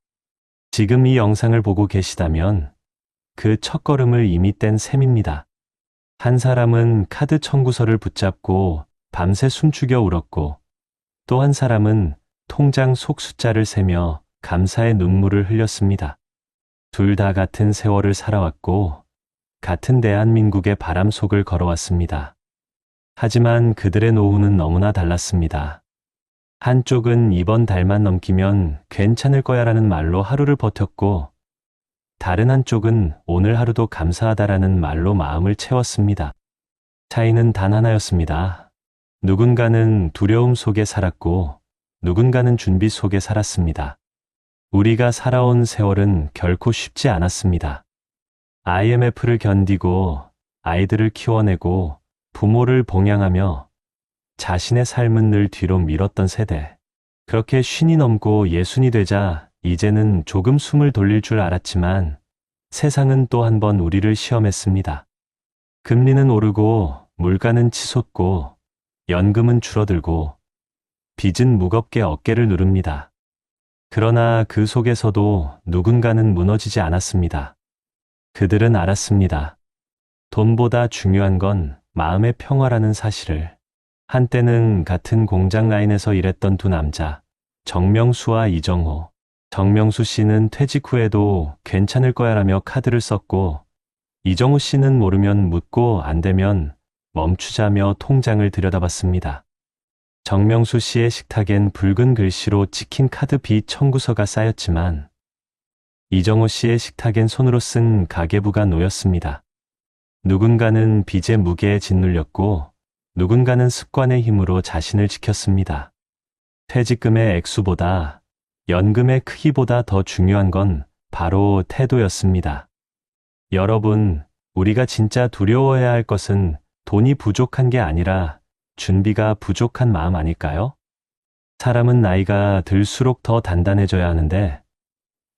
지금 이 영상을 보고 계시다면 그 첫걸음을 이미 뗀 셈입니다. 한 사람은 카드 청구서를 붙잡고 밤새 숨죽여 울었고 또 한 사람은 통장 속 숫자를 세며 감사의 눈물을 흘렸습니다. 둘 다 같은 세월을 살아왔고 같은 대한민국의 바람 속을 걸어왔습니다. 하지만 그들의 노후는 너무나 달랐습니다. 한쪽은 이번 달만 넘기면 괜찮을 거야라는 말로 하루를 버텼고 다른 한쪽은 오늘 하루도 감사하다라는 말로 마음을 채웠습니다. 차이는 단 하나였습니다. 누군가는 두려움 속에 살았고 누군가는 준비 속에 살았습니다. 우리가 살아온 세월은 결코 쉽지 않았습니다. IMF를 견디고 아이들을 키워내고 부모를 봉양하며 자신의 삶은 늘 뒤로 밀었던 세대. 그렇게 50이 넘고 60이 되자 이제는 조금 숨을 돌릴 줄 알았지만 세상은 또 한 번 우리를 시험했습니다. 금리는 오르고 물가는 치솟고 연금은 줄어들고 빚은 무겁게 어깨를 누릅니다. 그러나 그 속에서도 누군가는 무너지지 않았습니다. 그들은 알았습니다. 돈보다 중요한 건 마음의 평화라는 사실을. 한때는 같은 공장 라인에서 일했던 두 남자, 정명수와 이정호. 정명수 씨는 퇴직 후에도 괜찮을 거야라며 카드를 썼고 이정호 씨는 모르면 묻고 안 되면 멈추자며 통장을 들여다봤습니다. 정명수 씨의 식탁엔 붉은 글씨로 찍힌 카드 빚 청구서가 쌓였지만 이정호 씨의 식탁엔 손으로 쓴 가계부가 놓였습니다. 누군가는 빚의 무게에 짓눌렸고 누군가는 습관의 힘으로 자신을 지켰습니다. 퇴직금의 액수보다 연금의 크기보다 더 중요한 건 바로 태도였습니다. 여러분, 우리가 진짜 두려워해야 할 것은 돈이 부족한 게 아니라 준비가 부족한 마음 아닐까요? 사람은 나이가 들수록 더 단단해져야 하는데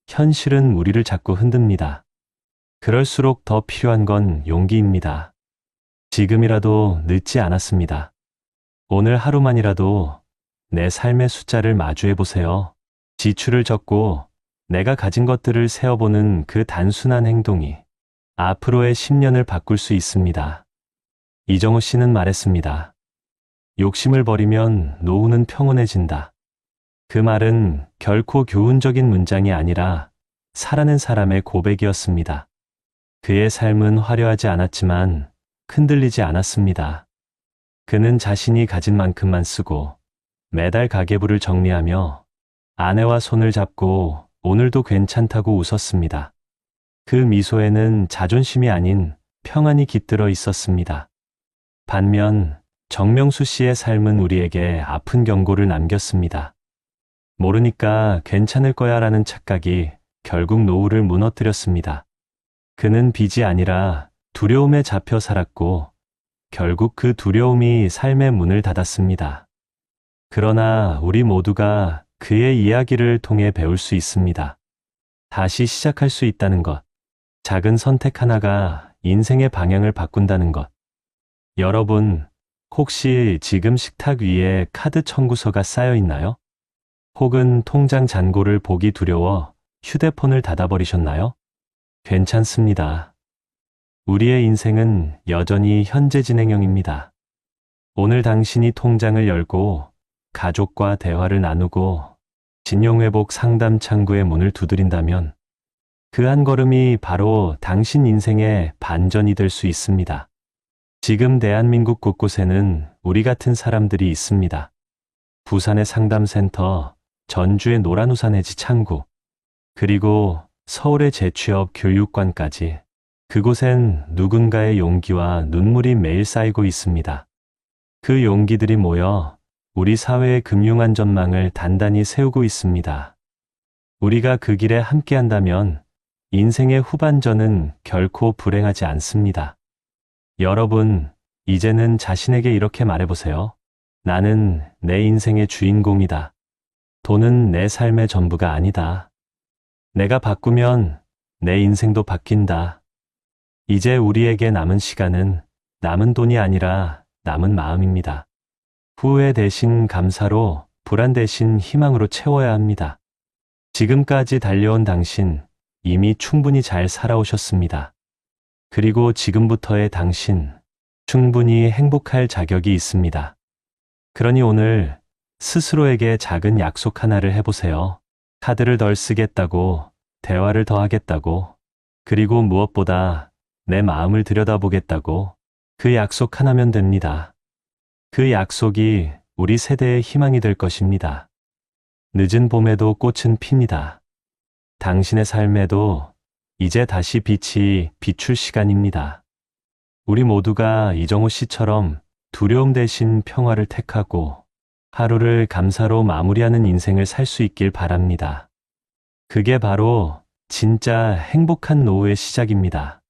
현실은 우리를 자꾸 흔듭니다. 그럴수록 더 필요한 건 용기입니다. 지금이라도 늦지 않았습니다. 오늘 하루만이라도 내 삶의 숫자를 마주해 보세요. 지출을 적고 내가 가진 것들을 세어보는 그 단순한 행동이 앞으로의 10년을 바꿀 수 있습니다. 이정호 씨는 말했습니다. 욕심을 버리면 노후는 평온해진다. 그 말은 결코 교훈적인 문장이 아니라 살아낸 사람의 고백이었습니다. 그의 삶은 화려하지 않았지만 흔들리지 않았습니다. 그는 자신이 가진 만큼만 쓰고 매달 가계부를 정리하며 아내와 손을 잡고 오늘도 괜찮다고 웃었습니다. 그 미소에는 자존심이 아닌 평안이 깃들어 있었습니다. 반면 정명수 씨의 삶은 우리에게 아픈 경고를 남겼습니다. 모르니까 괜찮을 거야 라는 착각이 결국 노후를 무너뜨렸습니다. 그는 빚이 아니라 두려움에 잡혀 살았고 결국 그 두려움이 삶의 문을 닫았습니다. 그러나 우리 모두가 그의 이야기를 통해 배울 수 있습니다. 다시 시작할 수 있다는 것. 작은 선택 하나가 인생의 방향을 바꾼다는 것. 여러분, 혹시 지금 식탁 위에 카드 청구서가 쌓여 있나요? 혹은 통장 잔고를 보기 두려워 휴대폰을 닫아버리셨나요? 괜찮습니다. 우리의 인생은 여전히 현재 진행형입니다. 오늘 당신이 통장을 열고 가족과 대화를 나누고 신용회복 상담 창구의 문을 두드린다면 그 한 걸음이 바로 당신 인생의 반전이 될 수 있습니다. 지금 대한민국 곳곳에는 우리 같은 사람들이 있습니다. 부산의 상담센터, 전주의 노란우산해지 창구, 그리고 서울의 재취업 교육관까지 그곳엔 누군가의 용기와 눈물이 매일 쌓이고 있습니다. 그 용기들이 모여 우리 사회의 금융안전망을 단단히 세우고 있습니다. 우리가 그 길에 함께한다면 인생의 후반전은 결코 불행하지 않습니다. 여러분, 이제는 자신에게 이렇게 말해보세요. 나는 내 인생의 주인공이다. 돈은 내 삶의 전부가 아니다. 내가 바꾸면 내 인생도 바뀐다. 이제 우리에게 남은 시간은 남은 돈이 아니라 남은 마음입니다. 후회 대신 감사로, 불안 대신 희망으로 채워야 합니다. 지금까지 달려온 당신, 이미 충분히 잘 살아오셨습니다. 그리고 지금부터의 당신, 충분히 행복할 자격이 있습니다. 그러니 오늘 스스로에게 작은 약속 하나를 해보세요. 카드를 덜 쓰겠다고, 대화를 더 하겠다고, 그리고 무엇보다 내 마음을 들여다보겠다고. 그 약속 하나면 됩니다. 그 약속이 우리 세대의 희망이 될 것입니다. 늦은 봄에도 꽃은 핍니다. 당신의 삶에도 이제 다시 빛이 비출 시간입니다. 우리 모두가 이정호 씨처럼 두려움 대신 평화를 택하고 하루를 감사로 마무리하는 인생을 살 수 있길 바랍니다. 그게 바로 진짜 행복한 노후의 시작입니다.